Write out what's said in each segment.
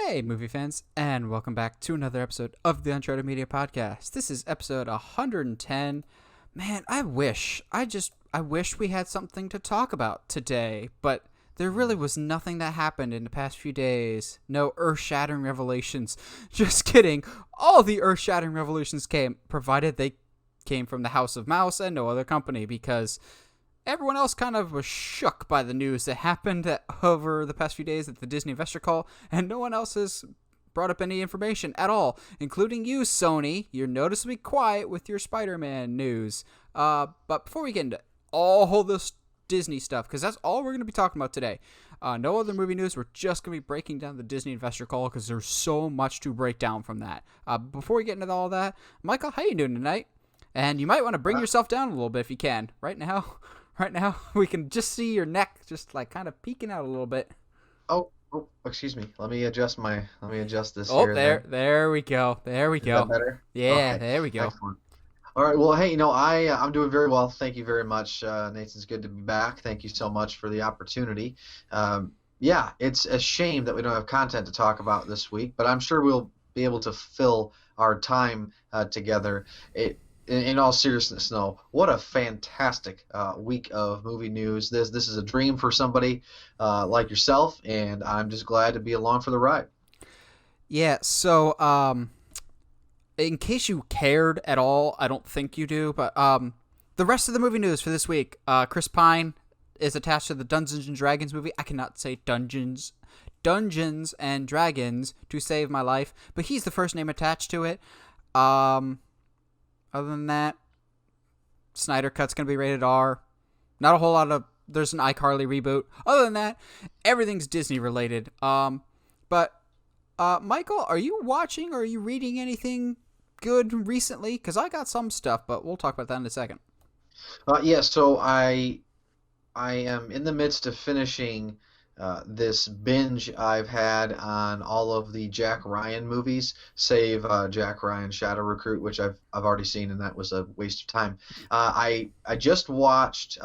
Hey, movie fans, and welcome back to another episode of the Uncharted Media Podcast. This is episode 110. Man, I wish we had something to talk about today, but there really was nothing that happened in the past few days. No earth-shattering revelations. Just kidding. All the earth-shattering revelations came, provided they came from the House of Mouse and no other company, because everyone else kind of was shook by the news that happened over the past few days at the Disney investor call, and no one else has brought up any information at all, including you, Sony. You're noticeably quiet with your Spider-Man news. But before we get into all this Disney stuff, because that's all we're going to be talking about today, no other movie news. We're just going to be breaking down the Disney investor call because there's so much to break down from that. Before we get into all that, Michael, how you doing tonight? And you might want to bring yourself down a little bit if you can. Right now, we can just see your neck just like kind of peeking out a little bit. Oh, excuse me. Let me adjust this Oh, here. there we go. Is that better? Yeah, Okay. there we go. Excellent. All right. Well, hey, I'm doing very well. Thank you very much, Nathan. It's good to be back. Thank you so much for the opportunity. Yeah, it's a shame that we don't have content to talk about this week, but I'm sure we'll be able to fill our time together. In all seriousness, no, what a fantastic week of movie news. This is a dream for somebody like yourself, and I'm just glad to be along for the ride. Yeah, so in case you cared at all, I don't think you do, but the rest of the movie news for this week, Chris Pine is attached to the Dungeons and Dragons movie. I cannot say Dungeons and Dragons to save my life, but he's the first name attached to it. Other than that, Snyder Cut's going to be rated R. Not a whole lot of... There's an iCarly reboot. Other than that, everything's Disney related. But Michael, are you watching or are you reading anything good recently? Because I got some stuff, but we'll talk about that in a second. Yeah, so I am in the midst of finishing this binge I've had on all of the Jack Ryan movies, save Jack Ryan Shadow Recruit, which I've already seen, and that was a waste of time. I just watched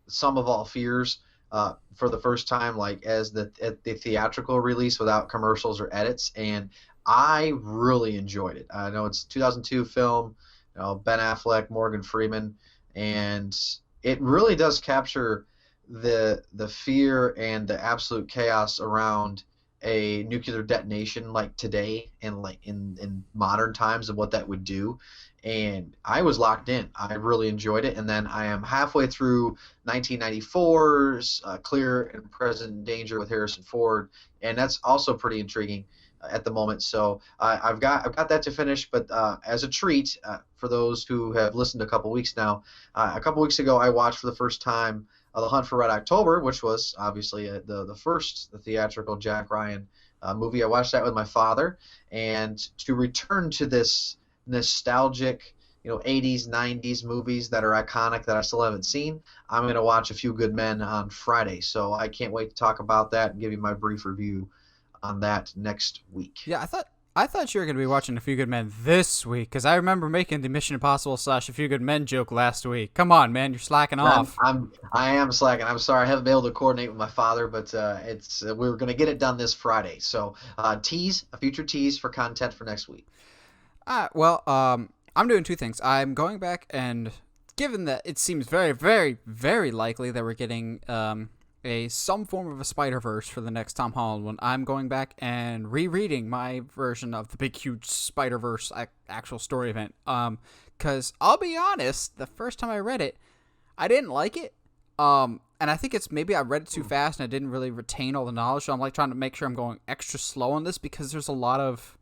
Sum of All Fears for the first time, like as the theatrical release without commercials or edits, and I really enjoyed it. I know it's a 2002 film, Ben Affleck, Morgan Freeman, and it really does capture the fear and the absolute chaos around a nuclear detonation like today and like in modern times and what that would do. And I was locked in. I really enjoyed it. And then I am halfway through 1994's Clear and Present Danger with Harrison Ford, and that's also pretty intriguing at the moment. So I've got that to finish. But as a treat for those who have listened a couple weeks now, a couple weeks ago I watched for the first time The Hunt for Red October, which was obviously the theatrical Jack Ryan movie. I watched that with my father, and to return to this nostalgic, 80s, 90s movies that are iconic that I still haven't seen, I'm going to watch A Few Good Men on Friday. So I can't wait to talk about that and give you my brief review on that next week. Yeah, I thought you were going to be watching A Few Good Men this week, because I remember making the Mission Impossible / A Few Good Men joke last week. Come on, man, you're slacking off. I am slacking. I'm sorry, I haven't been able to coordinate with my father, but we're going to get it done this Friday. So a future tease for content for next week. Well, I'm doing two things. I'm going back, and given that it seems very, very, very likely that we're getting some form of a Spider-Verse for the next Tom Holland one, I'm going back and rereading my version of the big, huge Spider-Verse actual story event. Because I'll be honest, the first time I read it, I didn't like it. And I think it's maybe I read it too fast and I didn't really retain all the knowledge. So I'm like trying to make sure I'm going extra slow on this, because there's a lot of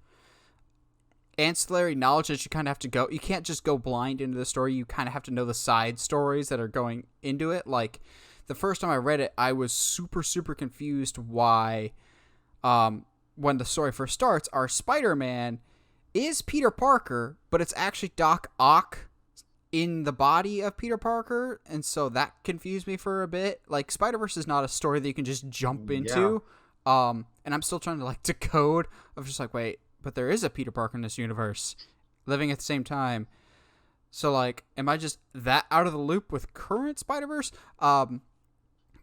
ancillary knowledge that you kind of have to go. You can't just go blind into the story. You kind of have to know the side stories that are going into it. Like, the first time I read it, I was super, super confused why, when the story first starts, our Spider-Man is Peter Parker, but it's actually Doc Ock in the body of Peter Parker, and so that confused me for a bit. Like, Spider-Verse is not a story that you can just jump into, and I'm still trying to, like, decode of just like, wait, but there is a Peter Parker in this universe living at the same time. So, like, am I just that out of the loop with current Spider-Verse?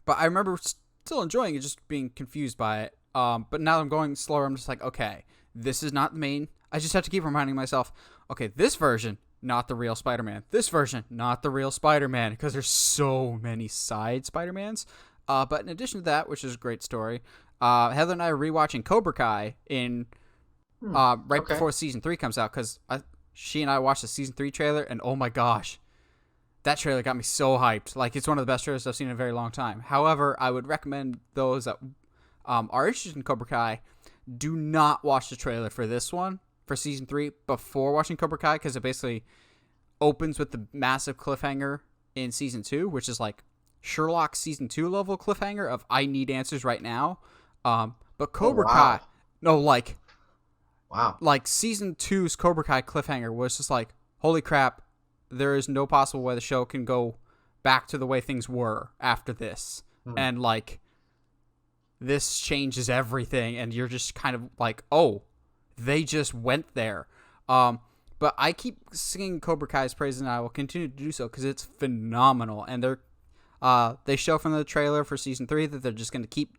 But I remember still enjoying it, just being confused by it. But now that I'm going slower, I'm just like, okay, this is not the main. I just have to keep reminding myself, okay, this version, not the real Spider-Man. This version, not the real Spider-Man, because there's so many side Spider-Mans. But in addition to that, which is a great story, Heather and I are rewatching Cobra Kai in Hmm. right Okay. before season 3 comes out, because she and I watched the season 3 trailer, and oh my gosh, that trailer got me so hyped. Like, it's one of the best trailers I've seen in a very long time. However, I would recommend those that are interested in Cobra Kai, do not watch the trailer for this one, for season 3, before watching Cobra Kai, because it basically opens with the massive cliffhanger in season 2, which is like Sherlock season 2 level cliffhanger of I need answers right now. But Oh Cobra Kai, wow. no, Wow. like season two's Cobra Kai cliffhanger was just like, holy crap, there is no possible way the show can go back to the way things were after this. Hmm. And like, this changes everything, and you're just kind of like, oh, they just went there. But I keep singing Cobra Kai's praises, and I will continue to do so because it's phenomenal. And they show from the trailer for season 3 that they're just going to keep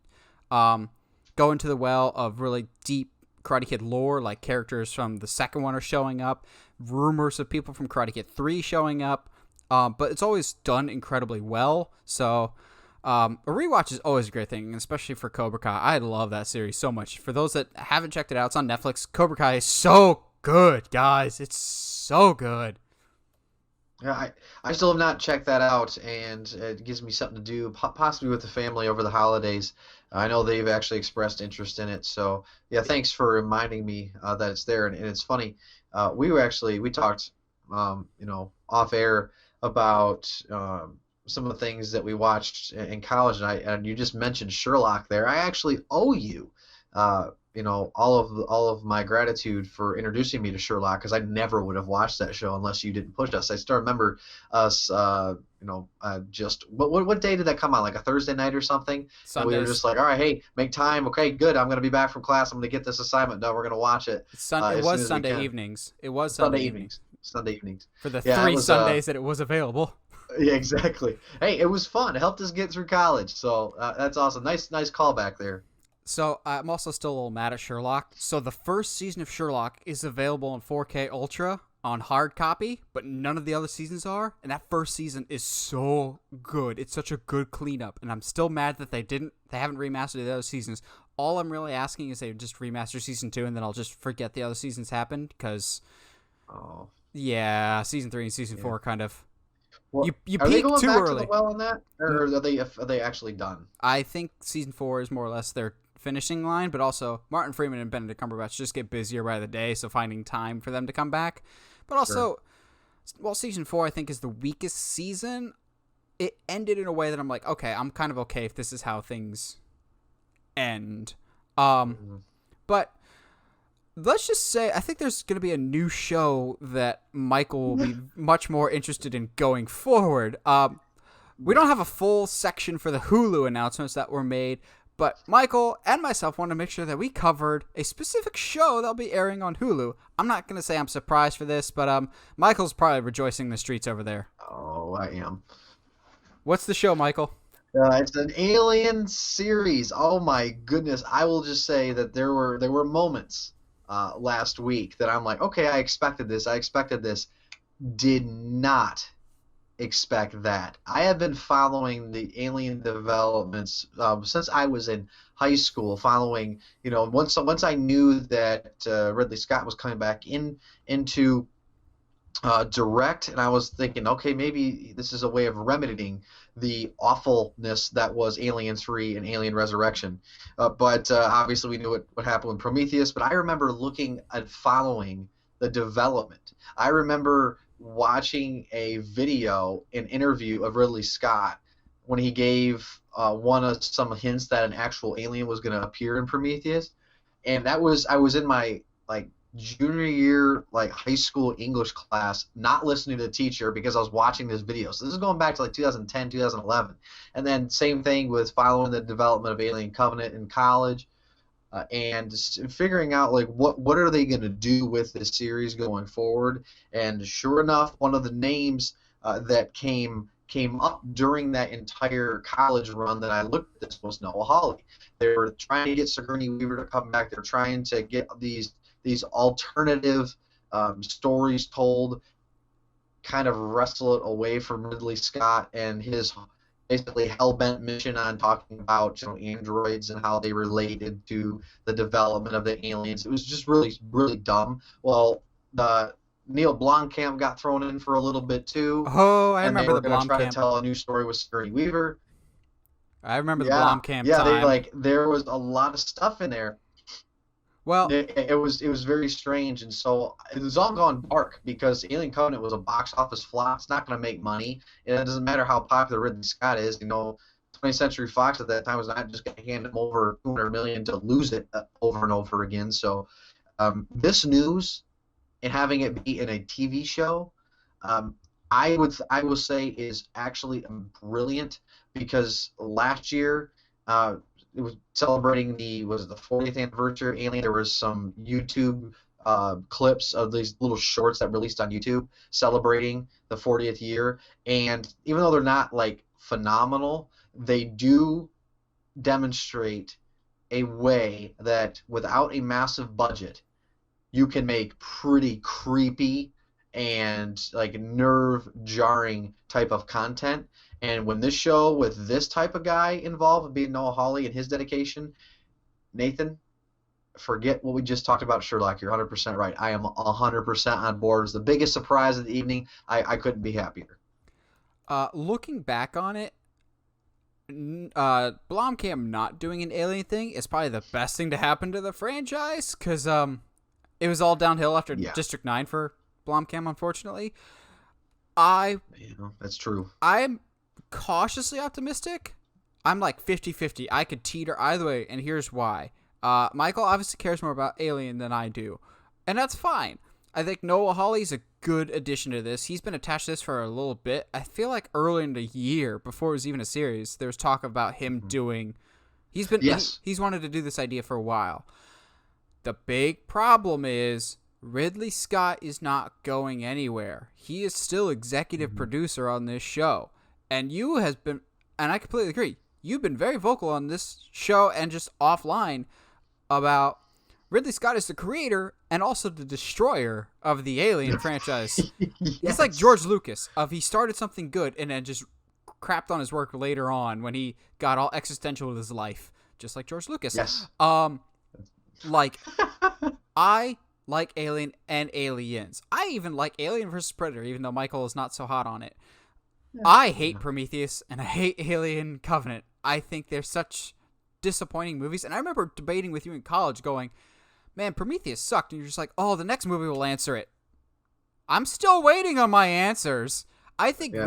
going to the well of really deep Karate Kid lore, like characters from the second one are showing up, rumors of people from Karate Kid 3 showing up, but it's always done incredibly well. So a rewatch is always a great thing, especially for Cobra Kai. I love that series so much. For those that haven't checked it out, it's on Netflix. Cobra Kai is so good, guys. It's so good. Yeah, I still have not checked that out, and it gives me something to do, possibly with the family over the holidays. I know they've actually expressed interest in it, so yeah, thanks for reminding me that it's there. And it's funny, we talked, off air about some of the things that we watched in college, and you just mentioned Sherlock there. I actually owe you. All of my gratitude for introducing me to Sherlock, because I never would have watched that show unless you didn't push us. I still remember us, just what day did that come on? Like a Thursday night or something? And we were Sundays. just like, all right, hey, make time. Okay, good. I'm gonna be back from class. I'm gonna get this assignment done. We're gonna watch it It as soon was as we Sunday can. evenings. It was Sunday Sunday evening evenings. Sunday evenings. for the Yeah, it three was. Sundays that it was available. Yeah, exactly. Hey, it was fun. It helped us get through college. So that's awesome. Nice callback there. So I'm also still a little mad at Sherlock. So the first season of Sherlock is available in 4K Ultra on hard copy, but none of the other seasons are. And that first season is so good. It's such a good cleanup, and I'm still mad that they haven't remastered the other seasons. All I'm really asking is they just remaster season 2, and then I'll just forget the other seasons happened, because Oh, yeah, season 3 and season yeah. 4 kind of Well, you are they peaked going too back to the early. well on that, or are they actually done? I think season 4 is more or less their finishing line, but also Martin Freeman and Benedict Cumberbatch just get busier by the day, so finding time for them to come back. But Sure. also, well, season 4 I think is the weakest season. It ended in a way that I'm like, okay, I'm kind of okay if this is how things end. Mhm. But let's just say I think there's going to be a new show that Michael will be much more interested in going forward. We don't have a full section for the Hulu announcements that were made, but Michael and myself want to make sure that we covered a specific show that'll be airing on Hulu. I'm not going to say I'm surprised for this, but Michael's probably rejoicing in the streets over there. Oh, I am. What's the show, Michael? It's an Alien series. Oh my goodness! I will just say that there were moments last week that I'm like, okay, I expected this. I expected this. Did not expect that. I have been following the Alien developments since I was in high school. Following, once I knew that Ridley Scott was coming back into direct, and I was thinking, okay, maybe this is a way of remedying the awfulness that was Alien 3 and Alien Resurrection. But obviously, we knew what happened with Prometheus. But I remember looking and following the development. I remember watching a video, an interview of Ridley Scott when he gave one of some hints that an actual alien was going to appear in Prometheus, and I was in my like junior year like high school English class, not listening to the teacher because I was watching this video. So this is going back to like 2010, 2011, and then same thing with following the development of Alien Covenant in college. And figuring out like what are they going to do with this series going forward. And sure enough, one of the names that came came up during that entire college run that I looked at this was Noah Hawley. They were trying to get Sigourney Weaver to come back. They're trying to get these alternative stories told, kind of wrestle it away from Ridley Scott and his basically hell-bent mission on talking about androids and how they related to the development of the aliens. It was just really, really dumb. Well, the Neil Blomkamp got thrown in for a little bit too, Oh, I and they remember were the going to try to Blomkamp. tell a new story with Sigourney Weaver. I remember the Yeah, Blomkamp yeah, they time. like there was a lot of stuff in there. Well, It was very strange, and so it was all gone dark because Alien Covenant was a box office flop. It's not going to make money, and it doesn't matter how popular Ridley Scott is. 20th Century Fox at that time was not just going to hand him over 200 million to lose it over and over again. So this news and having it be in a TV show, um, I will say is actually brilliant because last year it was celebrating the 40th anniversary of Alien. There was some YouTube clips of these little shorts that released on YouTube celebrating the 40th year, and even though they're not like phenomenal, they do demonstrate a way that without a massive budget you can make pretty creepy and like nerve jarring type of content. And when this show with this type of guy involved, being Noah Hawley and his dedication, Nathan, forget what we just talked about Sherlock. You're 100% right. I am 100% on board. It was the biggest surprise of the evening. I couldn't be happier. looking back on it, Blomkamp not doing an Alien thing is probably the best thing to happen to the franchise because it was all downhill after Yeah, District 9 for Blomkamp, unfortunately. I that's true. I'm cautiously optimistic. I'm like 50-50. I could teeter either way, and here's why. Michael obviously cares more about Alien than I do, and that's fine. I think Noah Hawley's a good addition to this. He's been attached to this for a little bit. I feel like early in the year, before it was even a series, there was talk about him doing. Yes. He's wanted to do this idea for a while. The big problem is Ridley Scott is not going anywhere. He is still executive producer on this show. And you has been, and I completely agree, you've been very vocal on this show and just offline about Ridley Scott is the creator and also the destroyer of the Alien franchise. He's like Yes. George Lucas of he started something good and then just crapped on his work later on when he got all existential with his life, just like George Lucas. Yes. Like I like Alien and Aliens. I even like Alien versus Predator, even though Michael is not so hot on it. I hate Prometheus and I hate Alien Covenant. I think they're such disappointing movies. And I remember debating with you in college going, man, Prometheus sucked. And you're just like, oh, the next movie will answer it. I'm still waiting on my answers. I think I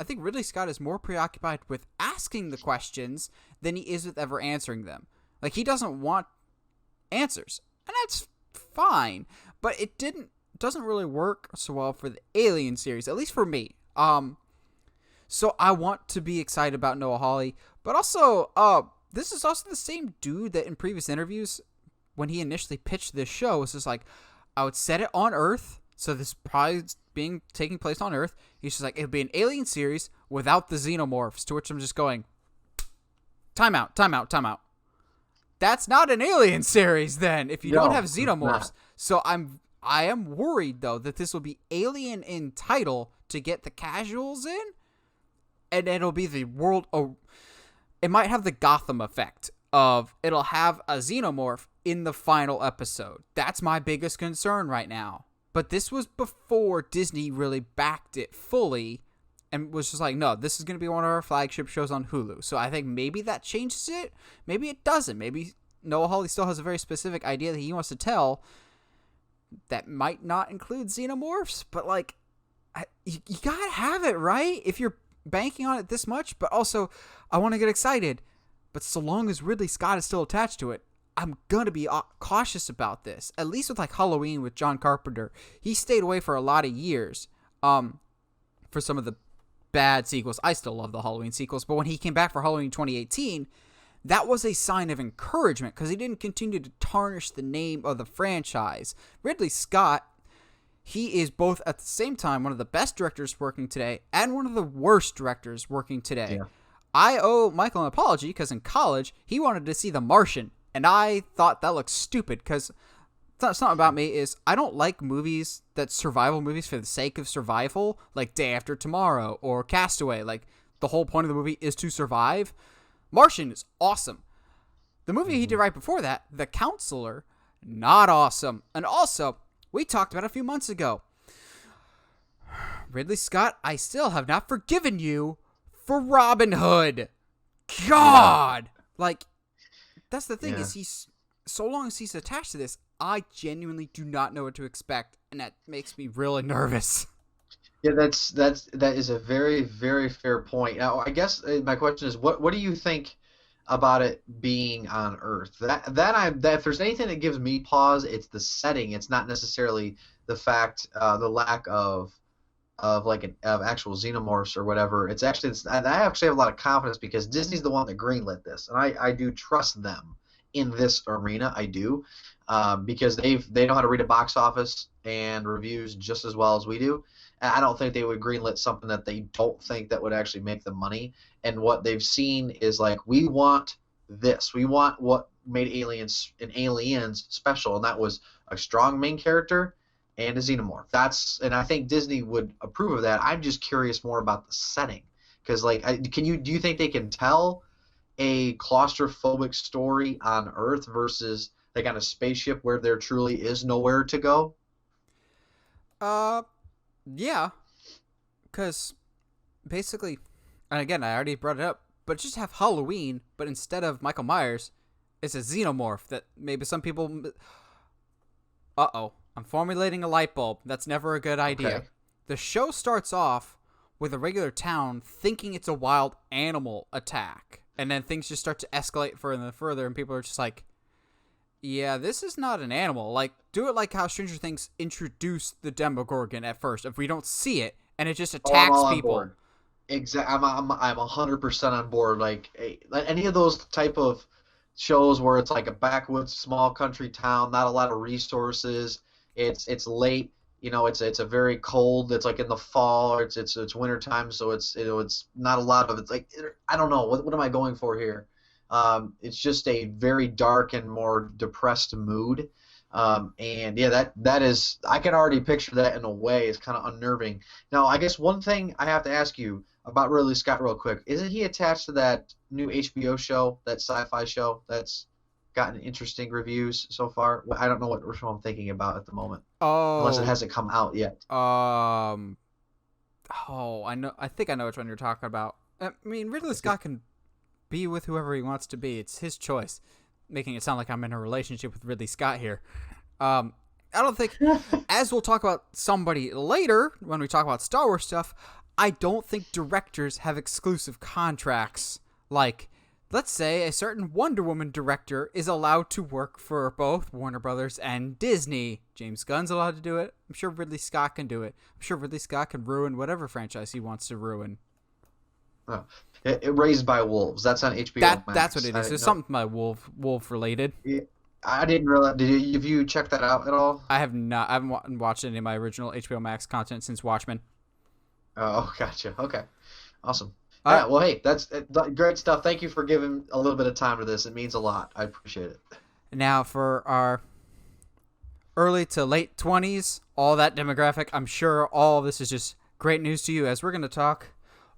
think Ridley Scott is more preoccupied with asking the questions than he is with ever answering them. Like he doesn't want answers. And that's fine. But it doesn't really work so well for the Alien series, at least for me. So I want to be excited about Noah Hawley, but also, this is also the same dude that in previous interviews, when he initially pitched this show, was just like, I would set it on Earth, so this probably taking place on Earth. He's just like, it'd be an Alien series without the xenomorphs, to which I'm just going, time out. That's not an Alien series then, if you don't have xenomorphs. So I am worried though that this will be Alien in title to get the casuals in, and it'll be the world. Oh, it might have the Gotham effect of it'll have a xenomorph in the final episode. That's my biggest concern right now. But this was before Disney really backed it fully and was just like, no, this is going to be one of our flagship shows on Hulu. So I think maybe that changes it. Maybe it doesn't. Maybe Noah Hawley still has a very specific idea that he wants to tell that might not include xenomorphs, but like, you gotta have it, right? If you're banking on it this much, but also I want to get excited. But so long as Ridley Scott is still attached to it, I'm gonna be cautious about this. At least with like Halloween with John Carpenter, he stayed away for a lot of years. For some of the bad sequels, I still love the Halloween sequels, but when he came back for Halloween 2018, that was a sign of encouragement because he didn't continue to tarnish the name of the franchise. Ridley Scott, he is both at the same time one of the best directors working today and one of the worst directors working today. Yeah. I owe Michael an apology because in college he wanted to see The Martian, and I thought that looked stupid because something about me is I don't like movies that survival movies for the sake of survival, like Day After Tomorrow or Castaway. Like the whole point of the movie is to survive. Martian is awesome. The movie he did right before that, The Counselor, not awesome. And also, we talked about it a few months ago. Ridley Scott, I still have not forgiven you for Robin Hood. God! Yeah. Like, that's the thing Yeah. is he's, so long as he's attached to this, I genuinely do not know what to expect. And that makes me really nervous. Yeah, that is a very, very fair point. Now, I guess my question is, what do you think about it being on Earth? That if there's anything that gives me pause, it's the setting. It's not necessarily the fact, the lack of like of actual xenomorphs or whatever. I actually have a lot of confidence because Disney's the one that greenlit this, and I do trust them in this arena. I do, because they know how to read a box office and reviews just as well as we do. And I don't think they would greenlit something that they don't think that would actually make them money. And what they've seen is like, we want this. We want what made Aliens special, and that was a strong main character and a xenomorph. And I think Disney would approve of that. I'm just curious more about the setting, because like, do you think they can tell a claustrophobic story on Earth versus like on a spaceship where there truly is nowhere to go? Uh, yeah. Because basically, and again, I already brought it up, but just have Halloween, but instead of Michael Myers, it's a xenomorph that maybe some people. Uh-oh. I'm formulating a light bulb. That's never a good idea. Okay. The show starts off with a regular town thinking it's a wild animal attack. And then things just start to escalate further and further, and people are just like, yeah, this is not an animal. Like, do it like how Stranger Things introduced the Demogorgon at first. If we don't see it, and it just Oh, I'm attacks all on people. board. Exactly. I'm 100% on board. Like any of those type of shows where it's like a backwoods small country town, not a lot of resources. It's late. It's a very cold. It's like in the fall. Or it's winter time, so it's not a lot of. It's like, I don't know what am I going for here. It's just a very dark and more depressed mood. And yeah, that is, I can already picture that in a way. It's kind of unnerving. Now, I guess one thing I have to ask you about Ridley Scott real quick, isn't he attached to that new HBO show, that sci-fi show that's gotten interesting reviews so far? Well, I don't know what show I'm thinking about at the moment, unless it Oh, hasn't come out yet. um, I know. I think I know which one you're talking about. I mean, Ridley Is it- Scott can be with whoever he wants to be. It's his choice. Making it sound like I'm in a relationship with Ridley Scott here. I don't think, as we'll talk about somebody later when we talk about Star Wars stuff, I don't think directors have exclusive contracts. Like, let's say a certain Wonder Woman director is allowed to work for both Warner Brothers and Disney. James Gunn's allowed to do it. I'm sure Ridley Scott can do it. I'm sure Ridley Scott can ruin whatever franchise he wants to ruin. Oh, Raised by Wolves. That's on HBO That's what Max. it I is. didn't There's know. something by wolf related. Yeah, I didn't realize. Have you checked that out at all? I have not. I haven't watched any of my original HBO Max content since Watchmen. Oh, gotcha. Okay, awesome. All right. Yeah, well, hey, that's great stuff. Thank you for giving a little bit of time to this. It means a lot. I appreciate it. Now for our early to late 20s, all that demographic, I'm sure all of this is just great news to you as we're going to talk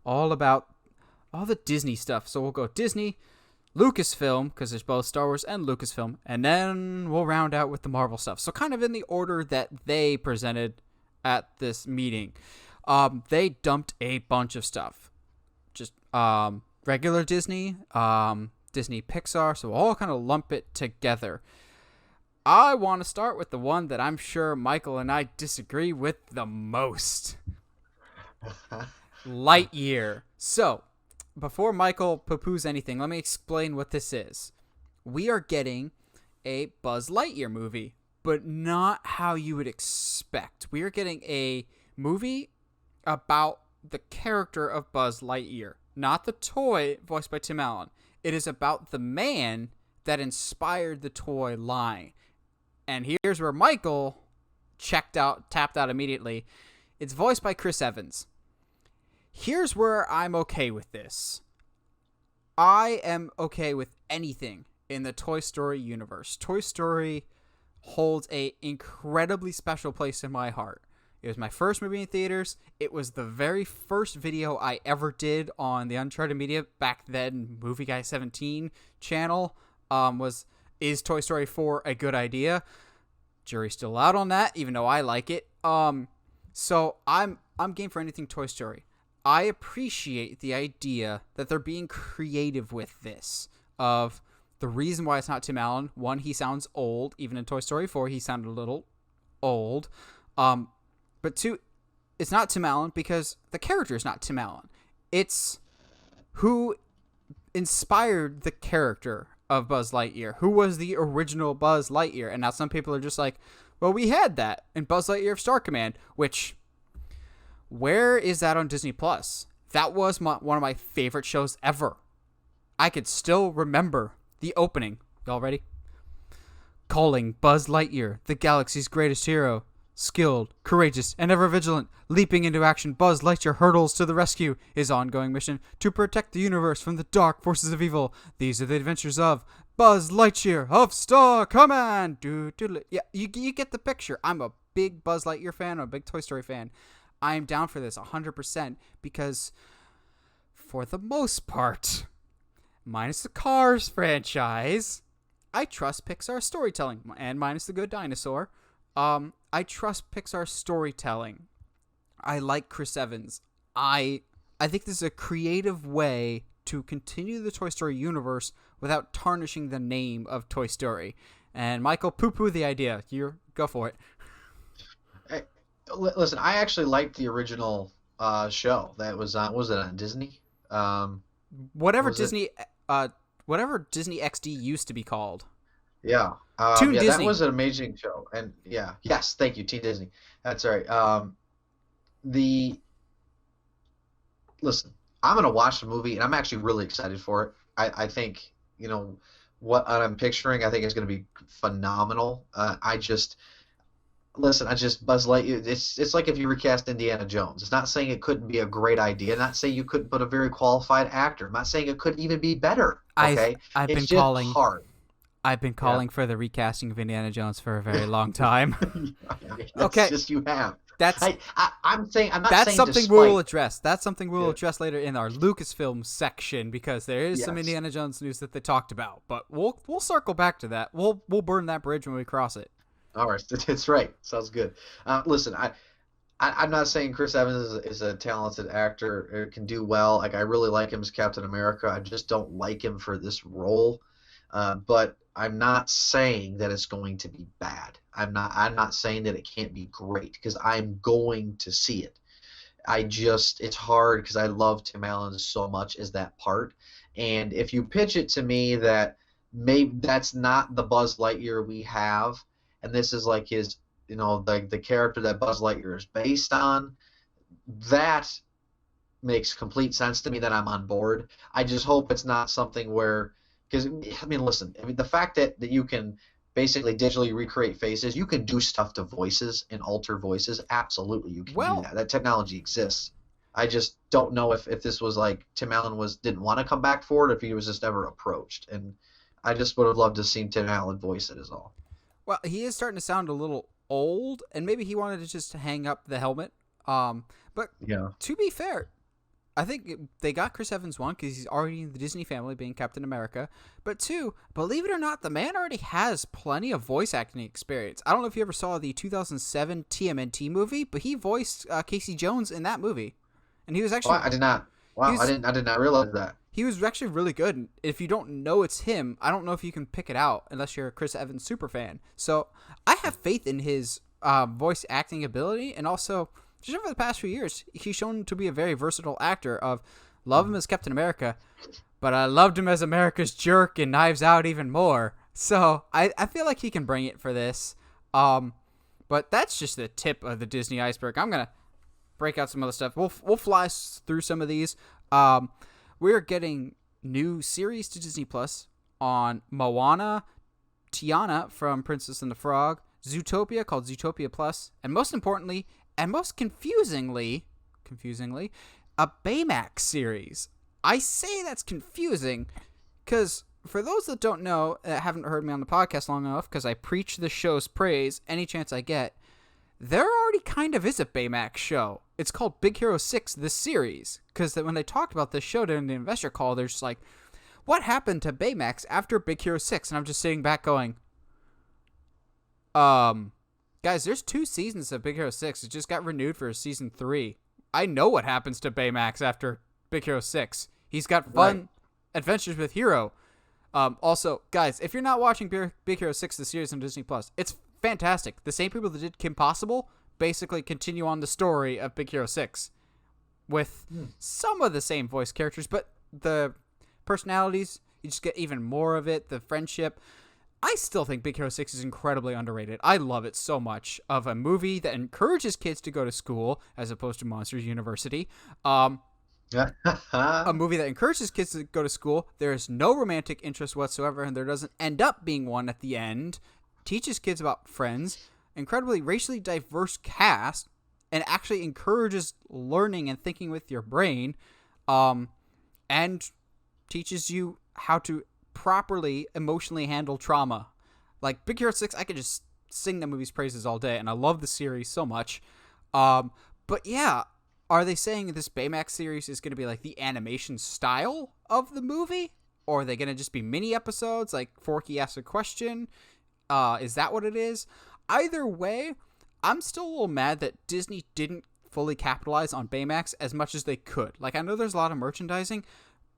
all about all the Disney stuff. So we'll go Disney, Lucasfilm, because there's both Star Wars and Lucasfilm, and then we'll round out with the Marvel stuff. So kind of in the order that they presented at this meeting. They dumped a bunch of stuff. Just regular Disney, Disney Pixar, so we'll all kind of lump it together. I want to start with the one that I'm sure Michael and I disagree with the most. Lightyear. So, before Michael poo-poos anything, let me explain what this is. We are getting a Buzz Lightyear movie, but not how you would expect. We are getting a movie about the character of Buzz Lightyear, not the toy voiced by Tim Allen. It is about the man that inspired the toy line. And here's where Michael tapped out immediately. It's voiced by Chris Evans. Here's where I'm okay with this. I am okay with anything in the Toy Story universe. Toy Story holds a incredibly special place in my heart. It was my first movie in theaters. It was the very first video I ever did on the Uncharted Media back then Movie Guy 17 channel. Is Toy Story 4 a good idea? Jury's still out on that, even though I like it. So I'm game for anything Toy Story. I appreciate the idea that they're being creative with this. Of the reason why it's not Tim Allen. One, he sounds old. Even in Toy Story 4, he sounded a little old. But two, it's not Tim Allen because the character is not Tim Allen. It's who inspired the character of Buzz Lightyear. Who was the original Buzz Lightyear? And now some people are just like, well, we had that in Buzz Lightyear of Star Command, which... Where is that on Disney Plus? That was one of my favorite shows ever. I could still remember the opening. Y'all ready? Calling Buzz Lightyear, the galaxy's greatest hero. Skilled, courageous, and ever vigilant. Leaping into action, Buzz Lightyear hurtles to the rescue. His ongoing mission to protect the universe from the dark forces of evil. These are the adventures of Buzz Lightyear of Star Command. Yeah, you get the picture. I'm a big Buzz Lightyear fan. I'm a big Toy Story fan. I'm down for this 100% because, for the most part, minus the Cars franchise, I trust Pixar storytelling, and minus the Good Dinosaur, I trust Pixar storytelling. I like Chris Evans. I think this is a creative way to continue the Toy Story universe without tarnishing the name of Toy Story. And Michael, poo-poo the idea. You go for it. Listen, I actually liked the original show that was it on Disney? Whatever Disney XD used to be called. Yeah. Toon yeah, Disney. That was an amazing show. And yeah, yes, thank you, Teen Disney. That's right. Listen, I'm gonna watch the movie and I'm actually really excited for it. I think, what I'm picturing, I think is gonna be phenomenal. Listen, Buzz Lightyear. It's like if you recast Indiana Jones. It's not saying it couldn't be a great idea. Not saying you couldn't put a very qualified actor. I'm not saying it couldn't even be better. Okay, I've it's been just calling hard. I've been calling for the recasting of Indiana Jones for a very long time. Okay, just you have. I'm not saying that's something despite. we'll address. That's something we'll address later in our Lucasfilm section because there is some Indiana Jones news that they talked about. But we'll circle back to that. We'll burn that bridge when we cross it. All right, that's right. Sounds good. Listen, I'm not saying Chris Evans is a talented actor or can do well. Like I really like him as Captain America. I just don't like him for this role. But I'm not saying that it's going to be bad. I'm not saying that it can't be great because I'm going to see it. It's hard because I love Tim Allen so much as that part. And if you pitch it to me that maybe that's not the Buzz Lightyear we have, and this is like his, the character that Buzz Lightyear is based on, that makes complete sense to me. That I'm on board. I just hope it's not something where, because listen, the fact that you can basically digitally recreate faces, you can do stuff to voices and alter voices. Absolutely, you can do that. That technology exists. I just don't know if this was like Tim Allen didn't want to come back for it, if he was just never approached. And I just would have loved to have seen Tim Allen voice it is all. Well, he is starting to sound a little old, and maybe he wanted to just hang up the helmet. But to be fair, I think they got Chris Evans, one, because he's already in the Disney family being Captain America. But two, believe it or not, the man already has plenty of voice acting experience. I don't know if you ever saw the 2007 TMNT movie, but he voiced Casey Jones in that movie. And he was actually... I did not. Wow, I did not realize that. He was actually really good. And if you don't know it's him, I don't know if you can pick it out unless you're a Chris Evans super fan. So I have faith in his voice acting ability, and also just over the past few years, he's shown to be a very versatile actor. Love him as Captain America, but I loved him as America's jerk and Knives Out even more. So I feel like he can bring it for this. But that's just the tip of the Disney iceberg. I'm gonna break out some other stuff. We'll fly through some of these. We're getting new series to Disney Plus on Moana, Tiana from Princess and the Frog, Zootopia called Zootopia Plus, and most importantly, and most confusingly, a Baymax series. I say that's confusing because for those that don't know, that haven't heard me on the podcast long enough, because I preach the show's praise any chance I get, there already kind of is a Baymax show. It's called Big Hero 6, this series, because when they talked about this show during the investor call, they're just like, what happened to Baymax after Big Hero 6? And I'm just sitting back going, guys, there's 2 seasons of Big Hero 6. It just got renewed for season 3. I know what happens to Baymax after Big Hero 6. He's got fun adventures with Hero. Also, guys, if you're not watching Big Hero 6, the series on Disney Plus, it's fantastic. The same people that did Kim Possible basically continue on the story of Big Hero 6 with some of the same voice characters, but the personalities, you just get even more of it, the friendship. I still think Big Hero 6 is incredibly underrated. I love it so much. Of a movie that encourages kids to go to school as opposed to Monsters University. A movie that encourages kids to go to school. There is no romantic interest whatsoever, and there doesn't end up being one at the end. Teaches kids about friends. Incredibly racially diverse cast, and actually encourages learning and thinking with your brain. And teaches you how to properly emotionally handle trauma. Like Big Hero 6, I could just sing the movie's praises all day, and I love the series so much. But yeah, are they saying this Baymax series is going to be like the animation style of the movie? Or are they going to just be mini episodes like Forky Asks a Question? Is that what it is? Either way, I'm still a little mad that Disney didn't fully capitalize on Baymax as much as they could. Like, I know there's a lot of merchandising,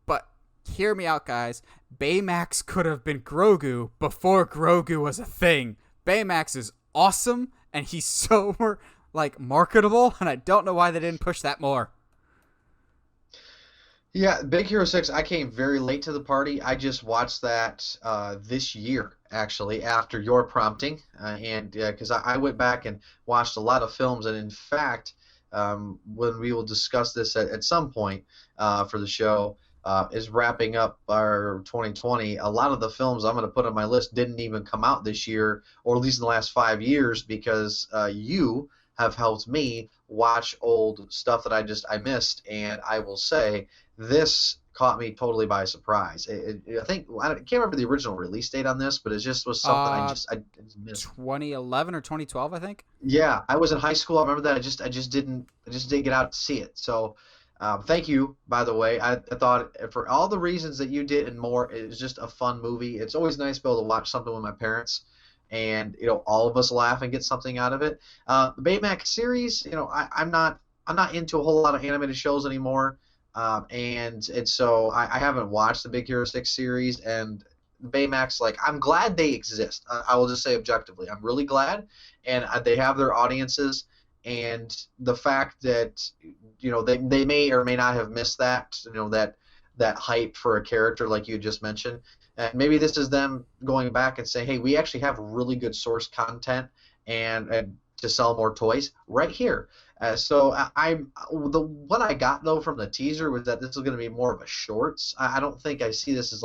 but hear me out, guys. Baymax could have been Grogu before Grogu was a thing. Baymax is awesome, and he's so, marketable, and I don't know why they didn't push that more. Yeah, Big Hero 6, I came very late to the party. I just watched that this year, actually, after your prompting. And because I went back and watched a lot of films. And in fact, when we will discuss this at some point for the show, is wrapping up our 2020. A lot of the films I'm going to put on my list didn't even come out this year, or at least in the last 5 years, because you have helped me watch old stuff that I missed. And I will say, this caught me totally by surprise. I think I can't remember the original release date on this, but it just was something I just missed. 2011 or 2012, I think. Yeah, I was in high school. I remember that. I just didn't get out to see it. So, thank you, by the way. I thought for all the reasons that you did and more, it was just a fun movie. It's always nice to be able to watch something with my parents, and all of us laugh and get something out of it. The Baymax series, I'm not into a whole lot of animated shows anymore. And so I haven't watched the Big Hero 6 series, and Baymax, I'm glad they exist. I will just say objectively, I'm really glad, and they have their audiences, and the fact that, they may or may not have missed that, that hype for a character like you just mentioned. And maybe this is them going back and saying, hey, we actually have really good source content and to sell more toys right here. So what I got though from the teaser was that this is going to be more of a shorts. I don't think I see this as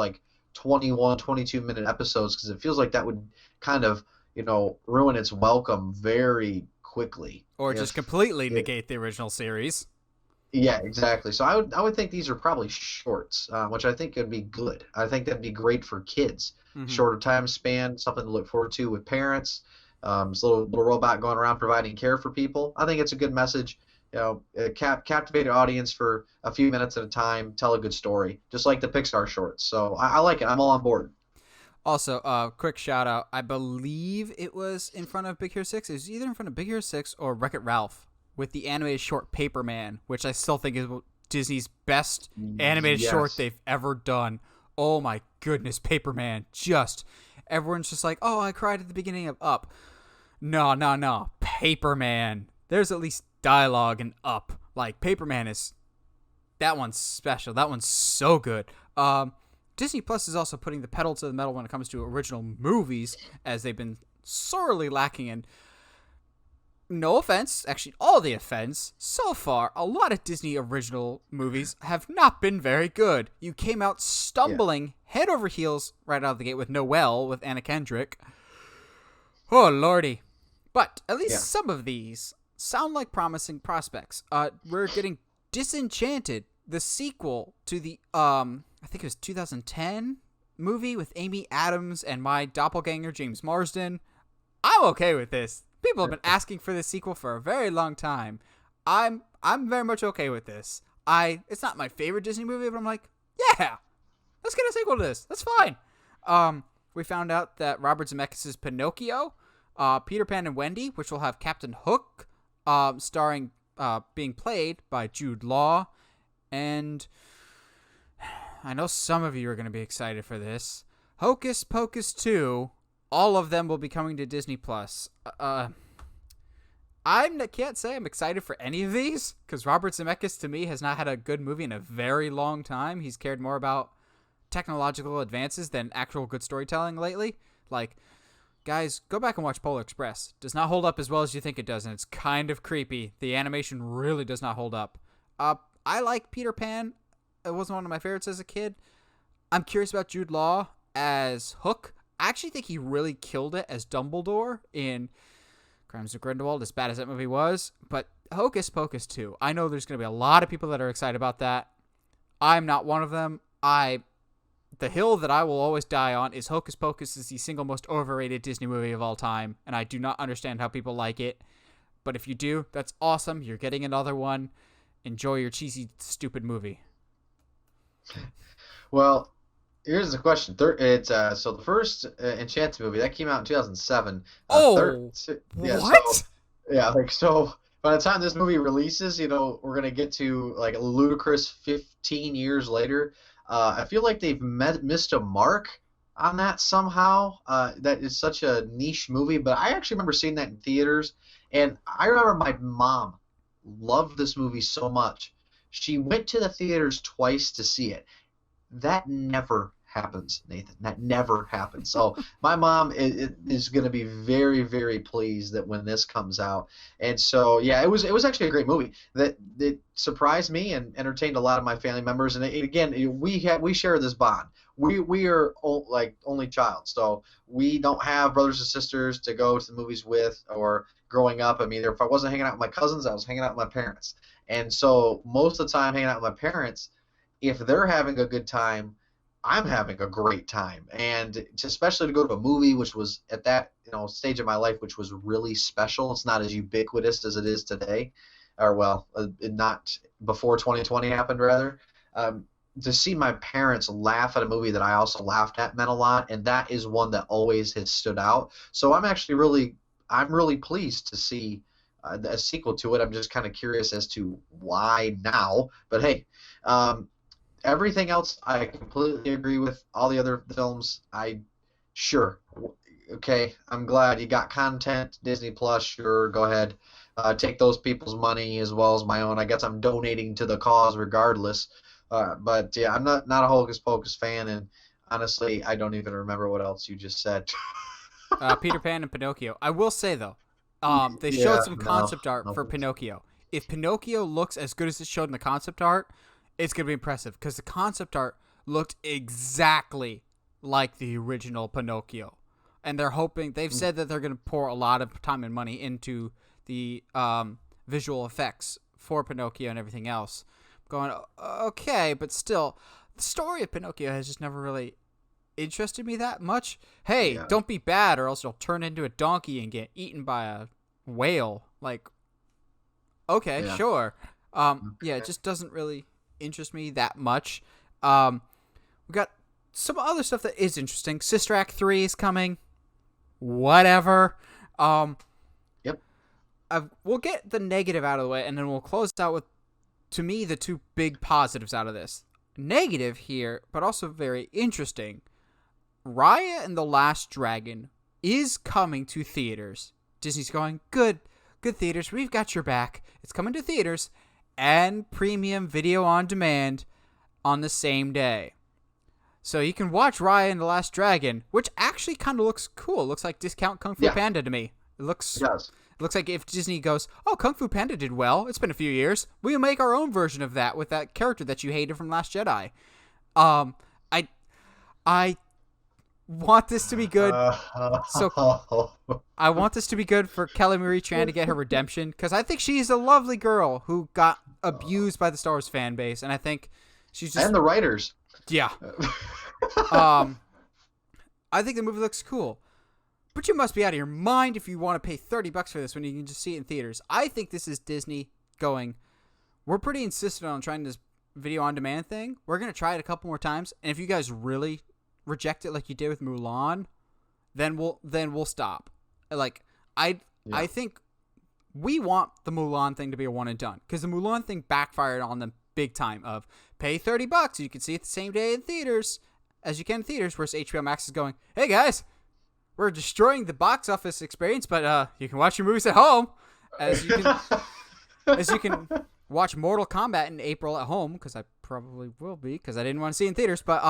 21, 22-minute episodes, because it feels like that would kind of ruin its welcome very quickly, or just completely negate the original series. Yeah, exactly. So I would think these are probably shorts, which I think would be good. I think that'd be great for kids. Mm-hmm. Shorter time span, something to look forward to with parents. This little robot going around providing care for people. I think it's a good message. Captivate an audience for a few minutes at a time. Tell a good story, just like the Pixar shorts. So I like it. I'm all on board. Also, quick shout out. I believe it was in front of Big Hero 6. It was either in front of Big Hero 6 or Wreck-It Ralph with the animated short Paper Man, which I still think is Disney's best animated short they've ever done. Oh my goodness, Paper Man. Everyone's just like, oh, I cried at the beginning of Up. No. Paper Man. There's at least dialogue in Up. Paper Man that one's special. That one's so good. Disney Plus is also putting the pedal to the metal when it comes to original movies, as they've been sorely lacking in. No offense, actually all the offense, so far, a lot of Disney original movies have not been very good. You came out stumbling head over heels right out of the gate with Noelle, with Anna Kendrick. Oh, lordy. But at least Yeah. some of these sound like promising prospects. We're getting Disenchanted, the sequel to the I think it was 2010 movie with Amy Adams and my doppelganger James Marsden. I'm okay with this. People have been asking for this sequel for a very long time. I'm very much okay with this. It's not my favorite Disney movie, but I'm like, yeah, let's get a sequel to this. That's fine. We found out that Robert Zemeckis' Pinocchio, Peter Pan and Wendy, which will have Captain Hook, starring, being played by Jude Law, and I know some of you are going to be excited for this. Hocus Pocus 2, all of them will be coming to Disney Plus. I can't say I'm excited for any of these, because Robert Zemeckis, to me, has not had a good movie in a very long time. He's cared more about technological advances than actual good storytelling lately. Like, guys, go back and watch Polar Express. Does not hold up as well as you think it does, and it's kind of creepy. The animation really does not hold up. I like Peter Pan. It wasn't one of my favorites as a kid. I'm curious about Jude Law as Hook. I actually think he really killed it as Dumbledore in Crimes of Grindelwald, as bad as that movie was. But Hocus Pocus 2, I know there's going to be a lot of people that are excited about that. I'm not one of them. The hill that I will always die on is Hocus Pocus is the single most overrated Disney movie of all time, and I do not understand how people like it. But if you do, that's awesome. You're getting another one. Enjoy your cheesy, stupid movie. Well, here's the question. So the first Enchanted movie that came out in 2007. Oh, Yeah. what? So by the time this movie releases, we're gonna get to like a ludicrous 15 years later. I feel like they've missed a mark on that somehow. That is such a niche movie, but I actually remember seeing that in theaters, and I remember my mom loved this movie so much. She went to the theaters twice to see it. That never happens, Nathan. That never happens. So my mom is going to be very, very pleased that when this comes out. And so yeah, it was actually a great movie. That it surprised me and entertained a lot of my family members. And again, we share this bond. We are like only child, so we don't have brothers and sisters to go to the movies with. Or growing up, I mean, if I wasn't hanging out with my cousins, I was hanging out with my parents. And so most of the time, hanging out with my parents, if they're having a good time, I'm having a great time. And especially to go to a movie, which was at that stage of my life, which was really special. It's not as ubiquitous as it is today, or well, not before 2020 happened, rather. To see my parents laugh at a movie that I also laughed at meant a lot, and that is one that always has stood out. So I'm really pleased to see a sequel to it. I'm just kind of curious as to why now, but hey. Everything else, I completely agree with. All the other films, sure. Okay, I'm glad you got content. Disney Plus, sure, go ahead. Take those people's money as well as my own. I guess I'm donating to the cause regardless. But yeah, I'm not a Hocus Pocus fan, and honestly, I don't even remember what else you just said. Peter Pan and Pinocchio. I will say, though, they Yeah, showed some concept art no. for Pinocchio. If Pinocchio looks as good as it showed in the concept art, it's going to be impressive, because the concept art looked exactly like the original Pinocchio. And they've said that they're going to pour a lot of time and money into the visual effects for Pinocchio and everything else. Going, okay, but still, the story of Pinocchio has just never really interested me that much. Hey, Yeah. don't be bad, or else you'll turn into a donkey and get eaten by a whale. Like, okay, Yeah. sure. Yeah, it just doesn't really interest me that much. We got some other stuff that is interesting. Sister Act 3 is coming. Whatever. Yep. We'll get the negative out of the way, and then we'll close out with, to me, the two big positives out of this. Negative here, but also very interesting. Raya and the Last Dragon is coming to theaters. Disney's going, good theaters, we've got your back. It's coming to theaters and premium video on demand on the same day. So you can watch Raya and the Last Dragon, which actually kind of looks cool. It looks like Discount Kung Fu Panda to me. It looks like if Disney goes, oh, Kung Fu Panda did well. It's been a few years. We'll make our own version of that with that character that you hated from Last Jedi. I want this to be good. So I want this to be good for Kelly Marie Tran to get her redemption, because I think she's a lovely girl who got abused by the Star Wars fan base, and I think she's just and the writers. yeah. Um, I think the movie looks cool, but you must be out of your mind if you want to pay $30 for this when you can just see it in theaters. I think this is Disney going, we're pretty insistent on trying this video on demand thing. We're gonna try it a couple more times, and if you guys really reject it like you did with Mulan, then we'll stop. Like I think we want the Mulan thing to be a one and done, because the Mulan thing backfired on them big time. Of pay $30, you can see it the same day in theaters as you can in theaters, whereas HBO Max is going, hey guys, we're destroying the box office experience, but you can watch your movies at home, as you can watch Mortal Kombat in April at home, because I probably will be, because I didn't want to see it in theaters. But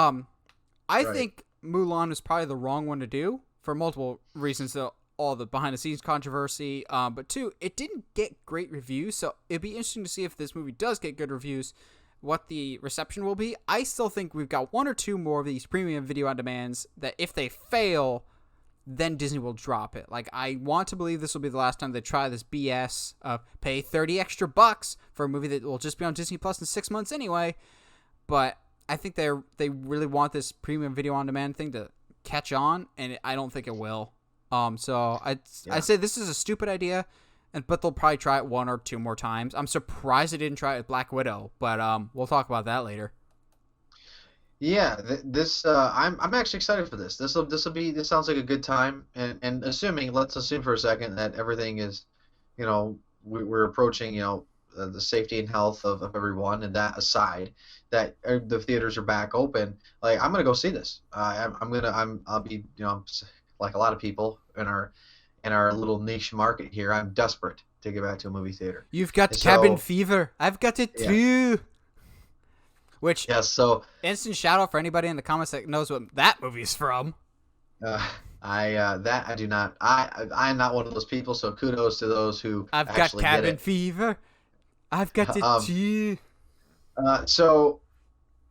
I think Mulan was probably the wrong one to do for multiple reasons. Though all the behind the scenes controversy, but two, it didn't get great reviews. So it'd be interesting to see if this movie does get good reviews, what the reception will be. I still think we've got one or two more of these premium video on demands that if they fail, then Disney will drop it. Like, I want to believe this will be the last time they try this BS of pay 30 extra bucks for a movie that will just be on Disney Plus in 6 months anyway. But I think they really want this premium video on demand thing to catch on, and I don't think it will. So I say this is a stupid idea, but they'll probably try it one or two more times. I'm surprised they didn't try it with Black Widow, but we'll talk about that later. Yeah, this I'm actually excited for this. This sounds like a good time, and let's assume for a second that everything is, we're approaching, the safety and health of everyone, and that aside, that the theaters are back open. Like, I'm gonna go see this. I'll be, like a lot of people in our little niche market here. I'm desperate to get back to a movie theater. You've got cabin fever. I've got it too. Which, so instant shout out for anybody in the comments that knows what that movie's from. I do not. I'm not one of those people. So kudos to those who I've got actually cabin get it. fever. I've got it too. So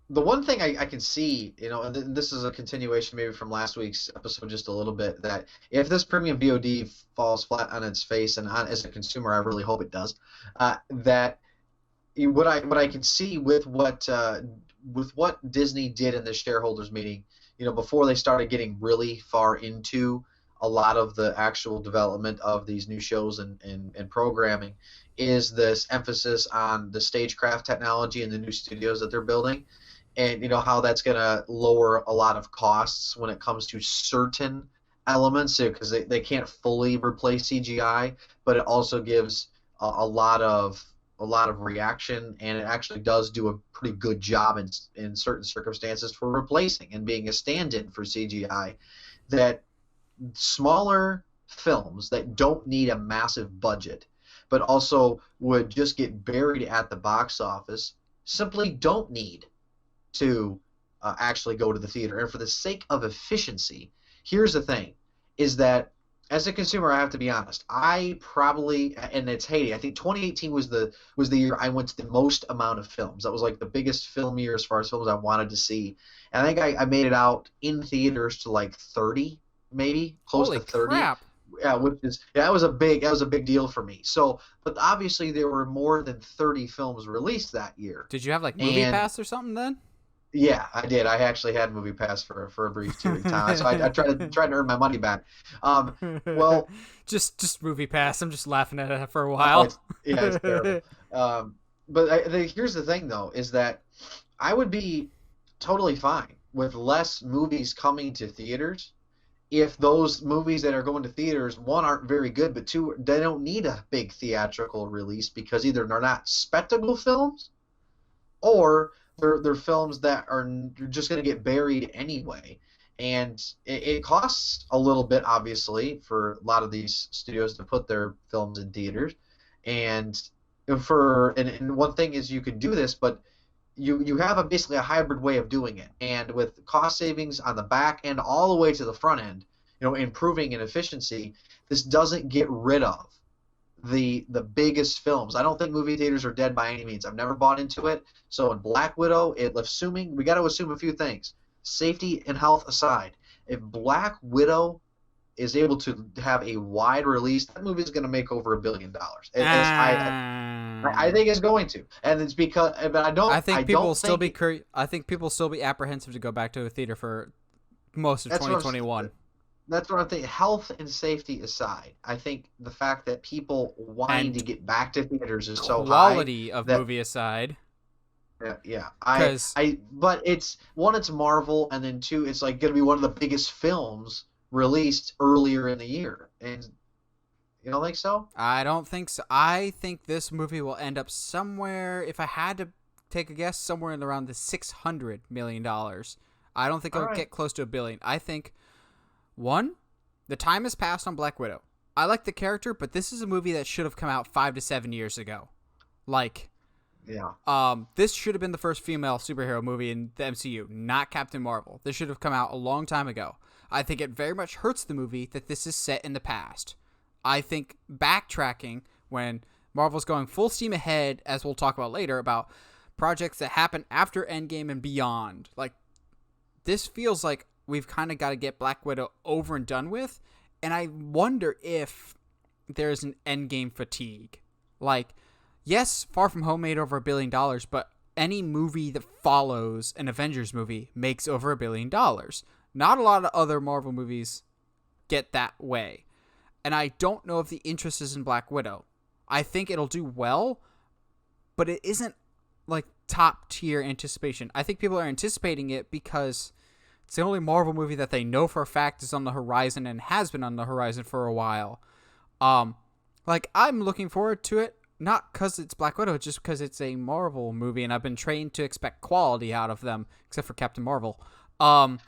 the one thing I can see, and this is a continuation maybe from last week's episode just a little bit, that if this premium VOD falls flat on its face, and as a consumer, I really hope it does, that what I can see with what Disney did in the shareholders meeting, before they started getting really far into a lot of the actual development of these new shows and programming, is this emphasis on the stagecraft technology and the new studios that they're building, and how that's going to lower a lot of costs when it comes to certain elements, because they can't fully replace CGI, but it also gives a lot of reaction, and it actually does do a pretty good job in certain circumstances for replacing and being a stand-in for CGI. That smaller films that don't need a massive budget, but also would just get buried at the box office, simply don't need to actually go to the theater. And for the sake of efficiency, here's the thing, is that as a consumer, I have to be honest. I probably, in its heyday, I think 2018 was the year I went to the most amount of films. That was like the biggest film year as far as films I wanted to see. And I think I made it out in theaters to like 30, maybe close Holy to 30. crap. Yeah, that was a big deal for me. So, but obviously there were more than 30 films released that year. Did you have like Movie Pass or something then? Yeah, I did. I actually had Movie Pass for a brief period of time, so I tried to earn my money back. Well, just Movie Pass. I'm just laughing at it for a while. It's terrible. But here's the thing, though, is that I would be totally fine with less movies coming to theaters if those movies that are going to theaters, one, aren't very good, but two, they don't need a big theatrical release, because either they're not spectacle films, or they're films that are just going to get buried anyway. And it costs a little bit, obviously, for a lot of these studios to put their films in theaters. And one thing is, you can do this, but you have basically a hybrid way of doing it. And with cost savings on the back end all the way to the front end, improving in efficiency, this doesn't get rid of the biggest films. I don't think movie theaters are dead by any means. I've never bought into it. So in Black Widow, we got to assume a few things, safety and health aside. if Black Widow is able to have a wide release, that movie is going to make over $1 billion. As I Um, think it's going to, and it's because, but I don't think I think people will still be apprehensive to go back to a theater for most of that's what 2021. that's what I'm thinking. Health and safety aside, I think the fact that people wanting And to get back to theaters is so high quality of that movie aside, yeah, because but it's one, it's Marvel, and then two, it's like going to be one of the biggest films released earlier in the year, and you don't think so? I don't think so. I think this movie will end up somewhere, if I had to take a guess, somewhere in around the $600 million. I don't think All it'll right. get close to $1 billion. I think, one, the time has passed on Black Widow. I like the character, but this is a movie that should have come out 5 to 7 years ago. Like, Yeah. this should have been the first female superhero movie in the MCU, not Captain Marvel. This should have come out a long time ago. I think it very much hurts the movie that this is set in the past. I think backtracking when Marvel's going full steam ahead, as we'll talk about later, about projects that happen after Endgame and beyond. Like, this feels like we've kind of got to get Black Widow over and done with. And I wonder if there's an Endgame fatigue. Like, yes, Far From Home made over $1 billion, but any movie that follows an Avengers movie makes over $1 billion. Not a lot of other Marvel movies get that way. And I don't know if the interest is in Black Widow. I think it'll do well, but it isn't like top tier anticipation. I think people are anticipating it because it's the only Marvel movie that they know for a fact is on the horizon and has been on the horizon for a while. Like, I'm looking forward to it, not because it's Black Widow, just because it's a Marvel movie, and I've been trained to expect quality out of them, except for Captain Marvel. Well,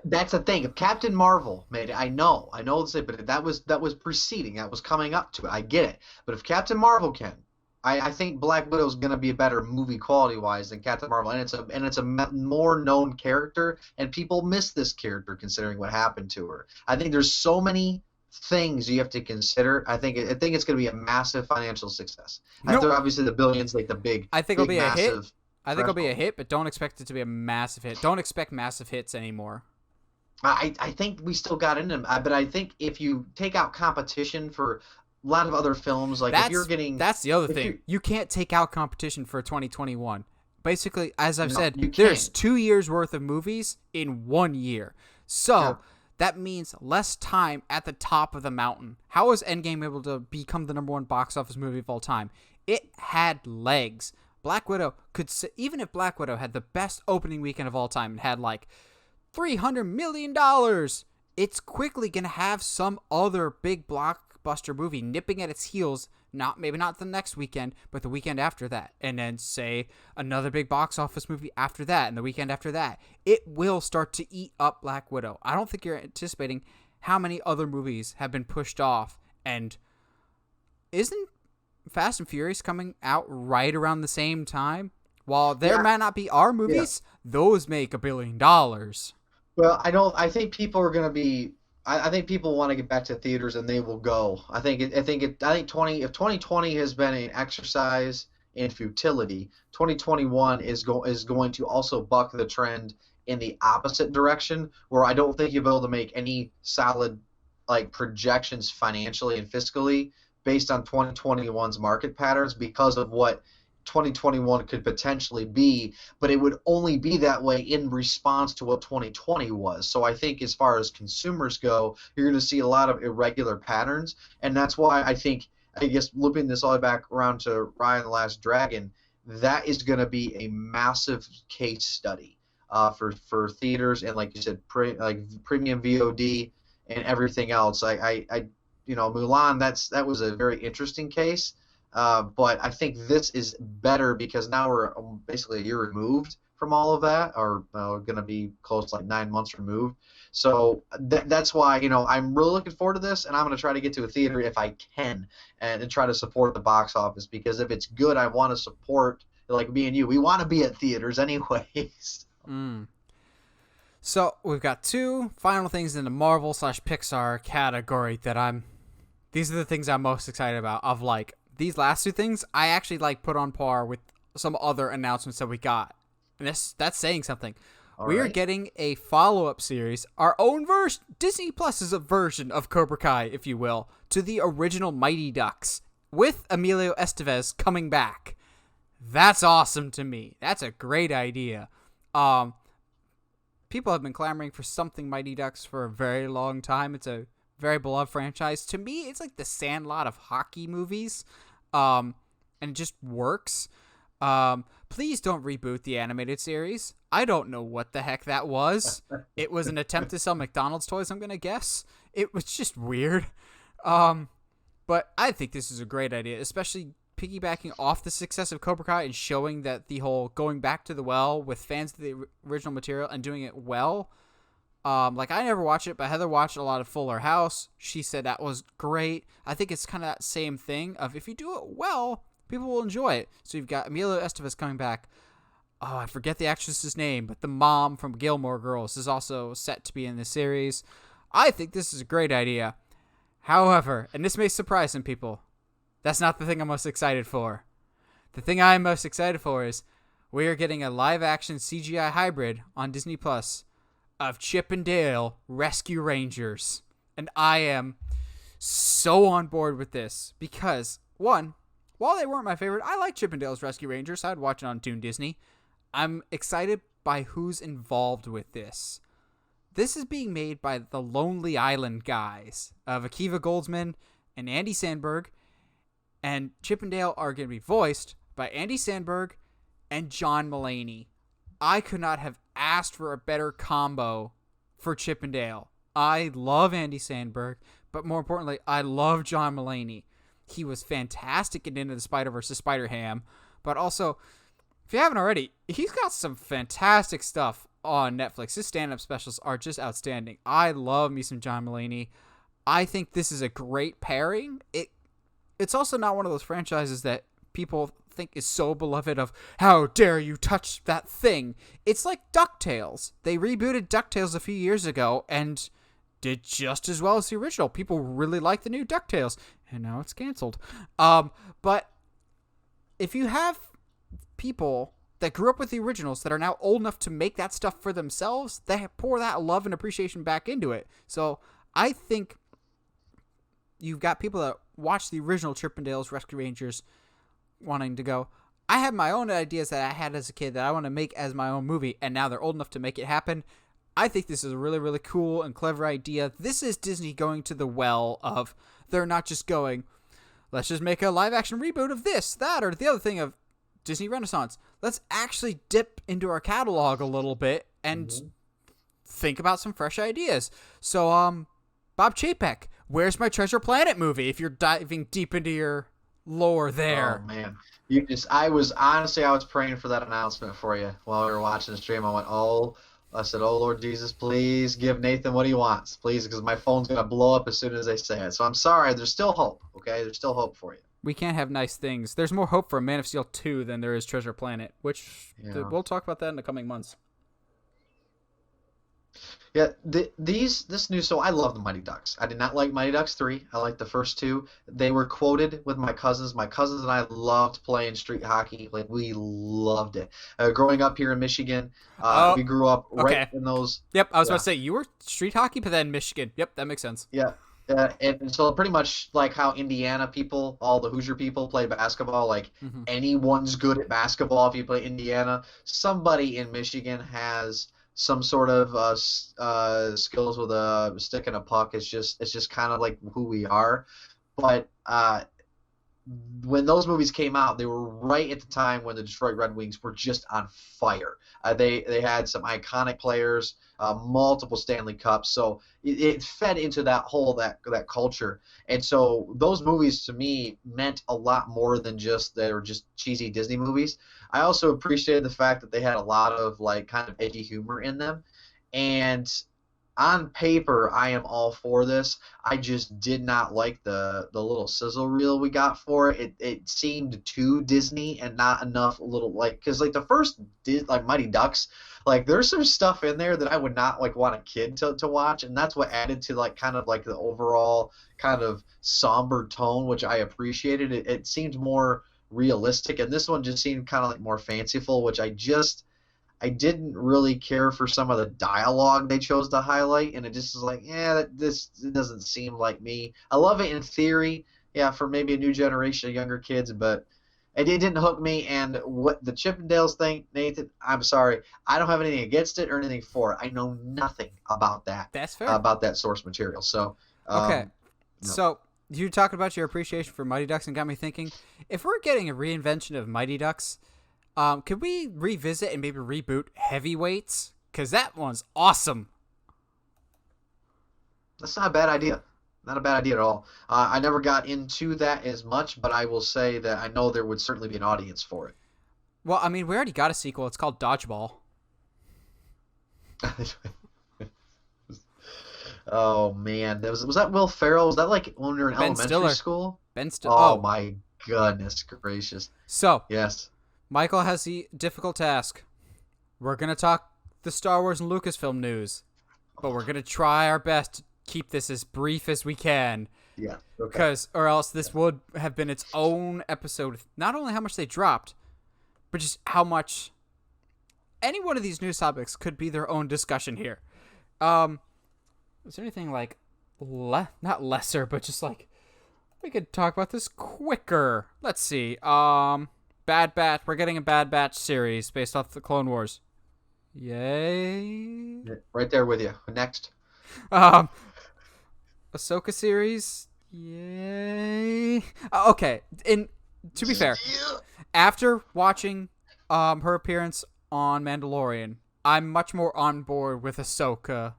that's the thing. If Captain Marvel made it, I know it's it, but that was preceding, that was coming up to it. I get it. But if Captain Marvel can, I think Black Widow is going to be a better movie quality wise than Captain Marvel, and it's a more known character, and people miss this character considering what happened to her. I think there's so many things you have to consider. I think it's going to be a massive financial success. Nope. After obviously the billions, like the big I think it'll big be a hit. massive I think it'll be a threshold. hit, but don't expect it to be a massive hit. Don't expect massive hits anymore. I think we still got in them, but I think if you take out competition for a lot of other films, like if you're getting, That's the other if thing. you You can't take out competition for 2021. Basically, as I've no, said, you there's can't. 2 years worth of movies in 1 year. Yeah, So that means less time at the top of the mountain. How was Endgame able to become the number one box office movie of all time? It had legs. Black Widow even if Black Widow had the best opening weekend of all time and had like $300 million, it's quickly going to have some other big blockbuster movie nipping at its heels, maybe not the next weekend, but the weekend after that. And then say another big box office movie after that and the weekend after that. It will start to eat up Black Widow. I don't think you're anticipating how many other movies have been pushed off. And isn't Fast and Furious coming out right around the same time? While there yeah, might not be our yeah. movies, those make $1 billion. Well, I don't. I think people are going to be. I think people want to get back to theaters, and they will go. I think 2020 has been an exercise in futility. 2021 is going to also buck the trend in the opposite direction, where I don't think you'll be able to make any solid like projections financially and fiscally based on 2021's market patterns because of what 2021 could potentially be, but it would only be that way in response to what 2020 was. So I think as far as consumers go, you're going to see a lot of irregular patterns, and that's why I guess looping this all the way back around to Ryan the Last Dragon, that is going to be a massive case study for theaters and like you said, like premium VOD and everything else. Mulan, that was a very interesting case. But I think this is better because now we're basically a year removed from all of that, or going to be close to like 9 months removed. So that's why I'm really looking forward to this, and I'm going to try to get to a theater if I can, and try to support the box office because if it's good, I want to support. Like me and you, we want to be at theaters anyways. Mm. So we've got two final things in the Marvel/Pixar category these are the things I'm most excited about. Of like these last two things, I actually like put on par with some other announcements that we got, and that's saying something. All We are right. getting a follow-up series, our own version, Disney Plus's version of Cobra Kai, if you will, to the original Mighty Ducks, with Emilio Estevez coming back. That's awesome to me. That's a great idea. Um, People have been clamoring for something Mighty Ducks for a very long time. It's a very beloved franchise. To me, it's like the Sandlot of hockey movies, and it just works. Please don't reboot the animated series. I don't know what the heck that was. It was an attempt to sell McDonald's toys, I'm gonna guess. It was just weird. Um, but I think this is a great idea, especially piggybacking off the success of Cobra Kai and showing that the whole going back to the well with fans of the original material and doing it well. Like I never watched it, but Heather watched a lot of Fuller House. She said that was great. I think it's kind of that same thing of if you do it well, people will enjoy it. So you've got Emilio Estevez coming back. Oh, I forget the actress's name, but the mom from Gilmore Girls is also set to be in the series. I think this is a great idea. However, and this may surprise some people, that's not the thing I'm most excited for. The thing I'm most excited for is we are getting a live-action CGI hybrid on Disney Plus of Chip and Dale Rescue Rangers. And I am so on board with this because, one, while they weren't my favorite, I like Chip and Dale's Rescue Rangers. I'd watch it on Toon Disney. I'm excited by who's involved with this. This is being made by the Lonely Island guys of Akiva Goldsman and Andy Samberg, and Chip and Dale are going to be voiced by Andy Samberg and John Mulaney. I could not have asked for a better combo for Chip and Dale. I love Andy Samberg, but more importantly, I love John Mulaney. He was fantastic in Into the Spider-Verse, Spider-Ham, but also, if you haven't already, he's got some fantastic stuff on Netflix. His stand-up specials are just outstanding. I love me some John Mulaney. I think this is a great pairing. It's also not one of those franchises that people think is so beloved of how dare you touch that thing. It's like DuckTales. They rebooted DuckTales a few years ago and did just as well as the original. People really like the new DuckTales, and now it's canceled. But if you have people that grew up with the originals that are now old enough to make that stuff for themselves, they pour that love and appreciation back into it. So I think you've got people that watch the original Chip and Dale's Rescue Rangers wanting to go, I have my own ideas that I had as a kid that I want to make as my own movie, and now they're old enough to make it happen. I think this is a really, really cool and clever idea. This is Disney going to the well of, they're not just going, let's just make a live-action reboot of this, that, or the other thing of Disney Renaissance. Let's actually dip into our catalog a little bit and think about some fresh ideas. So, Bob Chapek, where's my Treasure Planet movie? If you're diving deep into your lore there. Oh man, I was praying for that announcement for you while we were watching the stream. I said, oh Lord Jesus, please give Nathan what he wants, please, because my phone's gonna blow up as soon as they say it. So I'm sorry, there's still hope. Okay, there's still hope for you. We can't have nice things. There's more hope for Man of Steel 2 than there is Treasure Planet, which we'll talk about that in the coming months. Yeah, this new. So I love the Mighty Ducks. I did not like Mighty Ducks 3. I liked the first two. They were quoted with my cousins. My cousins and I loved playing street hockey. Like we loved it. Growing up here in Michigan, we grew up right in those. Yep, I was about to say you were street hockey, but then Michigan. Yep, that makes sense. Yeah. And so pretty much like how Indiana people, all the Hoosier people play basketball, like anyone's good at basketball if you play Indiana. Somebody in Michigan has some sort of skills with a stick and a puck. It's just kind of like who we are. But when those movies came out, they were right at the time when the Detroit Red Wings were just on fire. They had some iconic players, multiple Stanley Cups, so it fed into that whole that culture. And so those movies to me meant a lot more than just they were just cheesy Disney movies. I also appreciated the fact that they had a lot of like kind of edgy humor in them. And on paper, I am all for this. I just did not like the little sizzle reel we got for it. It seemed too Disney and not enough little like because like the first like Mighty Ducks, like there's some stuff in there that I would not like want a kid to watch, and that's what added to like kind of like the overall kind of somber tone, which I appreciated. It seemed more realistic, and this one just seemed kind of like more fanciful, which I I didn't really care for some of the dialogue they chose to highlight, and it just was like, yeah, this it doesn't seem like me. I love it in theory, yeah, for maybe a new generation of younger kids, but it didn't hook me. And what the Chippendales thing, Nathan, I'm sorry, I don't have anything against it or anything for it. I know nothing That's fair. about that source material. So, Okay, no. so you talking about your appreciation for Mighty Ducks and got me thinking, if we're getting a reinvention of Mighty Ducks, could we revisit and maybe reboot Heavyweights? Because that one's awesome. That's not a bad idea. Not a bad idea at all. I never got into that as much, but I will say that I know there would certainly be an audience for Well, I mean, we already got a sequel. It's called Dodgeball. it. Oh man, was that Will Ferrell? Was that like when we were in Ben elementary Stiller. school? Ben Stiller. Oh Oh, my goodness gracious. so Yes. Michael has the difficult task. We're gonna talk the Star Wars and Lucasfilm news, but we're gonna try our best to keep this as brief as we can, Yeah. Okay. because or else this would have been its own episode. Not only how much they dropped, but just how much any one of these news topics could be their own discussion here. Is there anything like not lesser, but just like we could talk about this quicker? Let's see. Bad Batch. We're getting a Bad Batch series based off the Clone Wars. Yay. Yeah, right there with you. Next. Um, Ahsoka series. Yay. Okay. And to be fair, after watching her appearance on Mandalorian, I'm much more on board with Ahsoka,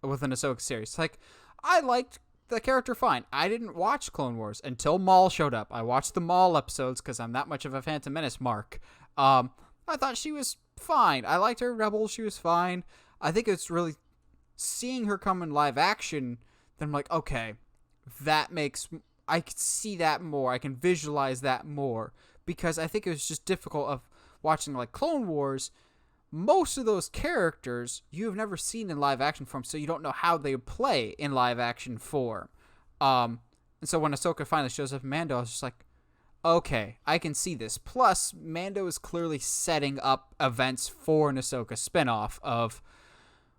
with an Ahsoka series. Like, I liked the character fine. I didn't watch Clone Wars until Maul showed up. I watched the Maul episodes because I'm that much of a Phantom Menace mark. I thought she was fine. I liked her Rebels. She was fine. I think it's really seeing her come in live action. Then I'm like, okay, that makes I can see that more. I can visualize that more because I think it was just difficult of watching like Clone Wars. Most of those characters you have never seen in live action form, so you don't know how they play in live action form. And so when Ahsoka finally shows up in Mando, I was just like, okay, I can see this. Plus, Mando is clearly setting up events for an Ahsoka spinoff of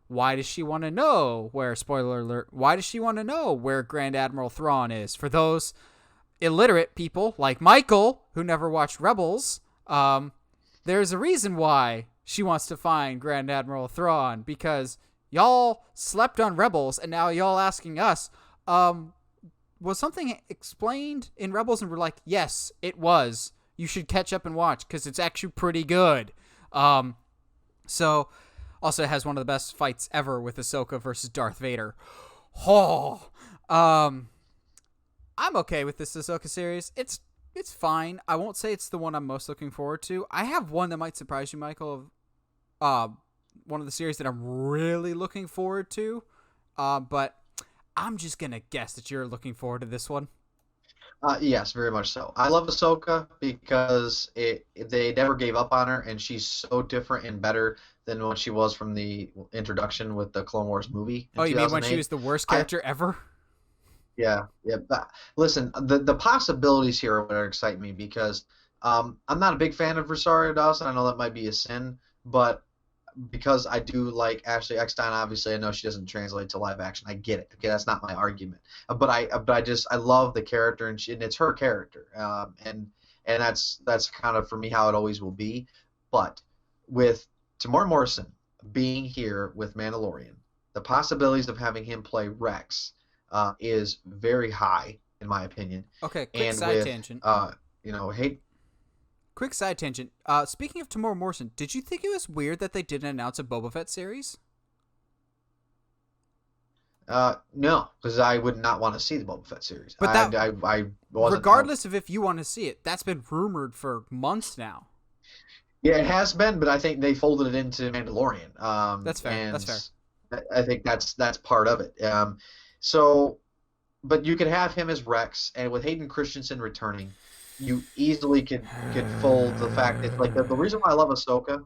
why does she want to know where, spoiler alert, why does she want to know where Grand Admiral Thrawn is? For those illiterate people like Michael who never watched Rebels, there's a reason why she wants to find Grand Admiral Thrawn, because y'all slept on Rebels and now y'all asking us, was something explained in Rebels? And we're like, yes, it was. You should catch up and watch because it's actually pretty good. So also it has one of the best fights ever with Ahsoka versus Darth Vader. Oh, I'm okay with this Ahsoka series. It's fine. I won't say it's the one I'm most looking forward to. I have one that might surprise you, Michael. One of the series that I'm really looking forward to. But I'm just gonna guess that you're looking forward to this one. Yes, very much so. I love Ahsoka because they never gave up on her, and she's so different and better than what she was from the introduction with the Clone Wars movie Oh, in you mean when she 2008. was the worst I character ever? Yeah, yeah. But listen, the possibilities here are what excite me because I'm not a big fan of Rosario Dawson. I know that might be a sin, but because I do like Ashley Eckstein, obviously I know she doesn't translate to live action. I get it. Okay, that's not my argument. But I love the character, and it's her character, and that's kind of for me how it always will be. But with Tamora Morrison being here with Mandalorian, the possibilities of having him play Rex is very high in my opinion. Okay, quick And side with tangent. hey, Quick side tangent. Speaking of Tamora Morrison, did you think it was weird that they didn't announce a Boba Fett series? no, because I would not want to see the Boba Fett series. But that, I wasn't. regardless of if you want to see it, that's been rumored for months now. Yeah, it has been, but I think they folded it into Mandalorian. That's fair. And That's fair. I think that's part of it. So, but you could have him as Rex, and with Hayden Christensen returning, you easily could fold the fact that like the reason why I love Ahsoka,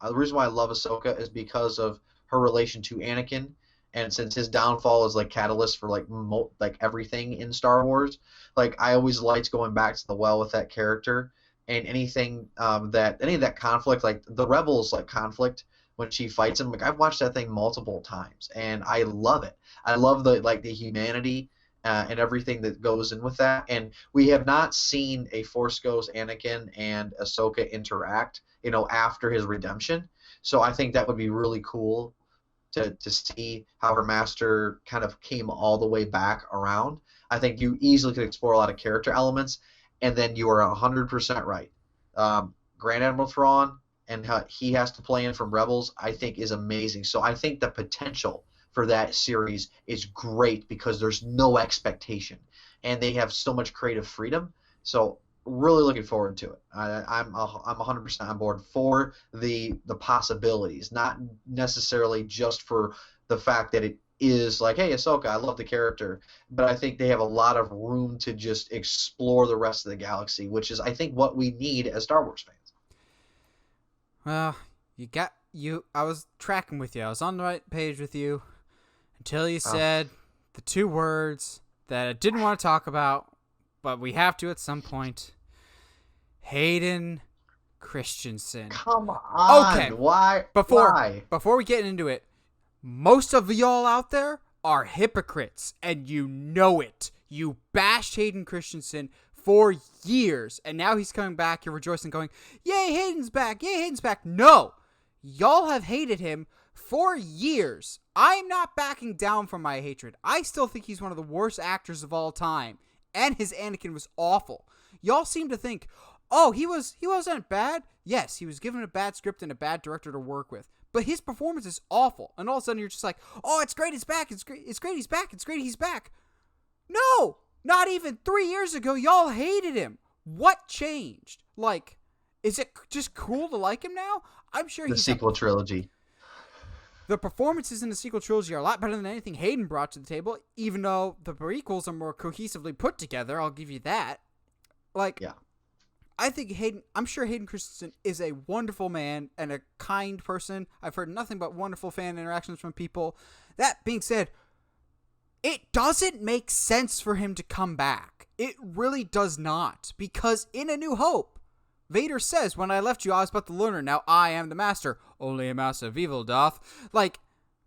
the reason why I love Ahsoka is because of her relation to Anakin, and since his downfall is like catalyst for like everything in Star Wars, like I always liked going back to the well with that character, and anything any of that conflict, like the Rebels like conflict, when she fights him. Like I've watched that thing multiple times, and I love it. I love the humanity and everything that goes in with that. And we have not seen a Force Ghost Anakin and Ahsoka interact, after his redemption. So I think that would be really cool to see how her master kind of came all the way back around. I think you easily could explore a lot of character elements, and then you are 100% right. Grand Admiral Thrawn and how he has to play in from Rebels, I think, is amazing. So I think the potential for that series is great because there's no expectation, and they have so much creative freedom. So really looking forward to it. I'm 100% on board for the possibilities, not necessarily just for the fact that it is like, hey, Ahsoka, I love the character, but I think they have a lot of room to just explore the rest of the galaxy, which is, I think, what we need as Star Wars fans. Well, I was tracking with you. I was on the right page with you until you said the two words that I didn't want to talk about, but we have to at some point. Hayden Christensen. Come on. Okay. Why? Before we get into it, most of y'all out there are hypocrites, and you know it. You bashed Hayden Christensen for years, and now he's coming back. You're rejoicing, going, "Yay, Hayden's back! Yay, Hayden's back!" No, y'all have hated him for years. I'm not backing down from my hatred. I still think he's one of the worst actors of all time, and his Anakin was awful. Y'all seem to think, oh, he wasn't bad. Yes, he was given a bad script and a bad director to work with, but his performance is awful. And all of a sudden, you're just like, oh, it's great, he's back. It's great, he's back. It's great, he's back. No, not even 3 years ago, y'all hated him. What changed? Like, is it just cool to like him now? I'm sure the sequel trilogy. The performances in the sequel trilogy are a lot better than anything Hayden brought to the table, even though the prequels are more cohesively put together. I'll give you that. Like, yeah. I'm sure Hayden Christensen is a wonderful man and a kind person. I've heard nothing but wonderful fan interactions from people. That being said, it doesn't make sense for him to come back. It really does not. Because in A New Hope, Vader says, when I left you, I was but the learner. Now I am the master. Only a master of evil doth. Like,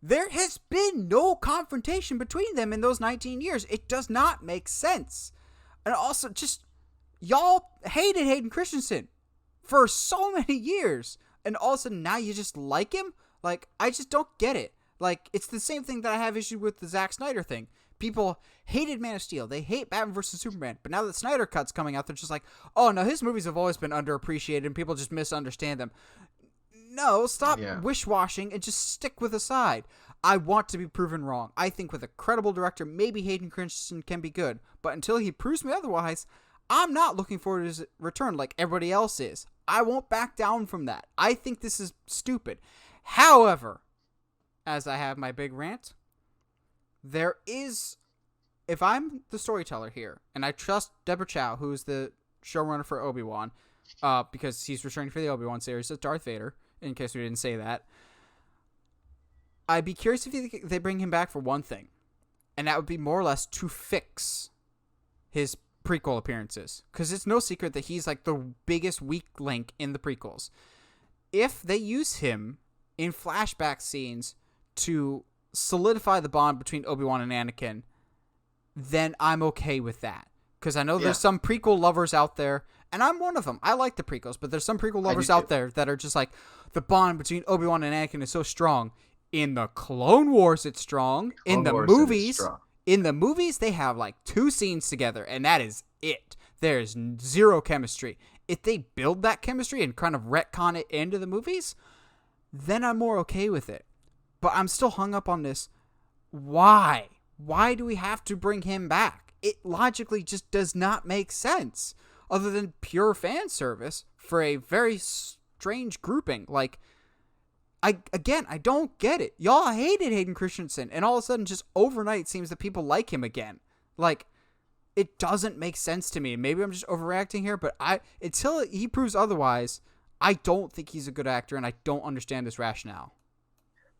there has been no confrontation between them in those 19 years. It does not make sense. And also, just, y'all hated Hayden Christensen for so many years. And all of a sudden, now you just like him? Like, I just don't get it. Like, it's the same thing that I have issue with the Zack Snyder thing. People hated Man of Steel. They hate Batman vs. Superman. But now that Snyder Cut's coming out, they're just like, oh, no, his movies have always been underappreciated and people just misunderstand them. No, stop wish-washing and just stick with the side. I want to be proven wrong. I think with a credible director, maybe Hayden Christensen can be good. But until he proves me otherwise, I'm not looking forward to his return like everybody else is. I won't back down from that. I think this is stupid. However, as I have my big rant, there is, if I'm the storyteller here, and I trust Deborah Chow, who is the showrunner for Obi-Wan, because he's returning for the Obi-Wan series as Darth Vader, in case we didn't say that, I'd be curious if they bring him back for one thing, and that would be more or less to fix his prequel appearances, because it's no secret that he's like the biggest weak link in the prequels. If they use him in flashback scenes to solidify the bond between Obi-Wan and Anakin, then I'm okay with that. Because I know there's some prequel lovers out there, and I'm one of them. I like the prequels, but there's some prequel lovers out there that are just like, the bond between Obi-Wan and Anakin is so strong. In the In the movies, they have like 2 scenes together, and that is it. There's zero chemistry. If they build that chemistry and kind of retcon it into the movies, then I'm more okay with it. But I'm still hung up on this. Why? Why do we have to bring him back? It logically just does not make sense, other than pure fan service for a very strange grouping. Like, I don't get it. Y'all hated Hayden Christensen, and all of a sudden, just overnight, it seems that people like him again. Like, it doesn't make sense to me. Maybe I'm just overreacting here, but until he proves otherwise, I don't think he's a good actor, and I don't understand his rationale.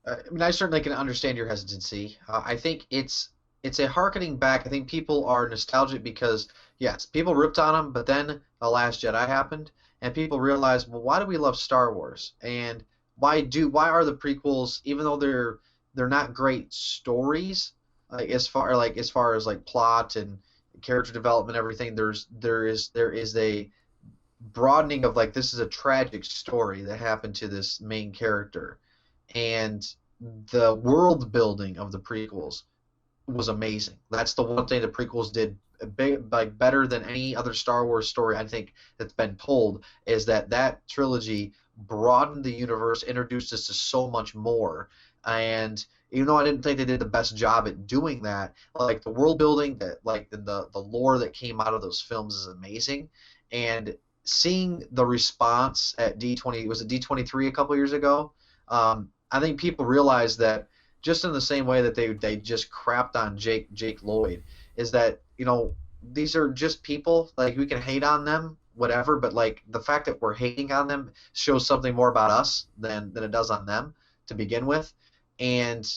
I mean, I certainly can understand your hesitancy. I think it's a harkening back. I think people are nostalgic because, yes, people ripped on him, but then The Last Jedi happened, and people realized, well, why do we love Star Wars? And why are the prequels, even though they're not great stories, as far as like plot and character development, everything, there is a broadening of like this is a tragic story that happened to this main character, and the world building of the prequels was amazing. That's the one thing the prequels did like better than any other Star Wars story I think that's been told, is that trilogy broadened the universe, introduced us to so much more. And even though I didn't think they did the best job at doing that, like the world building, that like the lore that came out of those films is amazing. And seeing the response at D20, was it D23 a couple years ago? I think people realized that, just in the same way that they just crapped on Jake Lloyd, is that these are just people, like we can hate on them whatever, but like the fact that we're hating on them shows something more about us than it does on them to begin with. And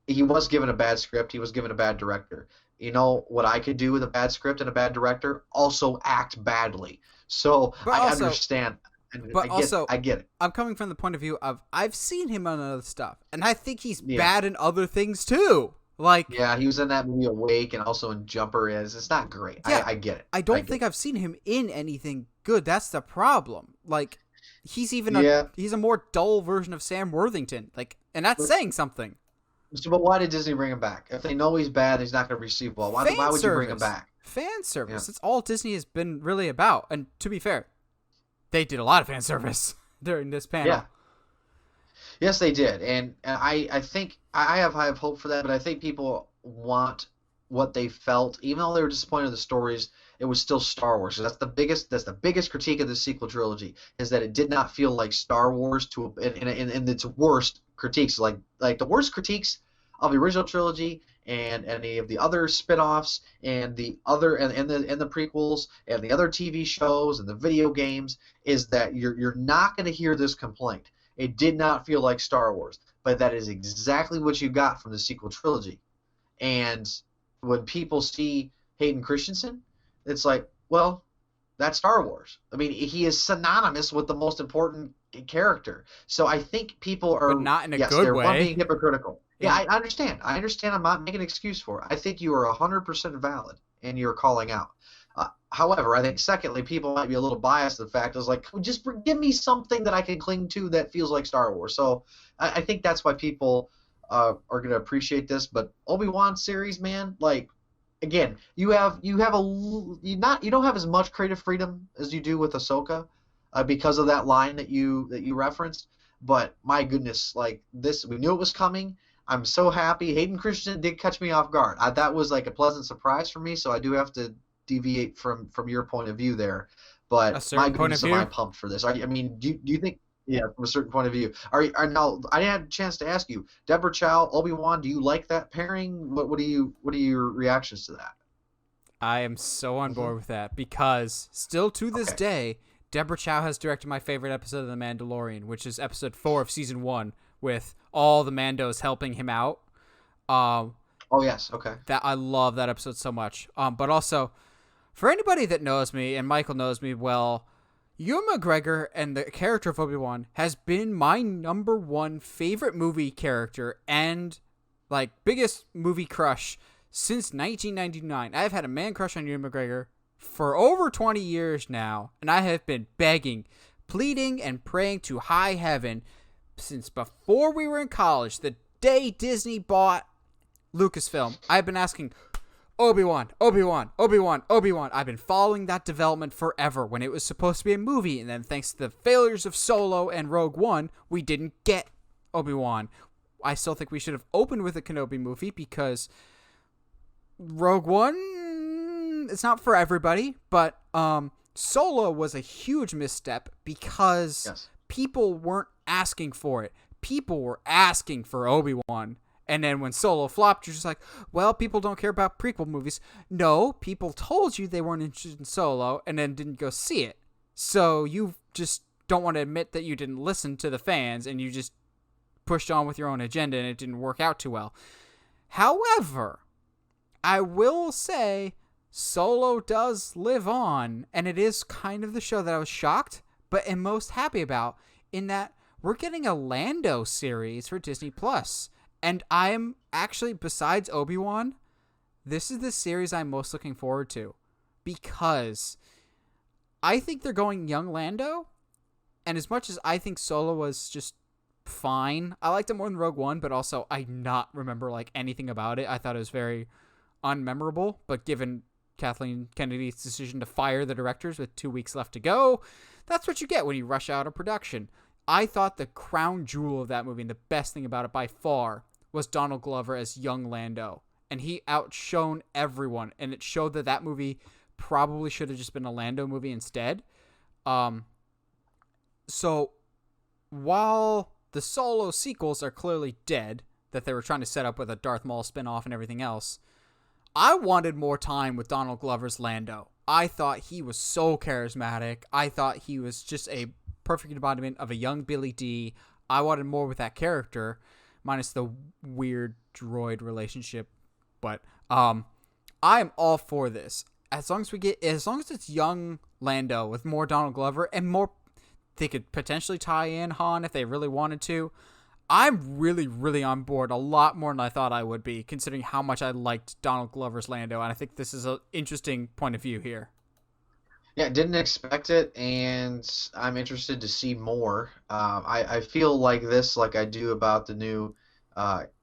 he was given a bad script, he was given a bad director. You know what I could do with a bad script and a bad director? Also act badly. So But I also, understand, and but also, I get it. I'm coming from the point of view of I've seen him on other stuff, and I think he's Yeah. bad in other things too. Like, Yeah, he was in that movie Awake and also in Jumper. It's not great. yeah, I get it. I I don't get think it. I've seen him in anything good. That's the problem. Like, Yeah. he's a more dull version of Sam Worthington. Like, and that's But, saying something. but why did Disney bring him back? If they know he's bad, he's not going to receive well. Why Fan would you bring him service. back? Fan Yeah. service. That's all Disney has been really about. And to be fair, they did a lot of fan service during this panel. Yeah. Yes, they did, and I think I have high hope for that, but I think people want what they felt, even though they were disappointed in the stories. It was still Star Wars. So that's the biggest critique of the sequel trilogy, is that it did not feel like Star Wars in its worst critiques, like the worst critiques of the original trilogy and any of the other spin-offs and the prequels and the other TV shows and the video games, is that you're not going to hear this complaint. It did not feel like Star Wars, but that is exactly what you got from the sequel trilogy. And when people see Hayden Christensen, it's like, well, that's Star Wars. I mean, he is synonymous with the most important character. So I think people But are, not in a yes, good they're one, way. being hypocritical. Yeah, In I understand. I understand. I'm not making an excuse for it. I think you are 100% valid in your calling out. However, I think secondly, people might be a little biased to the fact is like, just give me something that I can cling to that feels like Star Wars. So I think that's why people are going to appreciate this. But Obi-Wan series, man, like again, you don't have as much creative freedom as you do with Ahsoka, because of that line that you referenced. But my goodness, like this, we knew it was coming. I'm so happy. Hayden Christensen did catch me off guard. That was like a pleasant surprise for me. So I do have to deviate from your point of view there. a But my certain point of goodness, am I view, pumped for this? I mean, do you think? Yeah, from a certain point of view. Are now? I didn't have a chance to ask you, Deborah Chow, Obi Wan. Do you like that pairing? What are your reactions to that? I am so on Hmm. board with that because still to this Okay. day, Deborah Chow has directed my favorite episode of The Mandalorian, which is episode 4 of season 1, with all the Mandos helping him out. Um, Oh yes. Okay. that I love that episode so much. But also, for anybody that knows me, and Michael knows me well, Ewan McGregor and the character of Obi-Wan has been my number one favorite movie character and like biggest movie crush since 1999. I've had a man crush on Ewan McGregor for over 20 years now, and I have been begging, pleading, and praying to high heaven since before we were in college, the day Disney bought Lucasfilm. I've been asking, Obi-Wan, Obi-Wan, Obi-Wan, Obi-Wan. I've been following that development forever when it was supposed to be a movie, and then thanks to the failures of Solo and Rogue One, we didn't get Obi-Wan. I still think we should have opened with a Kenobi movie because Rogue One, it's not for everybody, but Solo was a huge misstep because Yes. people weren't asking for it. People were asking for Obi-Wan. And then when Solo flopped, you're just like, well, people don't care about prequel movies. No, people told you they weren't interested in Solo and then didn't go see it. So you just don't want to admit that you didn't listen to the fans and you just pushed on with your own agenda and it didn't work out too well. However, I will say Solo does live on, and it is kind of the show that I was shocked but am most happy about, in that we're getting a Lando series for Disney Plus. And I'm actually, besides Obi-Wan, this is the series I'm most looking forward to. Because I think they're going young Lando. And as much as I think Solo was just fine, I liked it more than Rogue One, but also I not remember like anything about it. I thought it was very unmemorable, but given Kathleen Kennedy's decision to fire the directors with 2 weeks left to go, that's what you get when you rush out of production. I thought the crown jewel of that movie and the best thing about it by far was Donald Glover as young Lando. And he outshone everyone, and it showed that that movie probably should have just been a Lando movie instead. So while the Solo sequels are clearly dead, that they were trying to set up with a Darth Maul spinoff and everything else, I wanted more time with Donald Glover's Lando. I thought he was so charismatic. I thought he was just a perfect embodiment of a young Billy D. I wanted more with that character, minus the weird droid relationship. But I am all for this. As long as it's young Lando with more Donald Glover and more, they could potentially tie in Han if they really wanted to. I'm really, really on board a lot more than I thought I would be, considering how much I liked Donald Glover's Lando, and I think this is an interesting point of view here. Yeah, didn't expect it, and I'm interested to see more. I feel like this, like I do about the new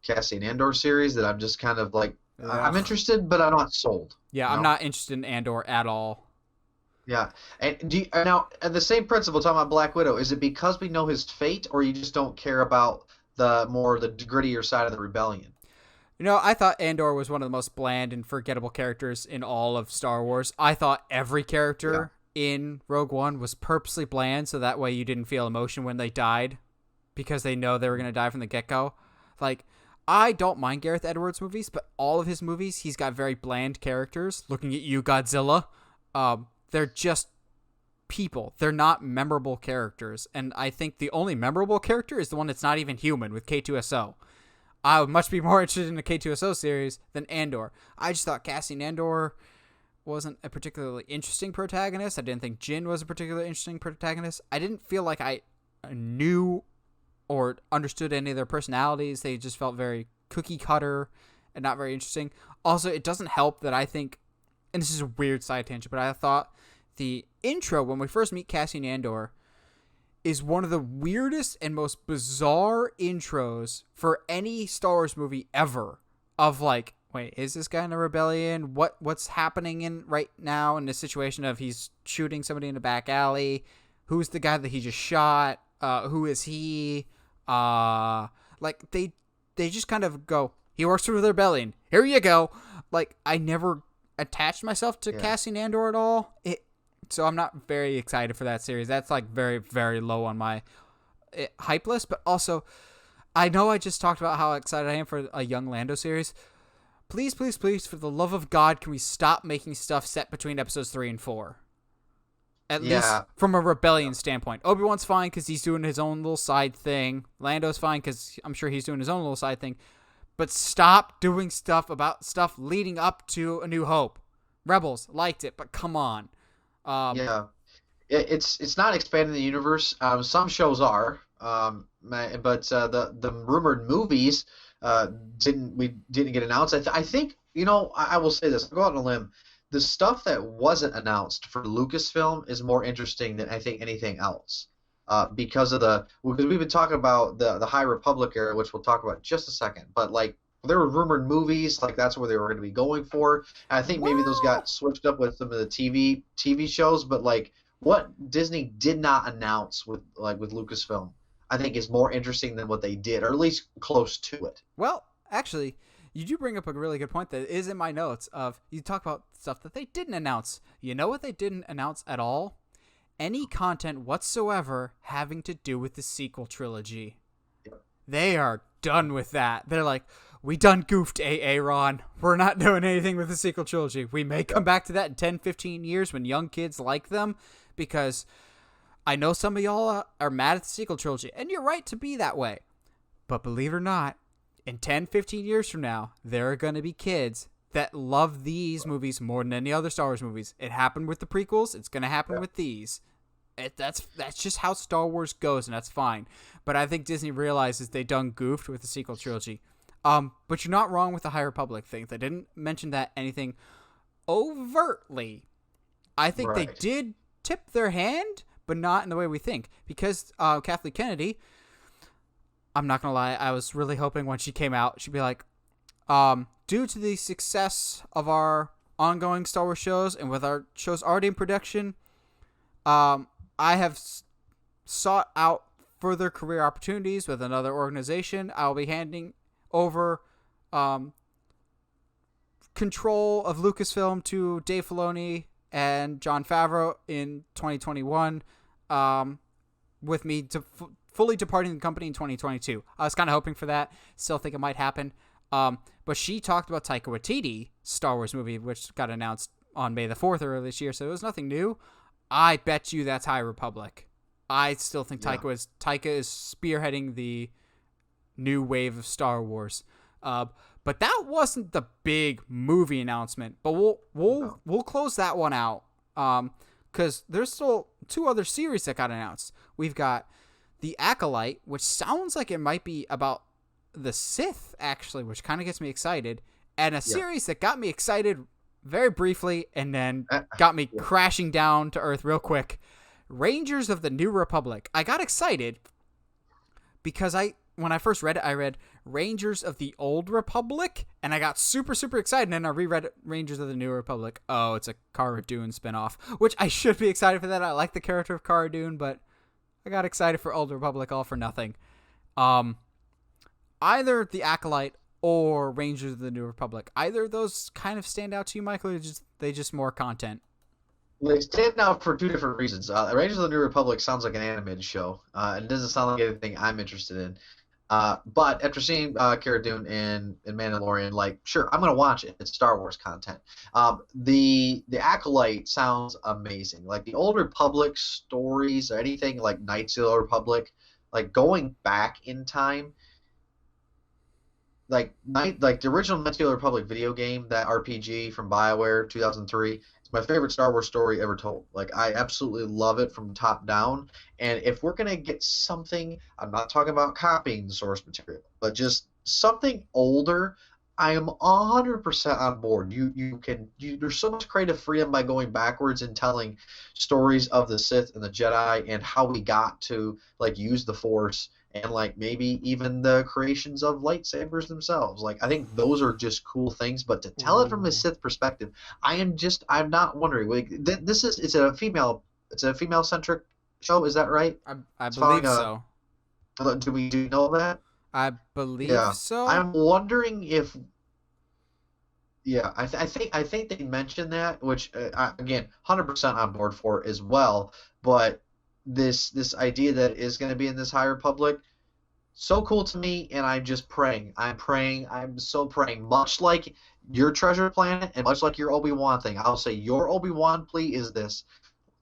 Cassian Andor series, that I'm just kind of like, I'm Ugh. interested, but I'm not sold. Yeah, You I'm know? not interested in Andor at all. Yeah. And now, and the same principle talking about Black Widow, is it because we know his fate, or you just don't care about the grittier side of the rebellion? I thought Andor was one of the most bland and forgettable characters in all of Star Wars. I thought every Yeah. character in Rogue One was purposely bland, so that way you didn't feel emotion when they died, because they know they were going to die from the get-go. Like, I don't mind Gareth Edwards movies, but all of his movies, he's got very bland characters. Looking at you, Godzilla. They're just people. They're not memorable characters. And I think the only memorable character is the one that's not even human, with K2SO. I would much be more interested in the K2SO series than Andor. I just thought Cassian Andor wasn't a particularly interesting protagonist. I didn't think Jin was a particularly interesting protagonist. I didn't feel like I knew or understood any of their personalities. They just felt very cookie cutter and not very interesting. Also, it doesn't help that I think, and this is a weird side tangent, but I thought the intro when we first meet Cassian Andor is one of the weirdest and most bizarre intros for any Star Wars movie ever. Of like, wait, is this guy in a rebellion? What's happening in right now in the situation of he's shooting somebody in a back alley? Who's the guy that he just shot? Who is he? Like they just kind of go, he works for the rebellion. Here you go. Like, I never attached myself to Yeah. Cassian Andor at all. So I'm not very excited for that series. That's like very, very low on my hype list. But also, I know I just talked about how excited I am for a young Lando series. Please, please, please, for the love of God, can we stop making stuff set between episodes 3 and 4? At least Yeah. from a rebellion standpoint. Obi-Wan's fine because he's doing his own little side thing. Lando's fine because I'm sure he's doing his own little side thing. But stop doing stuff about stuff leading up to A New Hope. Rebels liked it, but come on. Um, Yeah. It's not expanding the universe. Some shows are, but the rumored movies didn't get announced. I think, I will say this. I'll go out on a limb. The stuff that wasn't announced for Lucasfilm is more interesting than I think anything else. Because we've been talking about the High Republic era, which we'll talk about in just a second. But like, there were rumored movies, like that's where they were going to be going for. And I think maybe those well, got switched up with some of the TV shows. But like, what Disney did not announce with Lucasfilm, I think is more interesting than what they did, or at least close to it. well, actually, you do bring up a really good point that is in my notes of you talk about stuff that they didn't announce. You know what they didn't announce at all? Any content whatsoever having to do with the sequel trilogy. They are done with that. They're like, we done goofed, Ron. We're not doing anything with the sequel trilogy. We may come back to that in 10, 15 years when young kids like them, because I know some of y'all are mad at the sequel trilogy, and you're right to be that way. But believe it or not, in 10, 15 years from now, there are going to be kids that love these movies more than any other Star Wars movies. It happened with the prequels. It's going to happen with these. That's just how Star Wars goes, and that's fine. But I think Disney realizes they done goofed with the sequel trilogy. But you're not wrong with the High Republic thing. They didn't mention that anything overtly. I think they Right. did tip their hand, but not in the way we think. Because Kathleen Kennedy, I'm not gonna lie, I was really hoping when she came out, she'd be like, due to the success of our ongoing Star Wars shows and with our shows already in production, I have sought out further career opportunities with another organization. I'll be handing over control of Lucasfilm to Dave Filoni and Jon Favreau in 2021, with me fully departing the company in 2022. I was kind of hoping for that. Still think it might happen. But she talked about Taika Waititi Star Wars movie, which got announced on May the 4th earlier this year, so it was nothing new. I bet you that's High Republic. I still think Yeah. Taika is spearheading the new wave of Star Wars. But that wasn't the big movie announcement. But No. we'll close that one out. Because there's still 2 other series that got announced. We've got The Acolyte, which sounds like it might be about the Sith, actually, which kind of gets me excited. And a Yeah. series that got me excited very briefly and then Uh, got me yeah. crashing down to earth real quick. Rangers of the New Republic. I got excited because when I first read it, I read Rangers of the Old Republic, and I got super, super excited, and I reread Rangers of the New Republic. Oh, it's a Cara Dune spinoff, which I should be excited for that. I like the character of Cara Dune, but I got excited for Old Republic all for nothing. Either The Acolyte or Rangers of the New Republic. Either of those kind of stand out to you, Michael, or they just more content? They stand out for 2 different reasons. Rangers of the New Republic sounds like an animated show. It doesn't sound like anything I'm interested in. But after seeing Cara Dune in Mandalorian, like, sure, I'm gonna watch it. It's Star Wars content. The Acolyte sounds amazing. Like the Old Republic stories or anything like Knights of the Old Republic, like going back in time, like the original Knights of the Old Republic video game, that RPG from BioWare 2003. It's my favorite Star Wars story ever told. Like I absolutely love it from top down. And if we're gonna get something, I'm not talking about copying the source material, but just something older, I am 100% on board. There's so much creative freedom by going backwards and telling stories of the Sith and the Jedi and how we got to like use the Force and like maybe even the creations of lightsabers themselves. Like I think those are just cool things, but to tell it from a Ooh. Sith perspective, I'm not wondering. Like this is it's a female centric show, is that right? I It's following believe a so. do you know that? I believe Yeah. so. I'm wondering if yeah, I think they mentioned that, which again, 100% on board for as well. But this idea that is going to be in this High Republic, so cool to me, and I'm just praying. I'm praying. I'm so praying. Much like your Treasure Planet, and much like your Obi-Wan thing, I'll say your Obi-Wan plea is this: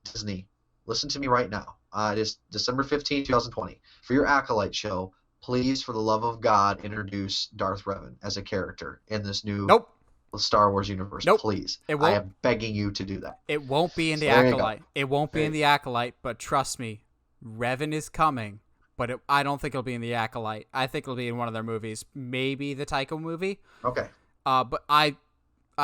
Disney, listen to me right now. It is December 15th, 2020. For your Acolyte show, please, for the love of God, introduce Darth Revan as a character in this new Nope. Star Wars universe, Nope. please. It I won't. am begging you to do that. It won't be in So the there you go. Acolyte. It won't be There in you the Acolyte. But trust me, Revan is coming. But I don't think it'll be in the Acolyte. I think it'll be in one of their movies. Maybe the Taika movie. go. Okay. But I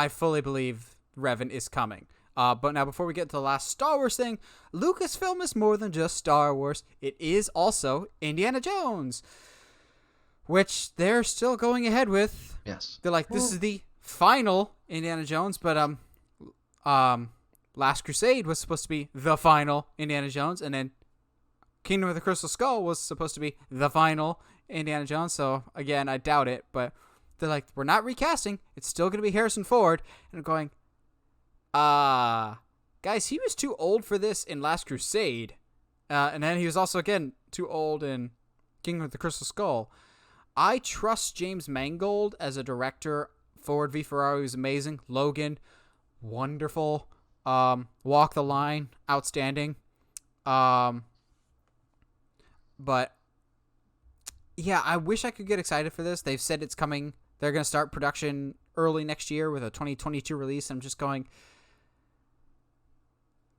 fully believe Revan is coming. But now, before we get to the last Star Wars thing, Lucasfilm is more than just Star Wars. It is also Indiana Jones, which they're still going ahead with. Yes. They're like, this is the final Indiana Jones, but Last Crusade was supposed to be the final Indiana Jones, and then Kingdom of the Crystal Skull was supposed to be the final Indiana Jones. So again, I doubt it, but they're like, we're not recasting. It's still going to be Harrison Ford. And I'm going, guys, he was too old for this in Last Crusade. And then he was also, again, too old in Kingdom of the Crystal Skull. I trust James Mangold as a director. Ford v. Ferrari was amazing. Logan, wonderful. Walk the Line, outstanding. But yeah, I wish I could get excited for this. They've said it's coming. They're going to start production early next year with a 2022 release. I'm just going,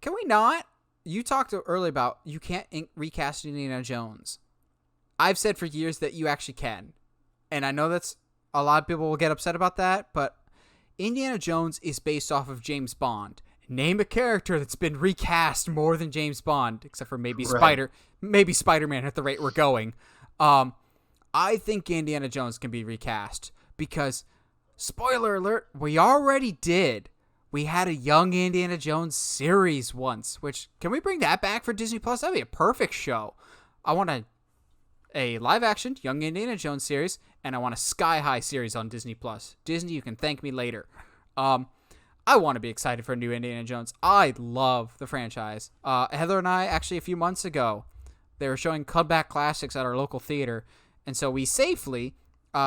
can we not? you talked earlier about you can't recast Indiana Jones. I've said for years that you actually can. And I know that's a lot of people will get upset about that, but Indiana Jones is based off of James Bond. Name a character that's been recast more than James Bond, except for maybe Right. Spider-Man at the rate we're going. I think Indiana Jones can be recast because, spoiler alert, we already did. We had a young Indiana Jones series once, which, can we bring that back for Disney Plus? That'd be a perfect show. I want a live action young Indiana Jones series, and I want a Sky High series on Disney Plus. Disney, you can thank me later. I want to be excited for a new Indiana Jones. I love the franchise. Heather and I, actually, a few months ago, they were showing comeback classics at our local theater, and so we safely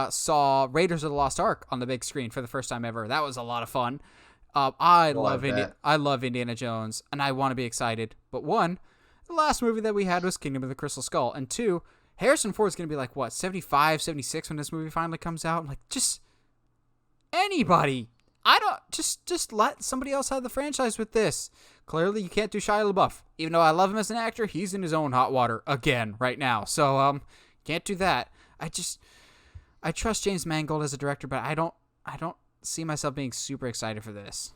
saw Raiders of the Lost Ark on the big screen for the first time ever. That was a lot of fun. I Well, I bet. love Indiana Jones, and I want to be excited. But one, the last movie that we had was Kingdom of the Crystal Skull, and two, Harrison Ford's going to be like, what, 75, 76 when this movie finally comes out? I'm like, just anybody. I don't, just let somebody else have the franchise with this. Clearly, you can't do Shia LaBeouf. Even though I love him as an actor, he's in his own hot water again right now. So, can't do that. I trust James Mangold as a director, but I don't see myself being super excited for this.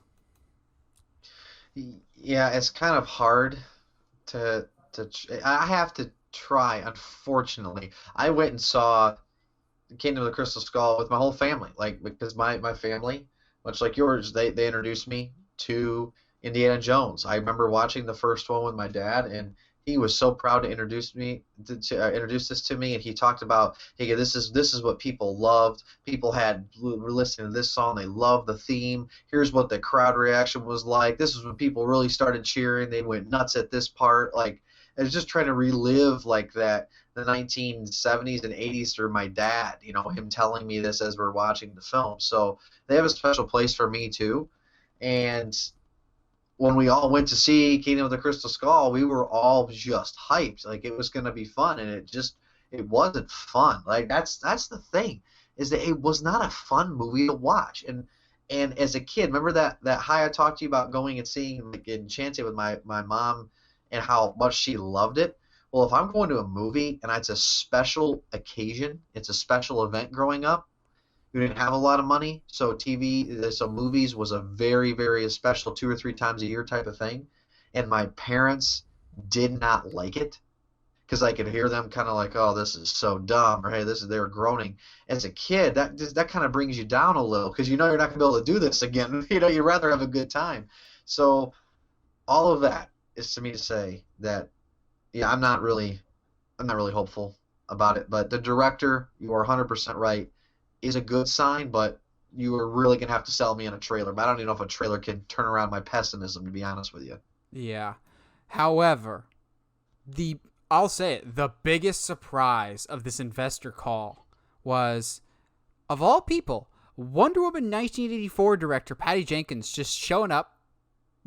Yeah, it's kind of hard I have to try, unfortunately. I went and saw Kingdom of the Crystal Skull with my whole family, like because my family, much like yours, they introduced me to Indiana Jones. I remember watching the first one with my dad, and he was so proud to introduce this to me, and he talked about, hey, this is what people loved. People were listening to this song, they loved the theme. Here's what the crowd reaction was like. This is when people really started cheering. They went nuts at this part. Like, I was just trying to relive like that the 1970s and 80s through my dad, him telling me this as we're watching the film. So they have a special place for me too. And when we all went to see Kingdom of the Crystal Skull, we were all just hyped. Like it was going to be fun, and it wasn't fun. Like that's the thing, is that it was not a fun movie to watch. And as a kid, remember that high I talked to you about going and seeing like Enchanted with my mom and how much she loved it. Well, if I'm going to a movie and it's a special occasion, it's a special event growing up, we didn't have a lot of money, so movies was a very, very special 2 or 3 times a year type of thing. And my parents did not like it because I could hear them kind of like, "Oh, this is so dumb," or "Hey, this is," they're groaning. As a kid, that kind of brings you down a little because you're not going to be able to do this again. You'd rather have a good time. So all of that is to me to say that, yeah, I'm not really hopeful about it. But the director, you are 100% right, is a good sign, but you are really gonna have to sell me on a trailer. But I don't even know if a trailer can turn around my pessimism, to be honest with you. Yeah. However, I'll say it, the biggest surprise of this investor call was, of all people, Wonder Woman 1984 director Patty Jenkins just showing up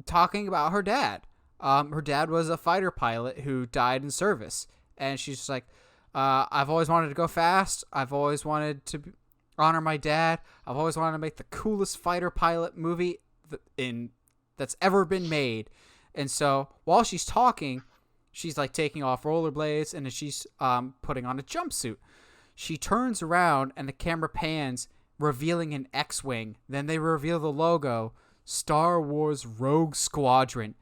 talking about her dad. Her dad was a fighter pilot who died in service, and she's just like, I've always wanted to go fast. I've always wanted to honor my dad. I've always wanted to make the coolest fighter pilot movie that's ever been made. And so while she's talking, she's like taking off rollerblades, and then she's putting on a jumpsuit. She turns around and the camera pans, revealing an X-Wing. Then they reveal the logo, Star Wars Rogue Squadron.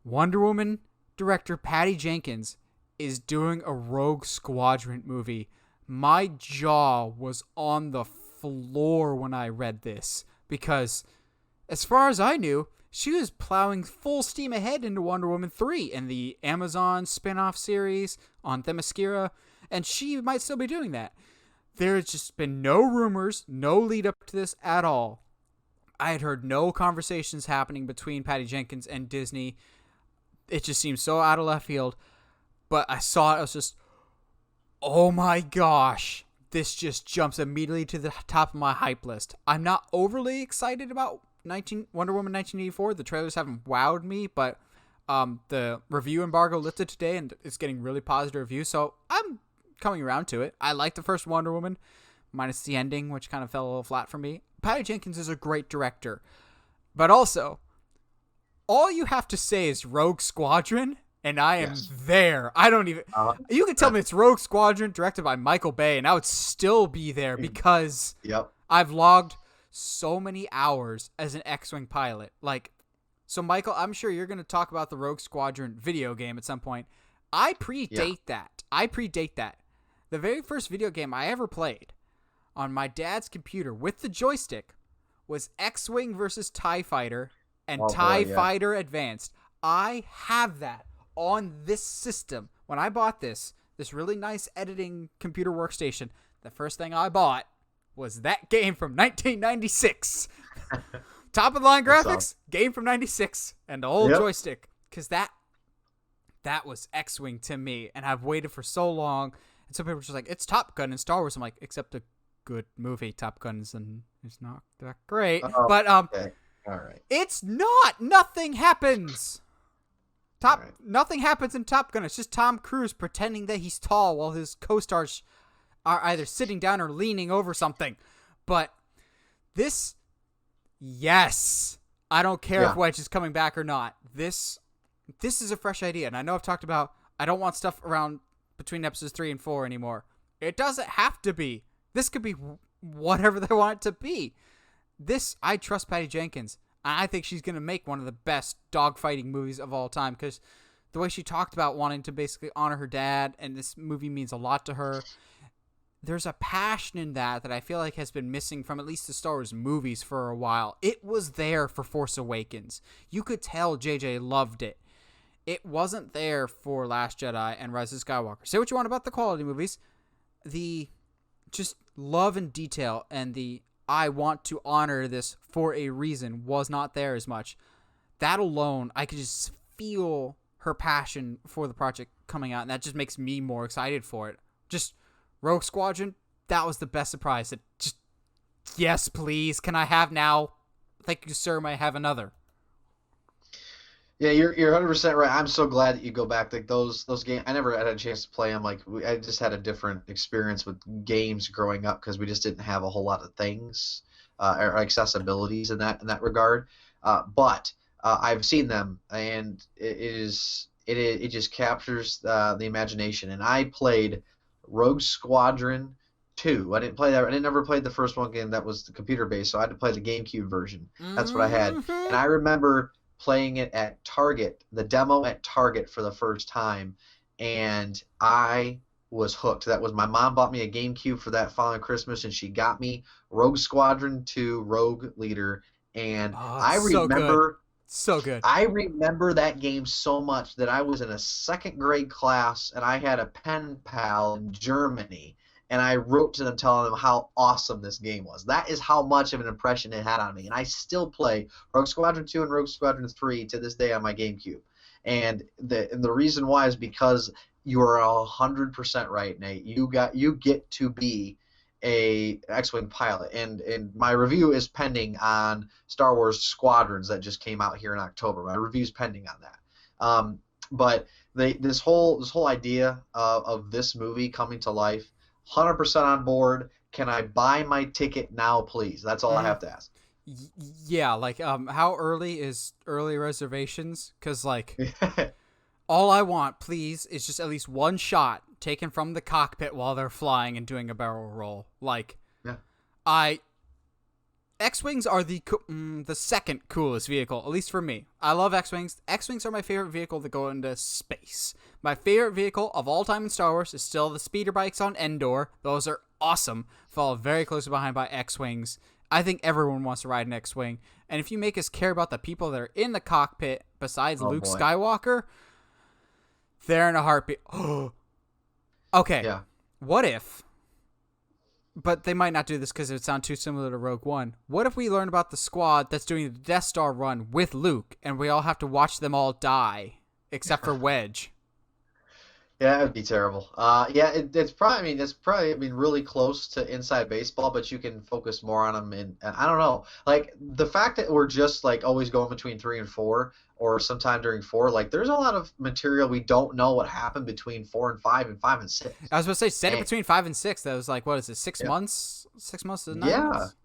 Wonder Woman director Patty Jenkins is doing a Rogue Squadron movie. My jaw was on the floor when I read this because, as far as I knew, she was plowing full steam ahead into Wonder Woman 3 and the Amazon spin-off series on Themyscira, and she might still be doing that. There's just been no rumors, no lead up to this at all. I had heard no conversations happening between Patty Jenkins and Disney. It just seemed so out of left field. But I saw it, I was just, oh my gosh. This just jumps immediately to the top of my hype list. I'm not overly excited about Wonder Woman 1984. The trailers haven't wowed me, but the review embargo lifted today, and it's getting really positive reviews, so I'm coming around to it. I like the first Wonder Woman, minus the ending, which kind of fell a little flat for me. Patty Jenkins is a great director, but also, all you have to say is Rogue Squadron, and I am Yes. there. I don't even. Uh, You could tell me it's Rogue Squadron, directed by Michael Bay, and I would still be there because yep. I've logged so many hours as an X-wing pilot. Like, so Michael, I'm sure you're going to talk about the Rogue Squadron video game at some point. I Yeah. predate that. I predate that. The very first video game I ever played on my dad's computer with the joystick was X-Wing versus TIE Fighter and Oh boy. TIE Yeah. Fighter Advanced. I have that on this system. When I bought this really nice editing computer workstation, the first thing I bought was that game from 1996. Top of the line That's awesome. graphics, game from 96, and the old Yep. joystick. Because that was X-Wing to me, and I've waited for so long. And some people are just like, it's Top Gun and Star Wars. I'm like, except a good movie. Top Gun's and it's not that great. Oh, But okay. All right. it's not. Nothing happens. All right. Nothing happens in Top Gun. It's just Tom Cruise pretending that he's tall while his co-stars are either sitting down or leaning over something. But this, yes, I don't care Yeah. if Wedge is coming back or not. This is a fresh idea, and I know I've talked about I don't want stuff around between episodes 3 and 4 anymore. It doesn't have to be. This could be whatever they want it to be. I trust Patty Jenkins. I think she's going to make one of the best dogfighting movies of all time because the way she talked about wanting to basically honor her dad, and this movie means a lot to her. There's a passion in that I feel like has been missing from at least the Star Wars movies for a while. It was there for Force Awakens. You could tell JJ loved it. It wasn't there for Last Jedi and Rise of Skywalker. Say what you want about the quality movies. The just love and detail and the I want to honor this for a reason was not there as much. That alone, I could just feel her passion for the project coming out, and that just makes me more excited for it. Just Rogue Squadron, that was the best surprise. Just, yes, please. Can I have now? Thank you, sir. May I have another? Yeah, you're 100% right. I'm so glad that you go back. Like those games, I never had a chance to play them. Like I just had a different experience with games growing up because we just didn't have a whole lot of things or accessibilities in that regard. But I've seen them, and it just captures the imagination. And I played Rogue Squadron 2. I didn't play that. I didn't never played the first one game that was the computer based, so I had to play the GameCube version. That's what I had, and I remember playing it at Target, the demo at Target for the first time, and I was hooked. That was my mom bought me a GameCube for that following Christmas, and she got me Rogue Squadron 2 Rogue Leader, and Oh, I it's so good. remember So good. I remember that game so much that I was in a second grade class and I had a pen pal in Germany and I wrote to them telling them how awesome this game was. That is how much of an impression it had on me. And I still play Rogue Squadron 2 and Rogue Squadron 3 to this day on my GameCube. And the reason why is because you are 100% right, Nate. You get to be a X-wing pilot, and my review is pending on Star Wars Squadrons that just came out here in October. My review is pending on that. But this whole idea of this movie coming to life, 100% on board. Can I buy my ticket now, please? That's all I Mm, have to ask. yeah, like how early is early reservations? Because like all I want, please, is just at least one shot taken from the cockpit while they're flying and doing a barrel roll. Like Yeah. I X-wings are the second coolest vehicle, at least for me. I love X-wings. X-wings are my favorite vehicle that go into space. My favorite vehicle of all time in Star Wars is still the speeder bikes on Endor. Those are awesome. Followed very closely behind by X-wings. I think everyone wants to ride an X-wing. And if you make us care about the people that are in the cockpit besides Oh Luke boy. Skywalker, they're in a heartbeat. Okay. Yeah. What if, but they might not do this because it would sound too similar to Rogue One. What if we learn about the squad that's doing the Death Star run with Luke, and we all have to watch them all die, except for Wedge? Yeah, it would be terrible. Yeah, it's probably. I mean, it's probably. I mean, really close to Inside Baseball, but you can focus more on them. And I don't know, like the fact that we're just like always going between 3 and 4, or sometime during 4. Like, there's a lot of material we don't know what happened between 4 and 5 and 5 and 6. I was going to say, set it And between 5 and 6. That was like, what is it, 6 yeah, months? 6 months to 9 yeah, months?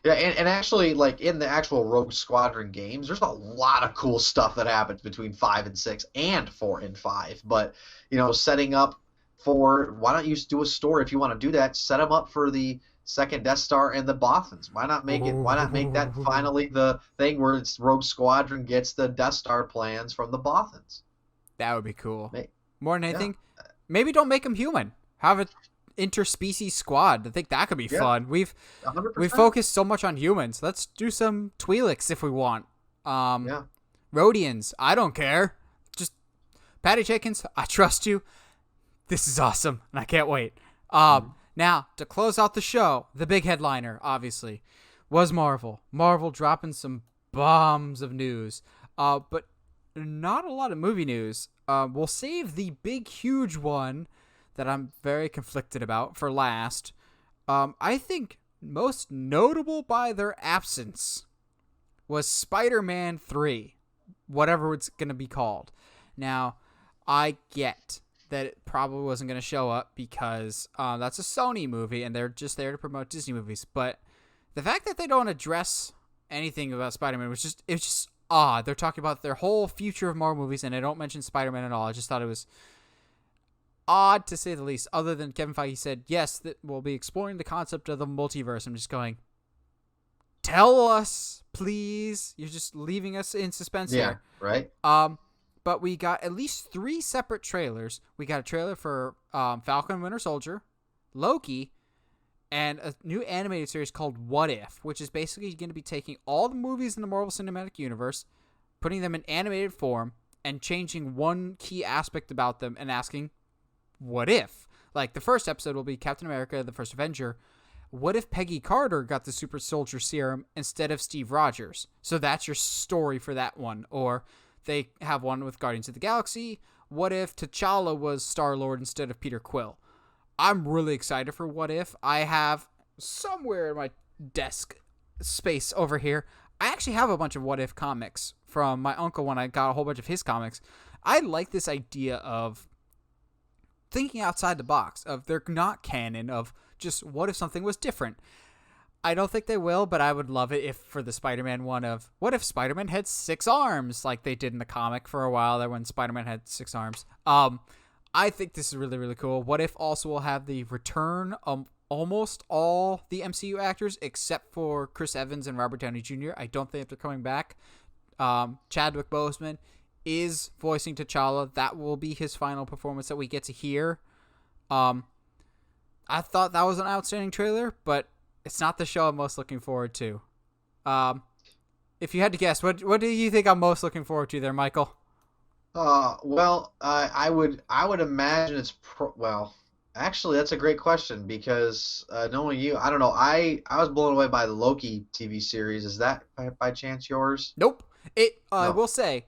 Yeah, and actually, like in the actual Rogue Squadron games, there's a lot of cool stuff that happens between 5 and 6 and 4 and 5. But setting up for why don't you do a story if you want to do that? Set them up for the second Death Star and the Bothans. Why not make it? Why not make that Ooh, finally the thing where it's Rogue Squadron gets the Death Star plans from the Bothans? that would be cool. May- More than Yeah, anything, maybe don't make them human. Have a interspecies squad. I think that could be yeah, fun. We've 100%. focused so much on humans. Let's do some Twi'leks if we want. Um, Yeah, Rhodians. I don't care. Just Patty Jenkins. I trust you. This is awesome, and I can't wait. mhm. Now to close out the show, the big headliner, obviously, was Marvel. Marvel dropping some bombs of news. But not a lot of movie news. We'll save the big, huge one that I'm very conflicted about for last. I think most notable by their absence was Spider-Man 3, whatever it's going to be called. Now, I get that it probably wasn't going to show up because that's a Sony movie and they're just there to promote Disney movies. But the fact that they don't address anything about Spider-Man it's just odd. They're talking about their whole future of Marvel movies and they don't mention Spider-Man at all. I just thought it was odd to say the least. Other than Kevin Feige said, yes, that we'll be exploring the concept of the multiverse. I'm just going, tell us, please. You're just leaving us in suspense Yeah, here. right. But we got at least 3 separate trailers. We got a trailer for Falcon and Winter Soldier, Loki, and a new animated series called What If, which is basically going to be taking all the movies in the Marvel Cinematic Universe, putting them in animated form, and changing one key aspect about them and asking, what if? Like, the first episode will be Captain America, the first Avenger. What if Peggy Carter got the super soldier serum instead of Steve Rogers? So that's your story for that one. Or they have one with Guardians of the Galaxy. What if T'Challa was Star-Lord instead of Peter Quill? I'm really excited for What If. I have somewhere in my desk space over here, I actually have a bunch of What If comics from my uncle when I got a whole bunch of his comics. I like this idea of thinking outside the box, of they're not canon, of just what if something was different. I don't think they will, but I would love it if for the Spider-Man one of what if Spider-Man had 6 arms like they did in the comic for a while there when Spider-Man had 6 arms. I think this is really, really cool. What if also will have the return of almost all the MCU actors except for Chris Evans and Robert Downey Jr. I don't think they're coming back. Chadwick Boseman is voicing T'Challa. That will be his final performance that we get to hear. I thought that was an outstanding trailer, but it's not the show I'm most looking forward to. If you had to guess, what do you think I'm most looking forward to there, Michael? Well, I would imagine well, actually, that's a great question because knowing you, I don't know. I was blown away by the Loki TV series. Is that by chance yours? Nope. I No. will say,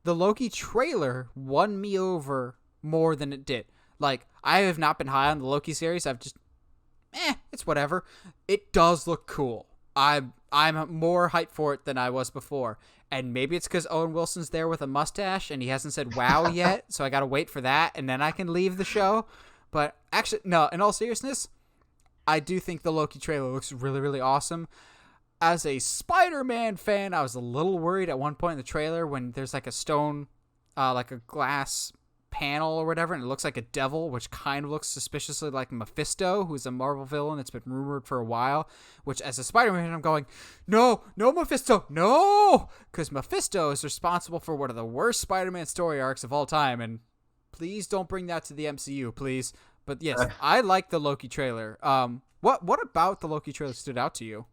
the Loki trailer won me over more than it did. Like, I have not been high on the Loki series. I've just, it's whatever. It does look cool. I'm more hyped for it than I was before. And maybe it's because Owen Wilson's there with a mustache and he hasn't said wow yet, so I gotta wait for that, and then I can leave the show. But actually, no, in all seriousness, I do think the Loki trailer looks really, really awesome. As a Spider-Man fan, I was a little worried at one point in the trailer when there's like a stone, like a glass panel or whatever, and it looks like a devil, which kind of looks suspiciously like Mephisto, who's a Marvel villain that's been rumored for a while, which as a Spider-Man, I'm going, no, no Mephisto, no! Because Mephisto is responsible for one of the worst Spider-Man story arcs of all time, and please don't bring that to the MCU, please. But yes, I like the Loki trailer. What about the Loki trailer stood out to you?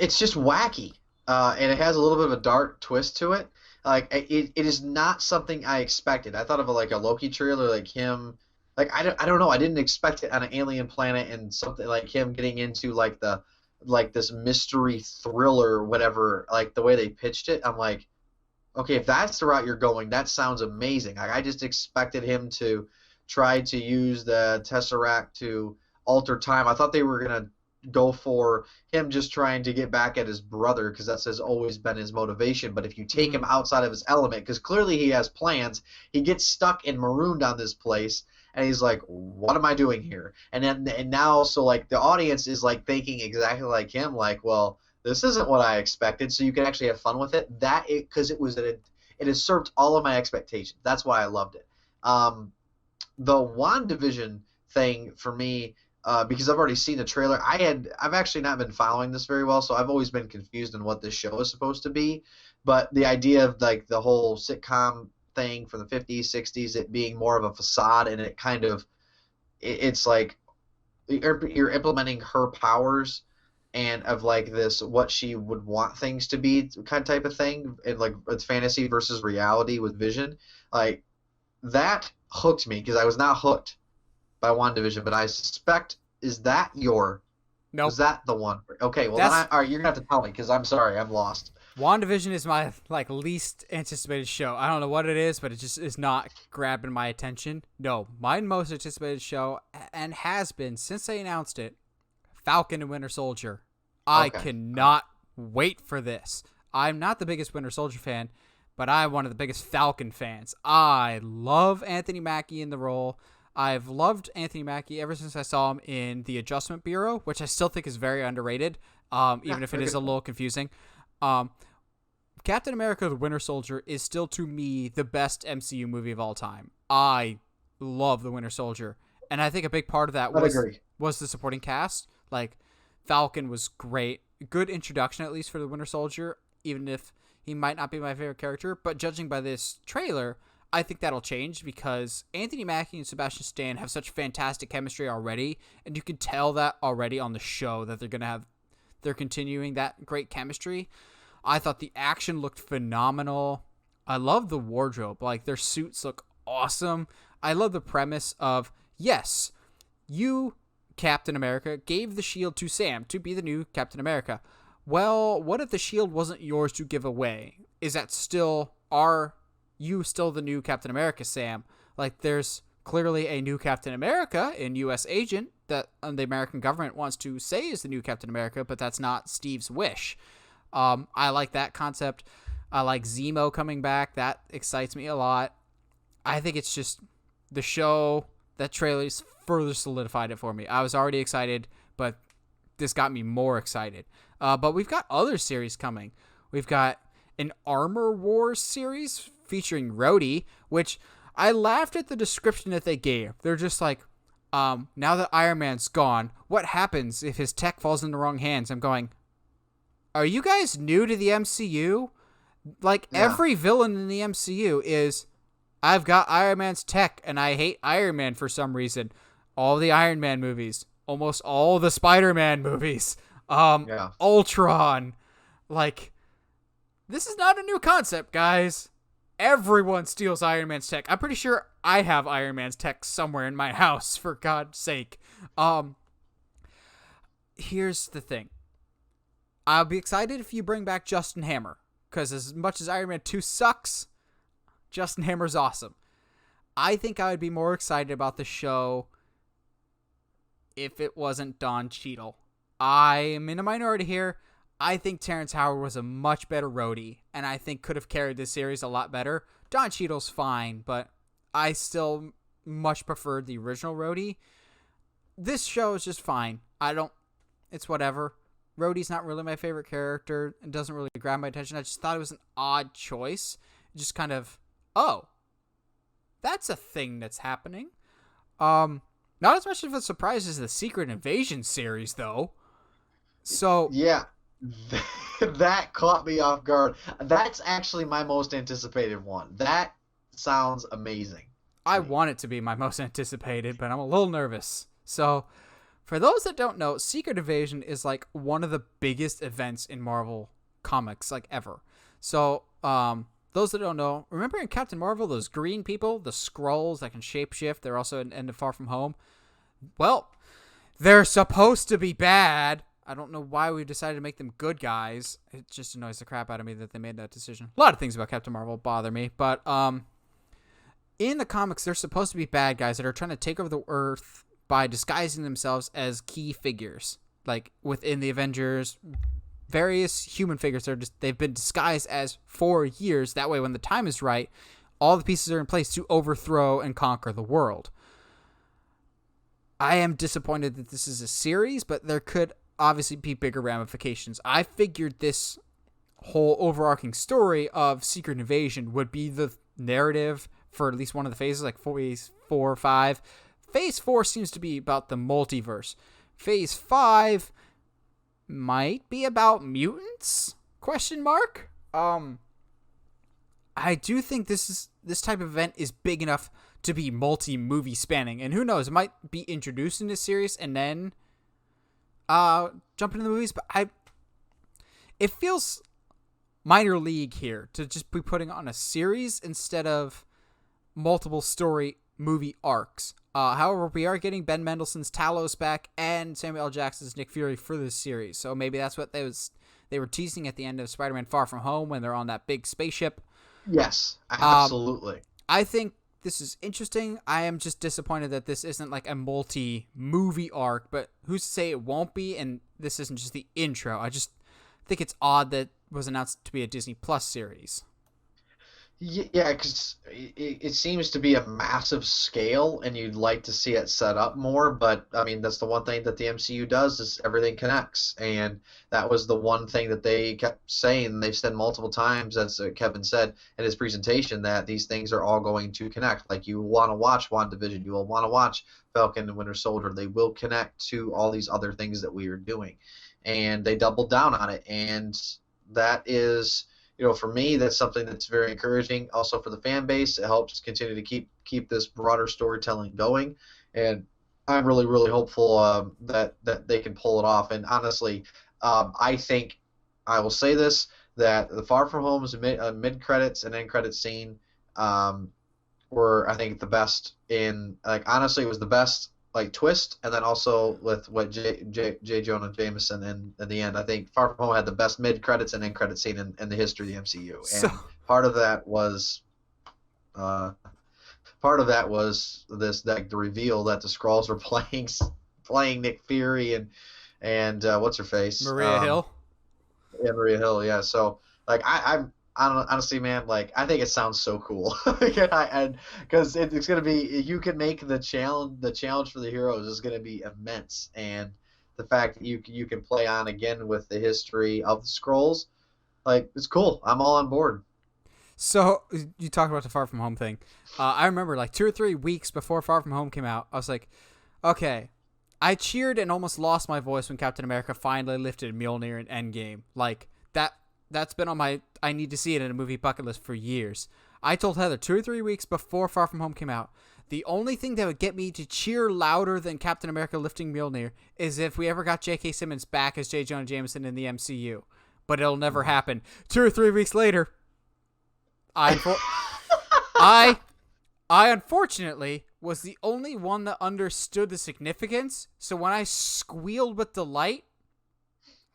It's just wacky, and it has a little bit of a dark twist to it. Like it is not something I expected. I thought of like a Loki trailer, like him, like I don't know. I didn't expect it on an alien planet and something like him getting into like this mystery thriller, whatever. Like the way they pitched it, I'm like, okay, if that's the route you're going, that sounds amazing. Like I just expected him to try to use the Tesseract to alter time. I thought they were gonna go for him just trying to get back at his brother because that's has always been his motivation. But if you take Mm-hmm. him outside of his element, because clearly he has plans, he gets stuck and marooned on this place, and he's like, "What am I doing here?" And now, so like the audience is like thinking exactly like him, like, "Well, this isn't what I expected." So you can actually have fun with it. Because it has served all of my expectations. That's why I loved it. The WandaVision thing for me, because I've already seen the trailer. I've actually not been following this very well, so I've always been confused on what this show is supposed to be. But the idea of like the whole sitcom thing from the 50s, 60s, it being more of a facade, and it kind of it's like you're implementing her powers and of like this what she would want things to be kind of type of thing, and like it's fantasy versus reality with Vision, like that hooked me because I was not hooked by WandaVision, but I suspect was Nope. that the one? Okay, well then That's all right, you're gonna have to tell me because I'm sorry, I'm lost. WandaVision is my like least anticipated show. I don't know what it is, but it just is not grabbing my attention. No, my most anticipated show and has been since they announced it, Falcon and Winter Soldier. I Okay, all right. cannot wait for this. I'm not the biggest Winter Soldier fan, but I'm one of the biggest Falcon fans. I love Anthony Mackie in the role. I've loved Anthony Mackie ever since I saw him in The Adjustment Bureau, which I still think is very underrated, Yeah, even if it very is good a film. little confusing. Um, Captain America: The Winter Soldier is still to me the best MCU movie of all time. I love The Winter Soldier, and I think a big part of that I'd agree. was the supporting cast. Like Falcon was great, good introduction at least for the Winter Soldier, even if he might not be my favorite character. But judging by this trailer, I think that'll change because Anthony Mackie and Sebastian Stan have such fantastic chemistry already, and you can tell that already on the show that they're continuing that great chemistry. I thought the action looked phenomenal. I love the wardrobe. Like, their suits look awesome. I love the premise of, yes, you, Captain America, gave the shield to Sam to be the new Captain America. Well, what if the shield wasn't yours to give away? Is that still, are you still the new Captain America, Sam? Like, there's clearly a new Captain America in U.S. Agent that the American government wants to say is the new Captain America, but that's not Steve's wish. I like that concept. I like Zemo coming back. That excites me a lot. I think it's just the show, that trailer's further solidified it for me. I was already excited, but this got me more excited. But we've got other series coming. We've got an Armor Wars series featuring Rhodey, which I laughed at the description that they gave. They're just like, now that Iron Man's gone, what happens if his tech falls in the wrong hands? I'm going, are you guys new to the MCU? Like, Yeah. every villain in the MCU is, I've got Iron Man's tech and I hate Iron Man for some reason. All the Iron Man movies, almost all the Spider-Man movies, Yeah. Ultron. Like, this is not a new concept, guys. Everyone steals Iron Man's tech. I'm pretty sure I have Iron Man's tech somewhere in my house, for God's sake. Here's the thing. I'll be excited if you bring back Justin Hammer, because as much as Iron Man 2 sucks, Justin Hammer's awesome. I think I would be more excited about the show if it wasn't Don Cheadle. I am in a minority here. I think Terrence Howard was a much better roadie, and I think could have carried this series a lot better. Don Cheadle's fine, but I still much preferred the original roadie. This show is just fine. It's whatever. Rhodey's not really my favorite character and doesn't really grab my attention. I just thought it was an odd choice. Just kind of, oh, that's a thing that's happening. Not as much of a surprise as the Secret Invasion series, though. So Yeah. That caught me off guard. That's actually my most anticipated one. That sounds amazing to I me. want it to be my most anticipated, but I'm a little nervous. So, for those that don't know, Secret Invasion is like one of the biggest events in Marvel comics, like ever. So, those that don't know, remember in Captain Marvel, those green people, the Skrulls that can shapeshift, they're also in End of Far From Home? Well, they're supposed to be bad. I don't know why we decided to make them good guys. It just annoys the crap out of me that they made that decision. A lot of things about Captain Marvel bother me, but in the comics, they're supposed to be bad guys that are trying to take over the Earth by disguising themselves as key figures, like within the Avengers. Various human figures they've been disguised as for years. That way, when the time is right, all the pieces are in place to overthrow and conquer the world. I am disappointed that this is a series, but there could obviously be bigger ramifications. I figured this whole overarching story of Secret Invasion would be the narrative for at least one of the phases, like phase 4 or 5. Phase 4 seems to be about the multiverse. Phase 5 might be about mutants? Question mark. I do think this type of event is big enough to be multi-movie spanning, and who knows, it might be introduced in this series and then jump into the movies. But it feels minor league here to just be putting on a series instead of multiple story movie arcs. However, we are getting Ben Mendelsohn's Talos back and Samuel L. Jackson's Nick Fury for this series, so maybe that's what they were teasing at the end of Spider-Man Far From Home when they're on that big spaceship. Yes, absolutely. I think this is interesting. I am just disappointed that this isn't like a multi-movie arc, but who's to say it won't be, and this isn't just the intro. I just think it's odd that it was announced to be a Disney Plus series. Yeah, because it seems to be a massive scale, and you'd like to see it set up more. But I mean, that's the one thing that the MCU does is everything connects, and that was the one thing that they kept saying. They've said multiple times, as Kevin said in his presentation, that these things are all going to connect. Like you want to watch WandaVision, you will want to watch Falcon and Winter Soldier. They will connect to all these other things that we are doing, and they doubled down on it, and that is. For me, that's something that's very encouraging. Also for the fan base, it helps continue to keep this broader storytelling going, and I'm really, really hopeful that they can pull it off. And honestly, I think I will say this that the Far From Home's mid credits and end credits scene were I think the best in honestly it was the best twist, and then also with what J. Jonah Jameson in the end. I think Far From Home had the best mid credits and end credit scene in the history of the MCU, and part of that was the reveal that the Skrulls were playing Nick Fury and what's her face Maria Hill. Yeah, Maria Hill. Yeah, so I don't honestly, man. I think it sounds so cool, and because it's gonna be, you can make the challenge for the heroes is gonna be immense, and the fact that you can play on again with the history of the Skrulls, it's cool. I'm all on board. So you talked about the Far From Home thing. I remember 2 or 3 weeks before Far From Home came out, I was like, okay. I cheered and almost lost my voice when Captain America finally lifted Mjolnir in Endgame. That's been on my I need to see it in a movie bucket list for years. I told Heather 2 or 3 weeks before Far From Home came out, the only thing that would get me to cheer louder than Captain America lifting Mjolnir is if we ever got J.K. Simmons back as J. Jonah Jameson in the MCU. But it'll never happen. 2 or 3 weeks later, I unfortunately was the only one that understood the significance, so when I squealed with delight,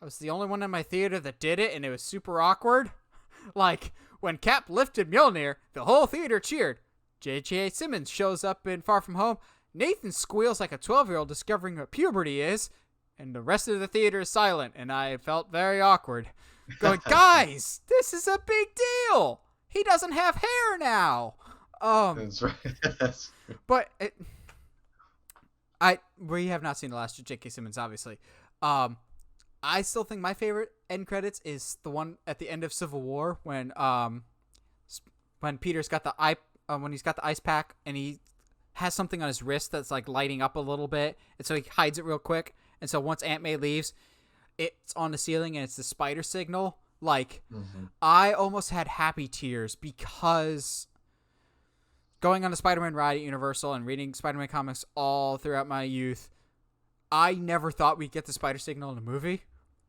I was the only one in my theater that did it, and it was super awkward. When Cap lifted Mjolnir, the whole theater cheered. J.J. Simmons shows up in Far From Home. Nathan squeals like a 12-year-old discovering what puberty is, and the rest of the theater is silent, and I felt very awkward. Going, guys, this is a big deal! He doesn't have hair now! That's right. But we have not seen the last of J.K. Simmons, obviously. I still think my favorite end credits is the one at the end of Civil War when Peter's got when he's got the ice pack and he has something on his wrist that's lighting up a little bit, and so he hides it real quick. And so once Aunt May leaves, it's on the ceiling and it's the spider signal. I almost had happy tears because going on a Spider-Man ride at Universal and reading Spider-Man comics all throughout my youth, I never thought we'd get the spider signal in a movie,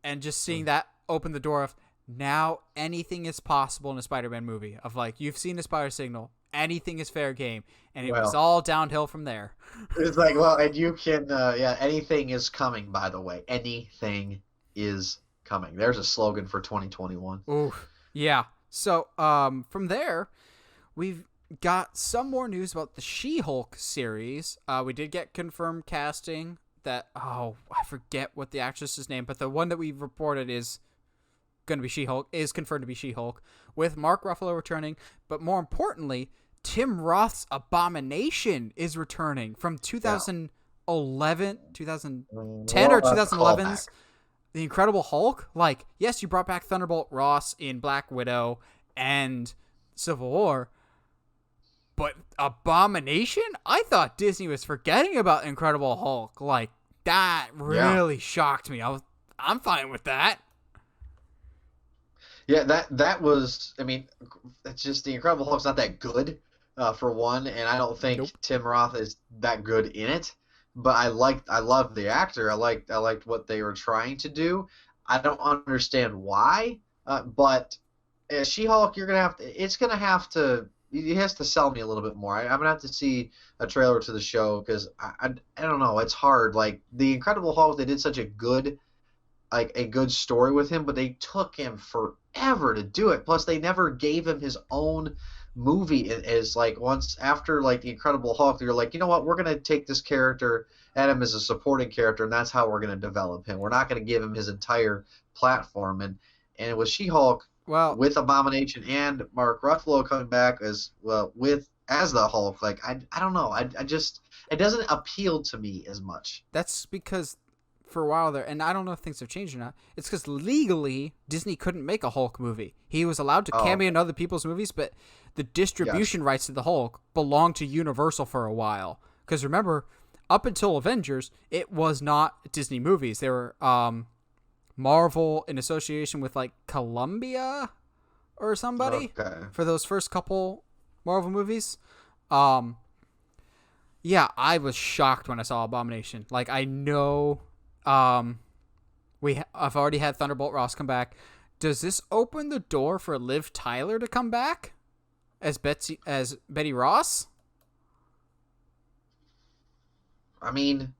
and just seeing that open the door of now anything is possible in a Spider-Man movie of you've seen the spider signal, anything is fair game, and it was all downhill from there. It's and you can, anything is coming, by the way. Anything is coming. There's a slogan for 2021. Ooh, yeah. So, from there, we've got some more news about the She-Hulk series. We did get confirmed casting that, I forget what the actress's name, but the one that we've reported is going to be She-Hulk, is confirmed to be She-Hulk, with Mark Ruffalo returning, but more importantly, Tim Roth's Abomination is returning from 2000 2011, 2010 or What a callback. 2011's The Incredible Hulk. Like, yes, you brought back Thunderbolt Ross in Black Widow and Civil War, but Abomination? I thought Disney was forgetting about Incredible Hulk. Like, that Yeah. really shocked me. I'm fine with that. Yeah, that was. I mean, it's just the Incredible Hulk's not that good, for one, and I don't think Nope. Tim Roth is that good in it. But I love the actor. I liked what they were trying to do. I don't understand why, but as She-Hulk, you're gonna have to. It's gonna have to. He has to sell me a little bit more. I'm gonna have to see a trailer to the show because I don't know. It's hard. Like the Incredible Hulk, they did such a good story with him, but they took him forever to do it. Plus, they never gave him his own movie as like once after like the Incredible Hulk, they're like, you know what, we're gonna take this character, add him as a supporting character, and that's how we're gonna develop him. We're not gonna give him his entire platform. And it was She-Hulk Well, with Abomination and Mark Ruffalo coming back as well with as the Hulk. Like I don't know. I just it doesn't appeal to me as much. that's because for a while there, and I don't know if things have changed or not, it's because legally Disney couldn't make a Hulk movie. He was allowed to Oh, cameo in other people's movies, but the gotcha. distribution rights to the Hulk belonged to Universal for a while. Because remember, up until Avengers, it was not Disney movies. They were Marvel in association with like Columbia or somebody Okay. for those first couple Marvel movies. Um, yeah, I was shocked when I saw Abomination. Like I know, um, I've already had Thunderbolt Ross come back. Does this open the door for Liv Tyler to come back as Betty Ross? I mean,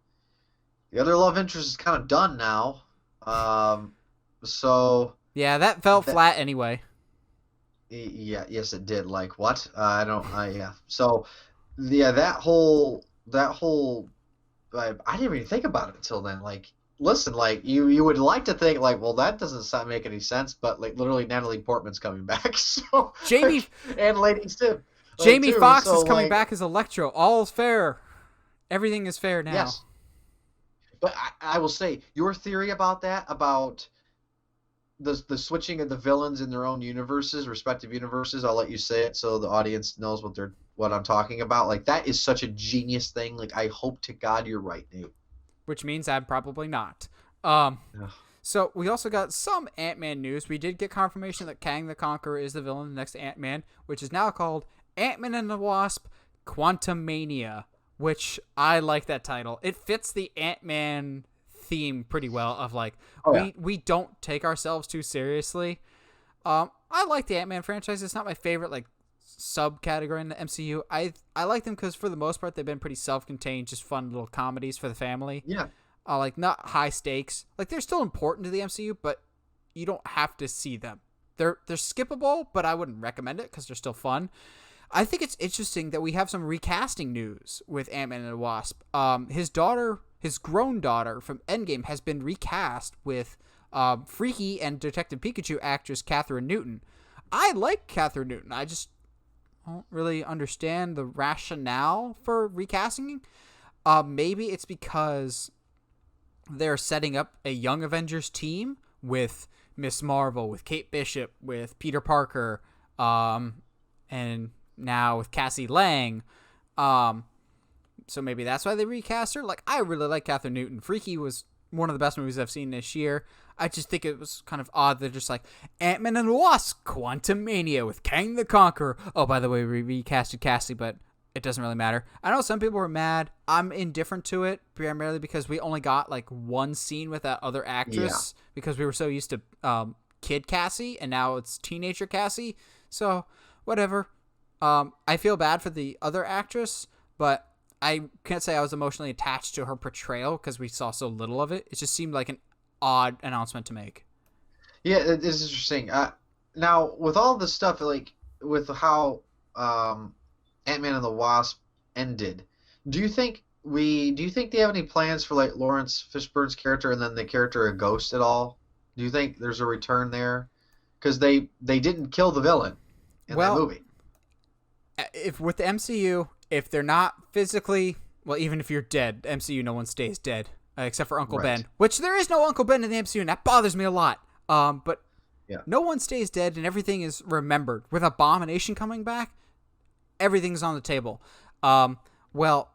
the other love interest is kind of done now. Um, so Yeah, that felt that flat anyway. yeah, yes, it did. Like what? I don't. Yeah. So yeah, that whole I didn't even think about it until then. Like, listen, like you would like to think like, well, that doesn't make any sense, but like literally Natalie Portman's coming back, so Jamie like, and Lady Sif, Jamie too. Foxx So is coming like, back as Electro. All's fair. Everything is fair now. yes. But I will say your theory about that about the switching of the villains in their own universes, respective universes. I'll let you say it so the audience knows what I'm talking about. Like that is such a genius thing. Like I hope to God you're right, Nate. Which means I'm probably not. Um, Ugh. so we also got some Ant-Man news. We did get confirmation that Kang the Conqueror is the villain in the next Ant-Man, which is now called Ant-Man and the Wasp: Quantumania, which I like that title. It fits the Ant-Man theme pretty well. Of like Oh yeah, we don't take ourselves too seriously. I like the Ant-Man franchise. It's not my favorite like subcategory in the MCU. I like them because for the most part they've been pretty self-contained, just fun little comedies for the family. yeah, Like not high stakes. Like they're still important to the MCU, but you don't have to see them. They're skippable, but I wouldn't recommend it because they're still fun. I think it's interesting that we have some recasting news with Ant-Man and the Wasp. His daughter, his grown daughter from Endgame, has been recast with Freaky and Detective Pikachu actress Catherine Newton. I like Catherine Newton. I just don't really understand the rationale for recasting. Maybe it's because they're setting up a Young Avengers team with Miss Marvel, with Kate Bishop, with Peter Parker, and now with Cassie Lang. Um, so maybe that's why they recast her. Like, I really like Catherine Newton. Freaky was one of the best movies I've seen this year. I just think it was kind of odd. They're just like Ant-Man and the Wasp: Quantumania with Kang the Conqueror. Oh, by the way, we recasted Cassie, but it doesn't really matter. I know some people were mad. I'm indifferent to it, primarily because we only got like one scene with that other yeah. actress because we were so used to kid Cassie, and now it's teenager Cassie. So whatever. I feel bad for the other actress, but I can't say I was emotionally attached to her portrayal because we saw so little of it. It just seemed like an odd announcement to make. Yeah, it is interesting. Now with all this stuff, like with how Ant-Man and the Wasp ended, do you think they have any plans for like Lawrence Fishburne's character and then the character of Ghost at all? Do you think there's a return there? Because they didn't kill the villain in that Well, movie. if with the MCU, if they're not physically Well, even if you're dead, MCU, no one stays dead except for Uncle Right. Ben, which there is no Uncle Ben in the MCU, and that bothers me a lot. But Yeah. no one stays dead, and everything is remembered. With Abomination coming back, everything's on the table. Well,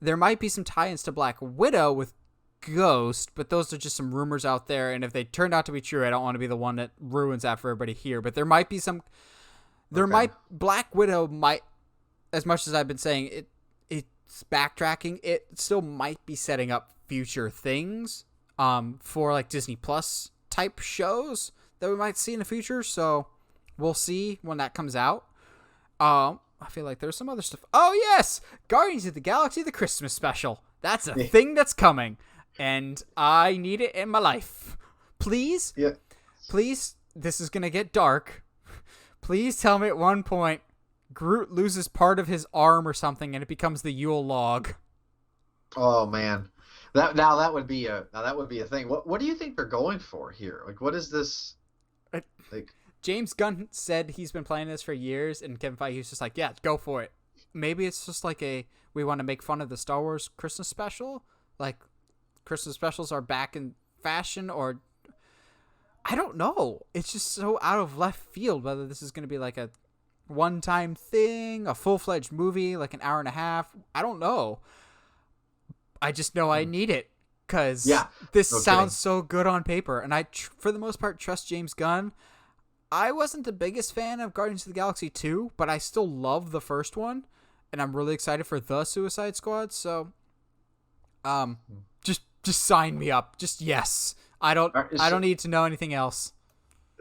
there might be some tie-ins to Black Widow with Ghost, but those are just some rumors out there, and if they turned out to be true, I don't want to be the one that ruins that for everybody here. But there might be some. Okay. Black Widow might, as much as I've been saying it's backtracking. It still might be setting up future things, for like Disney Plus type shows that we might see in the future. So we'll see when that comes out. I feel like there's some other stuff. Oh yes, Guardians of the Galaxy, the Christmas special. That's a thing that's coming, and I need it in my life. Please, Yeah. please, this is gonna get dark. Please tell me at one point Groot loses part of his arm or something, and it becomes the Yule log. Oh man. That would be a thing. What do you think they're going for here? Like what is this Uh, like James Gunn said he's been playing this for years, and Kevin Feige was just like, yeah, go for it. Maybe it's just like we want to make fun of the Star Wars Christmas special. Like, Christmas specials are back in fashion, or I don't know. It's just so out of left field whether this is going to be like a one-time thing, a full-fledged movie, like an hour and a half. I don't know. I just know I need it because Yeah. this No sounds kidding. so good on paper, and I, for the most part, trust James Gunn. I wasn't the biggest fan of Guardians of the Galaxy 2, but I still love the first one, and I'm really excited for the Suicide Squad. So, just sign me up. Just yes. I don't need to know anything else.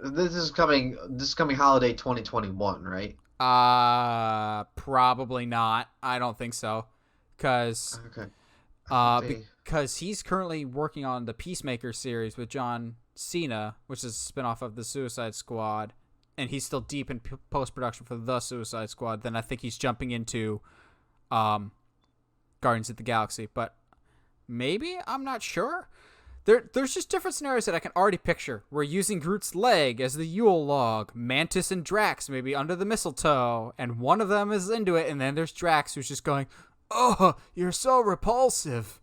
This is coming holiday 2021, right? Probably not. I don't think so, because Okay. I think because he's currently working on the Peacemaker series with John Cena, which is a spinoff of the Suicide Squad, and he's still deep in post production for the Suicide Squad. Then I think he's jumping into Guardians of the Galaxy, but maybe, I'm not sure. There's just different scenarios that I can already picture. We're using Groot's leg as the Yule log, Mantis and Drax maybe under the mistletoe, and one of them is into it, and then there's Drax who's just going, "Oh, you're so repulsive."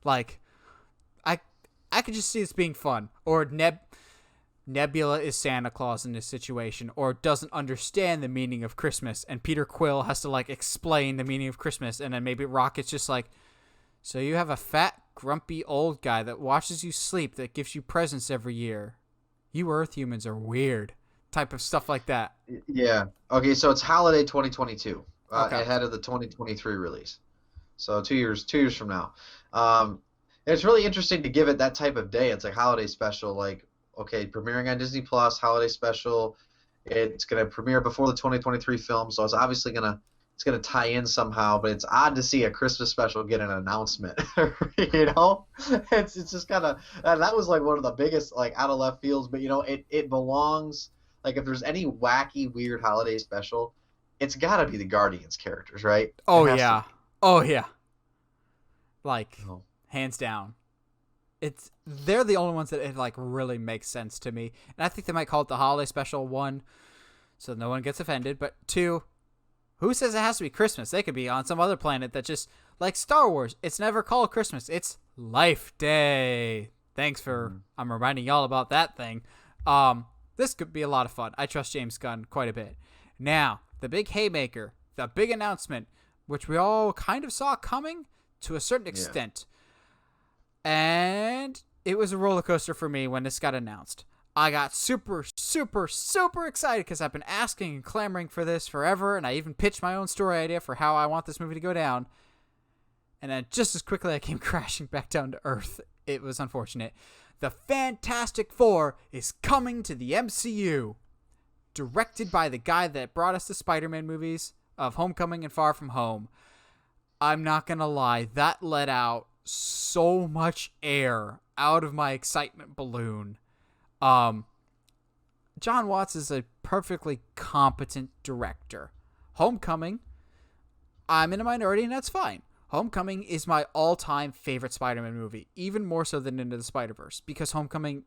Like, I could just see this being fun. Or Nebula is Santa Claus in this situation, or doesn't understand the meaning of Christmas, and Peter Quill has to like explain the meaning of Christmas, and then maybe Rocket's just like, "So you have a fat, grumpy old guy that watches you sleep, that gives you presents every year. You Earth humans are weird." Type of stuff like that. yeah. Okay, so it's holiday 2022, Okay. ahead of the 2023 release. So 2 years from now. It's really interesting to give it that type of day. It's like holiday special, like okay, premiering on Disney Plus, holiday special. It's gonna premiere before the 2023 film, so it's gonna tie in somehow. But it's odd to see a Christmas special get an announcement. You know, it's just kind of that was like one of the biggest like out of left fields. But you know, it belongs. Like if there's any wacky, weird holiday special, it's got to be the Guardians characters, right? Oh It has to yeah. be. Oh yeah. Like, Oh. hands down. They're the only ones that it like really makes sense to me. And I think they might call it the holiday special, one, so no one gets offended, but two, who says it has to be Christmas? They could be on some other planet that just, like Star Wars, it's never called Christmas. It's Life Day. Thanks for I'm reminding y'all about that thing. This could be a lot of fun. I trust James Gunn quite a bit. Now, the big haymaker, the big announcement, which we all kind of saw coming to a certain extent. And it was a roller coaster for me when this got announced. I got super, super, super excited because I've been asking and clamoring for this forever, and I even pitched my own story idea for how I want this movie to go down. And then just as quickly I came crashing back down to earth. It was unfortunate. The Fantastic Four is coming to the MCU. Directed by the guy that brought us the Spider-Man movies of Homecoming and Far From Home. I'm not going to lie, that let out so much air out of my excitement balloon. John Watts is a perfectly competent director. Homecoming, I'm in a minority, and that's fine. Homecoming is my all-time favorite Spider-Man movie, even more so than Into the Spider-Verse, because Homecoming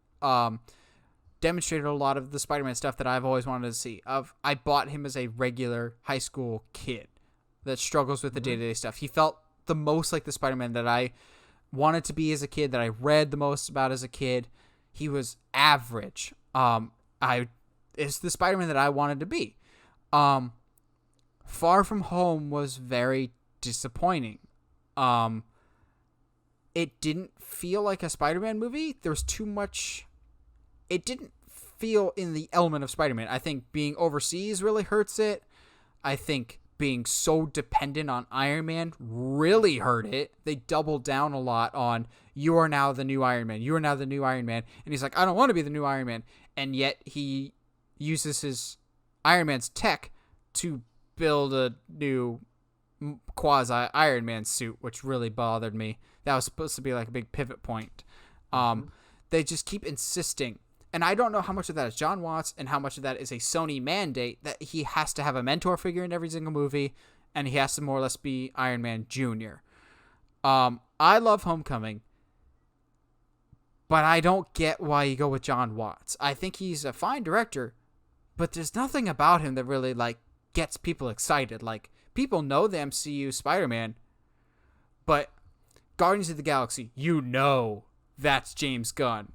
demonstrated a lot of the Spider-Man stuff that I've always wanted to see. I bought him as a regular high school kid that struggles with the day-to-day stuff. He felt the most like the Spider-Man that I wanted to be as a kid, that I read the most about as a kid. He was average. It's the Spider-Man that I wanted to be. Far From Home was very disappointing. It didn't feel like a Spider-Man movie. There was too much. It didn't feel in the element of Spider-Man. I think being overseas really hurts it. I think being so dependent on Iron Man really hurt it. They doubled down a lot on, you are now the new Iron Man. You are now the new Iron Man. And he's like, I don't want to be the new Iron Man. And yet he uses his Iron Man's tech to build a new quasi Iron Man suit, which really bothered me. That was supposed to be like a big pivot point. They just keep insisting. And I don't know how much of that is John Watts and how much of that is a Sony mandate that he has to have a mentor figure in every single movie, and he has to more or less be Iron Man Jr. I love Homecoming, but I don't get why you go with John Watts. I think he's a fine director, but there's nothing about him that really like gets people excited. Like, people know the MCU Spider-Man, but Guardians of the Galaxy, that's James Gunn.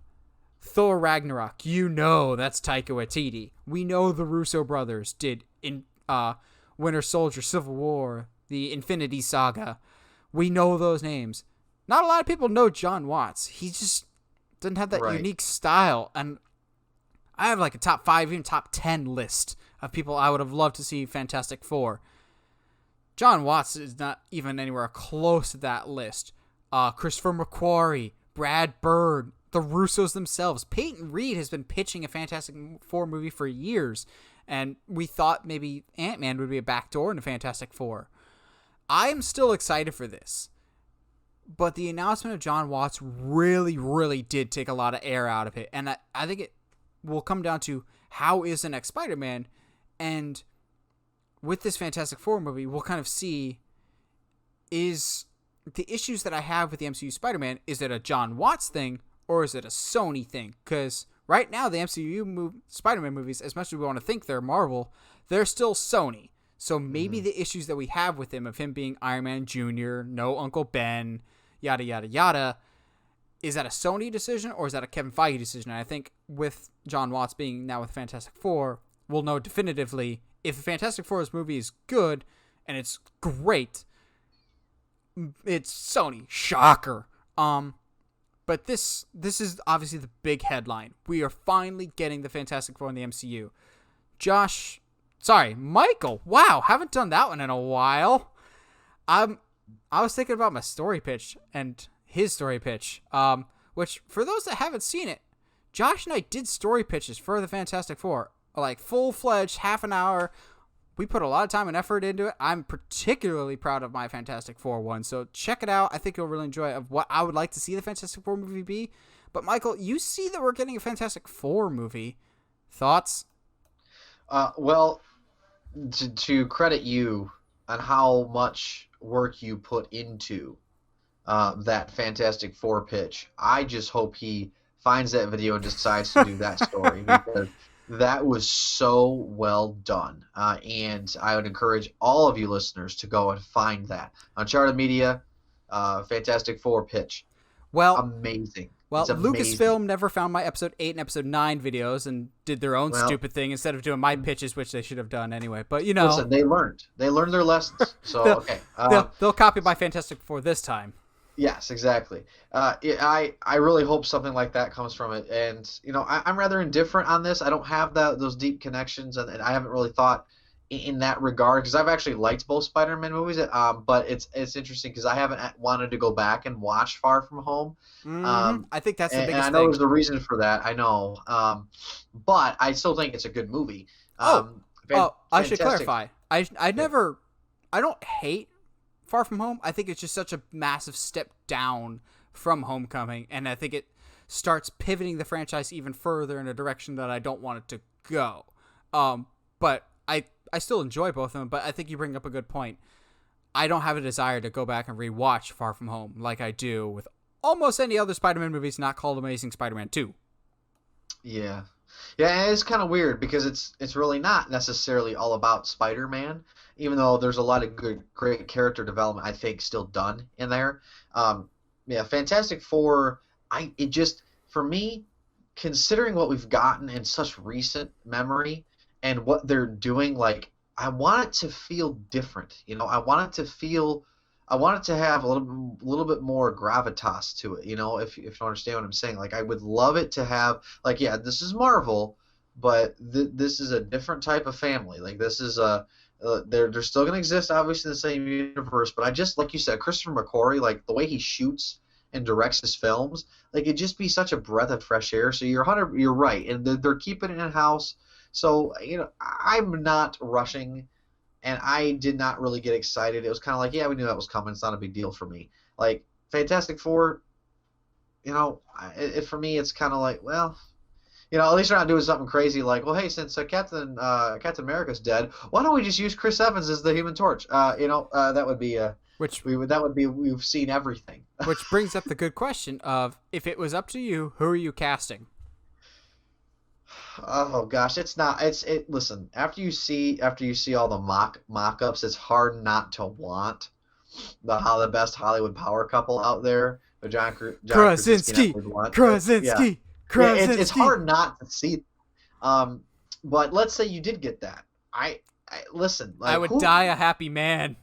Thor Ragnarok, that's Taika Waititi. We know the Russo brothers did in Winter Soldier, Civil War, the Infinity Saga. We know those names. Not a lot of people know John Watts. He just doesn't have that unique style. And I have like a top 5, even top 10 list of people I would have loved to see Fantastic Four. John Watts is not even anywhere close to that list. Christopher McQuarrie, Brad Bird, the Russos themselves. Peyton Reed has been pitching a Fantastic Four movie for years, and we thought maybe Ant-Man would be a backdoor into Fantastic Four. I am still excited for this, but the announcement of John Watts really, really did take a lot of air out of it, and I think it will come down to how is the next Spider-Man, and with this Fantastic Four movie, we'll kind of see is the issues that I have with the MCU Spider-Man, is it a John Watts thing, or is it a Sony thing? Because right now, the MCU Spider-Man movies, as much as we want to think they're Marvel, they're still Sony. So maybe the issues that we have with him, of him being Iron Man Jr., no Uncle Ben, yada, yada, yada, is that a Sony decision, or is that a Kevin Feige decision? And I think with John Watts being now with Fantastic Four, we'll know definitively if the Fantastic Four's movie is good, and it's great, it's Sony. Shocker. But this is obviously the big headline. We are finally getting the Fantastic Four in the MCU. Michael. Wow, haven't done that one in a while. I was thinking about my story pitch and his story pitch. Which, for those that haven't seen it, Josh and I did story pitches for the Fantastic Four. Like, full-fledged, half an hour. We put a lot of time and effort into it. I'm particularly proud of my Fantastic Four one, so check it out. I think you'll really enjoy it, of what I would like to see the Fantastic Four movie be. But Michael, you see that we're getting a Fantastic Four movie. Thoughts? Well, to credit you on how much work you put into that Fantastic Four pitch, I just hope he finds that video and decides to do that story, because that was so well done, and I would encourage all of you listeners to go and find that. Uncharted Media, Fantastic Four pitch. Well, amazing. Well, Lucasfilm never found my Episode 8 and Episode 9 videos and did their own stupid thing instead of doing my pitches, which they should have done anyway. But, listen, they learned their lessons. So okay, they'll copy my Fantastic Four this time. Yes, exactly. I really hope something like that comes from it. And, I'm rather indifferent on this. I don't have those deep connections, and I haven't really thought in that regard, because I've actually liked both Spider-Man movies. But it's interesting because I haven't wanted to go back and watch Far From Home. I think that's the biggest thing. And I know there's a reason for that. I know. But I still think it's a good movie. I should clarify. I don't hate Far From Home. I think it's just such a massive step down from Homecoming, and I think it starts pivoting the franchise even further in a direction that I don't want it to go. But I still enjoy both of them, but I think you bring up a good point. I don't have a desire to go back and rewatch Far From Home like I do with almost any other Spider-Man movies not called Amazing Spider-Man 2. Yeah. Yeah, it's kind of weird because it's really not necessarily all about Spider-Man, even though there's a lot of good, great character development I think still done in there. Um, yeah, Fantastic Four. It just for me, considering what we've gotten in such recent memory and what they're doing, like I want it to feel different. I want it to feel. I want it to have a little bit more gravitas to it. If you understand what I'm saying, like I would love it to have like yeah, this is Marvel, but this is a different type of family. Like this is a they're still gonna exist obviously in the same universe, but I just like you said, Christopher McQuarrie, like the way he shoots and directs his films, like it'd just be such a breath of fresh air. So you're right, and they're keeping it in house. So I'm not rushing, and I did not really get excited. It was kind of like yeah, we knew that was coming. It's not a big deal for me. Like Fantastic Four, for me it's kind of like well at least they're not doing something crazy like, well, hey, since Captain America's dead, why don't we just use Chris Evans as the Human Torch? That would be Which we've seen everything. which brings up the good question of if it was up to you, who are you casting? Oh gosh, it's not. Listen, after you see all the mock-ups, it's hard not to want the best Hollywood power couple out there, with John Krasinski and Krasinski, Emily Blunt. Yeah, Krasinski, yeah, it's Krasinski. hard not to see. Um, but let's say you did get that. I listen, I like would who? die a happy man.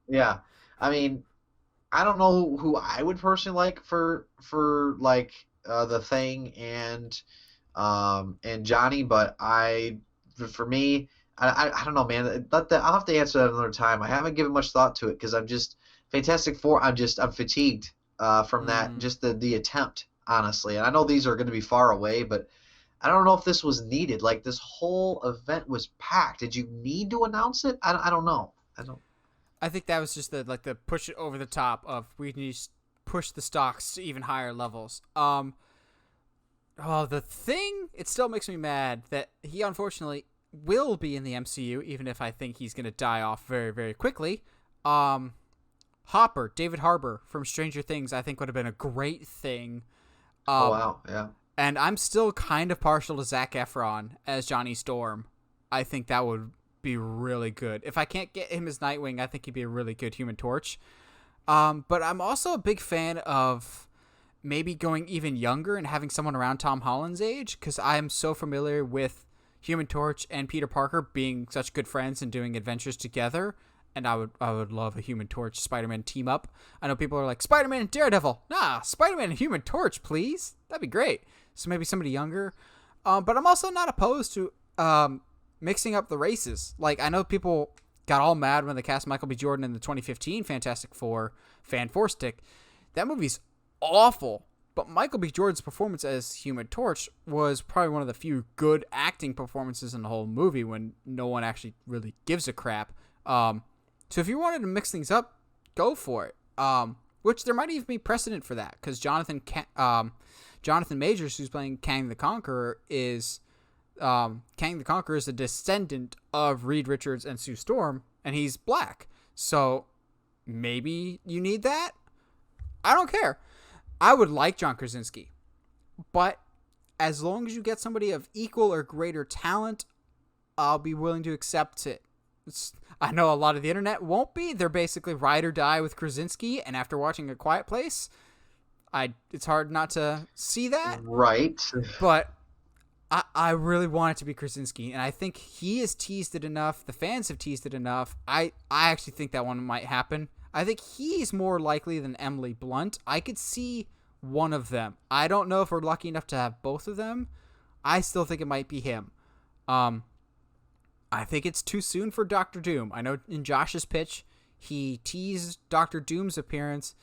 Yeah, I mean, I don't know who I would personally like for like the Thing and Johnny, but for me, I don't know, man. I'll have to answer that another time. I haven't given much thought to it because I'm just Fantastic Four. I'm fatigued from that, Mm. just the attempt, honestly. And I know these are going to be far away, but I don't know if this was needed. Like this whole event was packed. Did you need to announce it? I don't know. I don't. I think that was just the push it over the top of we need to push the stocks to even higher levels. Oh, the Thing, it still makes me mad that he unfortunately will be in the MCU, even if I think he's gonna die off very, very quickly. Um, David Harbour from Stranger Things, I think would have been a great Thing. Oh Um, wow, yeah. and I'm still kind of partial to Zac Efron as Johnny Storm. I think that would be really good. If I can't get him as Nightwing, I think he'd be a really good Human Torch. But I'm also a big fan of maybe going even younger and having someone around Tom Holland's age because I'm so familiar with Human Torch and Peter Parker being such good friends and doing adventures together. And I would love a Human Torch Spider-Man team up. I know people are like Spider-Man and Daredevil. Nah, Spider-Man and Human Torch, please. That'd be great. So maybe somebody younger. But I'm also not opposed to mixing up the races. Like I know people got all mad when they cast Michael B. Jordan in the 2015 Fantastic Four fan four stick. That movie's awful. But Michael B. Jordan's performance as Human Torch was probably one of the few good acting performances in the whole movie when no one actually really gives a crap. So if you wanted to mix things up, go for it. Which there might even be precedent for that because Jonathan Majors, who's playing Kang the Conqueror, is a descendant of Reed Richards and Sue Storm, and he's black. So maybe you need that. I don't care. I would like John Krasinski, but as long as you get somebody of equal or greater talent, I'll be willing to accept it. I know a lot of the internet won't be. They're basically ride or die with Krasinski, and after watching A Quiet Place, it's hard not to see that. Right. But I really want it to be Krasinski, and I think he has teased it enough. The fans have teased it enough. I actually think that one might happen. I think he's more likely than Emily Blunt. I could see one of them. I don't know if we're lucky enough to have both of them. I still think it might be him. I think it's too soon for Doctor Doom. I know in Josh's pitch, he teased Doctor Doom's appearance,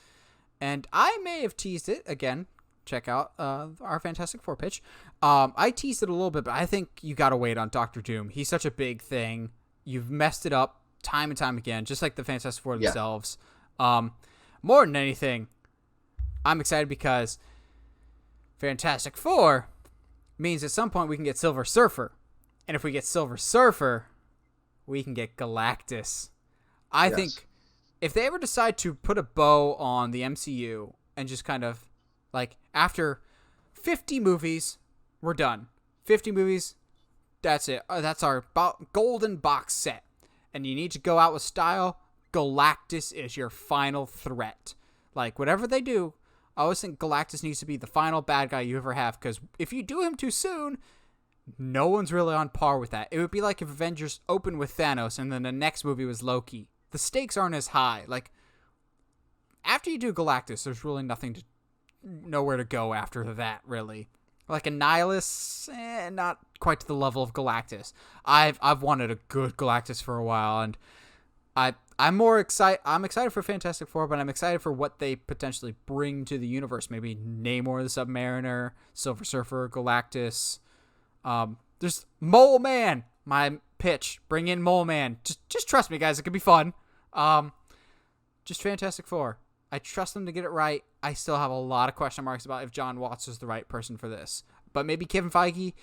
and I may have teased it again. Check out our Fantastic Four pitch. I teased it a little bit, but I think you got to wait on Doctor Doom. He's such a big thing. You've messed it up time and time again, just like the Fantastic Four themselves. More than anything, I'm excited because Fantastic Four means at some point we can get Silver Surfer. And if we get Silver Surfer, we can get Galactus. I think if they ever decide to put a bow on the MCU and just kind of like after 50 movies, we're done. 50 movies. That's it. That's our golden box set. And you need to go out with style. Galactus is your final threat. Like, whatever they do, I always think Galactus needs to be the final bad guy you ever have, because if you do him too soon, no one's really on par with that. It would be like if Avengers opened with Thanos and then the next movie was Loki. The stakes aren't as high. Like, after you do Galactus, there's really nowhere to go after that, really. Like Annihilus, not quite to the level of Galactus. I've wanted a good Galactus for a while, and I'm excited for Fantastic Four, but I'm excited for what they potentially bring to the universe. Maybe Namor the Submariner, Silver Surfer, Galactus. There's Mole Man. My pitch: bring in Mole Man. Just trust me, guys. It could be fun. Just Fantastic Four. I trust them to get it right. I still have a lot of question marks about if John Watts is the right person for this. But maybe Kevin Feige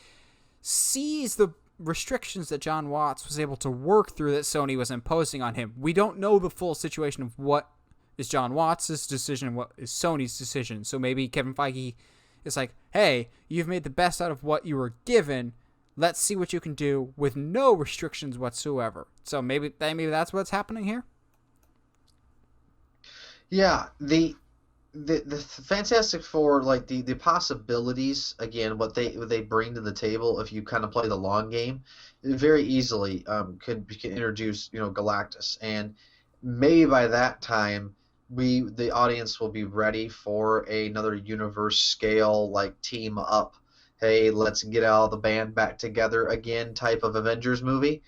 sees the restrictions that John Watts was able to work through that Sony was imposing on him. We don't know the full situation of what is John Watts' decision and what is Sony's decision. So maybe Kevin Feige is like, hey, you've made the best out of what you were given. Let's see what you can do with no restrictions whatsoever. So maybe that's what's happening here. Yeah, the Fantastic Four, like the possibilities again, what they bring to the table if you kind of play the long game, very easily could introduce Galactus, and maybe by that time the audience will be ready for another universe scale like team up. Hey, let's get all the band back together again type of Avengers movie,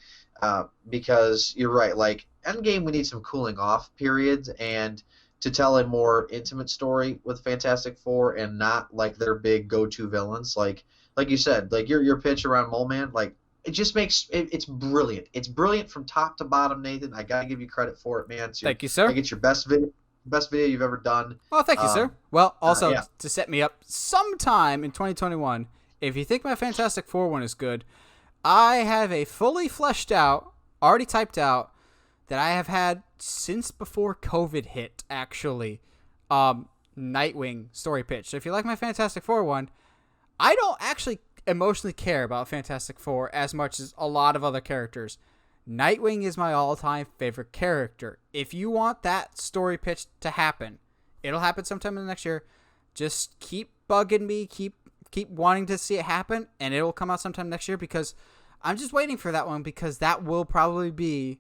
because you're right. Like Endgame, we need some cooling off periods and to tell a more intimate story with Fantastic Four and not like their big go-to villains. Like you said, like your pitch around Mole Man, like it just makes it's brilliant. It's brilliant from top to bottom, Nathan. I gotta give you credit for it, man. Thank you, sir. Like it's your best video you've ever done. Oh, thank you, sir. Well, also yeah. to set me up sometime in 2021, if you think my Fantastic Four one is good, I have a fully fleshed out, already typed out, that I have had since before COVID hit, actually. Nightwing story pitch. So if you like my Fantastic Four one, I don't actually emotionally care about Fantastic Four as much as a lot of other characters. Nightwing is my all-time favorite character. If you want that story pitch to happen, it'll happen sometime in the next year. Just keep bugging me, keep wanting to see it happen, and it'll come out sometime next year, because I'm just waiting for that one, because that will probably be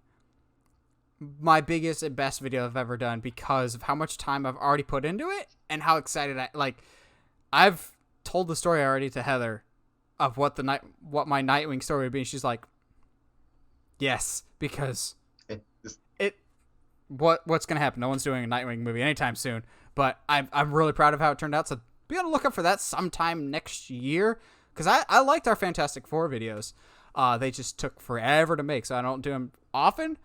my biggest and best video I've ever done, because of how much time I've already put into it and how excited I've told the story already to Heather of what my Nightwing story would be. And she's like, yes, because what's gonna happen? No one's doing a Nightwing movie anytime soon. But I'm really proud of how it turned out. So be on the lookout for that sometime next year, because I liked our Fantastic Four videos. They just took forever to make, so I don't do them often.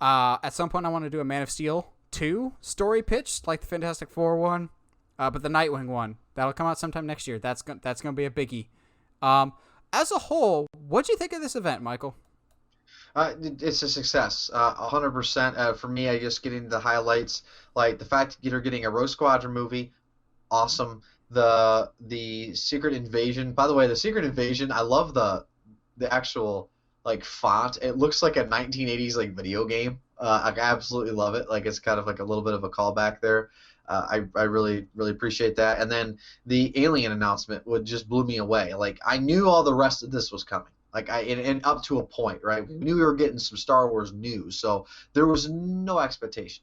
At some point, I want to do a Man of Steel 2 story pitch, like the Fantastic Four one, but the Nightwing one, that'll come out sometime next year. That's gonna be a biggie. As a whole, what'd you think of this event, Michael? It's a success, 100%. For me, I just getting the highlights, like the fact that you're getting a Rogue Squadron movie, awesome. The Secret Invasion. By the way, the Secret Invasion, I love the actual like font. It looks like a 1980s like video game. I absolutely love it. Like it's kind of like a little bit of a callback there. I really appreciate that. And then the Alien announcement would just blew me away. Like I knew all the rest of this was coming. Like and up to a point, right? We knew we were getting some Star Wars news, so there was no expectation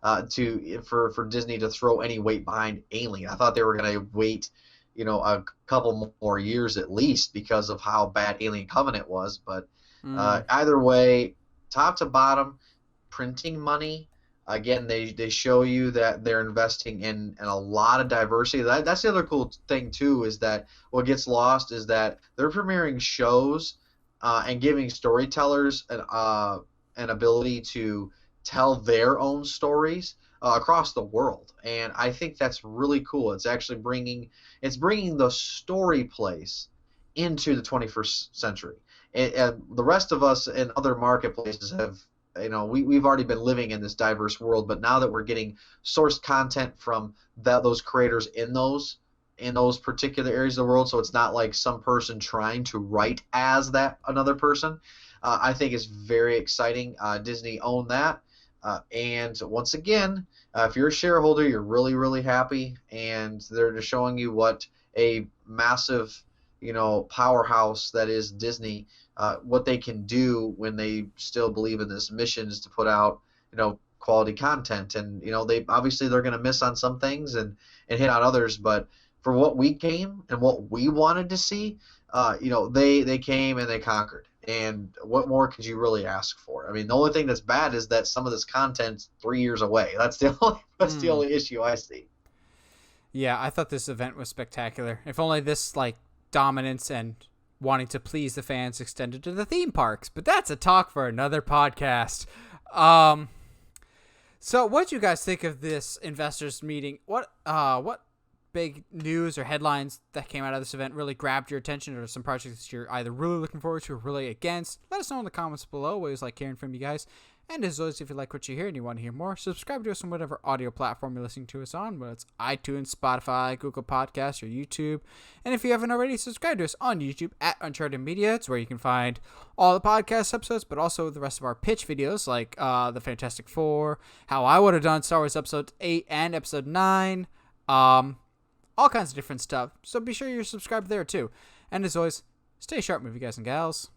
for Disney to throw any weight behind Alien. I thought they were gonna wait, a couple more years at least because of how bad Alien Covenant was. But either way, top to bottom, printing money. Again, they show you that they're investing in a lot of diversity. That's the other cool thing too, is that what gets lost is that they're premiering shows and giving storytellers an ability to tell their own stories across the world, and I think that's really cool. It's actually bringing the story place into the 21st century. And the rest of us in other marketplaces have, we've already been living in this diverse world, but now that we're getting sourced content from those creators in those in those particular areas of the world, so it's not like some person trying to write as that another person. I think it's very exciting. Disney owned that, and once again, if you're a shareholder, you're really really happy, and they're just showing you what a massive, powerhouse that is Disney. What they can do when they still believe in this mission is to put out, quality content, and they obviously they're going to miss on some things and hit on others, but for what we came and what we wanted to see, they came and they conquered. And what more could you really ask for? I mean, the only thing that's bad is that some of this content's 3 years away. That's the only issue I see. Yeah, I thought this event was spectacular. If only this like dominance and wanting to please the fans extended to the theme parks, but that's a talk for another podcast. Um, so what do you guys think of this investors meeting? What big news or headlines that came out of this event really grabbed your attention, or some projects that you're either really looking forward to or really against? Let us know in the comments below. We always like hearing from you guys. And as always, if you like what you hear and you want to hear more, subscribe to us on whatever audio platform you're listening to us on, whether it's iTunes, Spotify, Google Podcasts, or YouTube. And if you haven't already, subscribe to us on YouTube at Uncharted Media. It's where you can find all the podcast episodes, but also the rest of our pitch videos, like the Fantastic Four, how I would have done Star Wars Episode 8 and Episode 9, all kinds of different stuff. So be sure you're subscribed there too. And as always, stay sharp, movie guys and gals.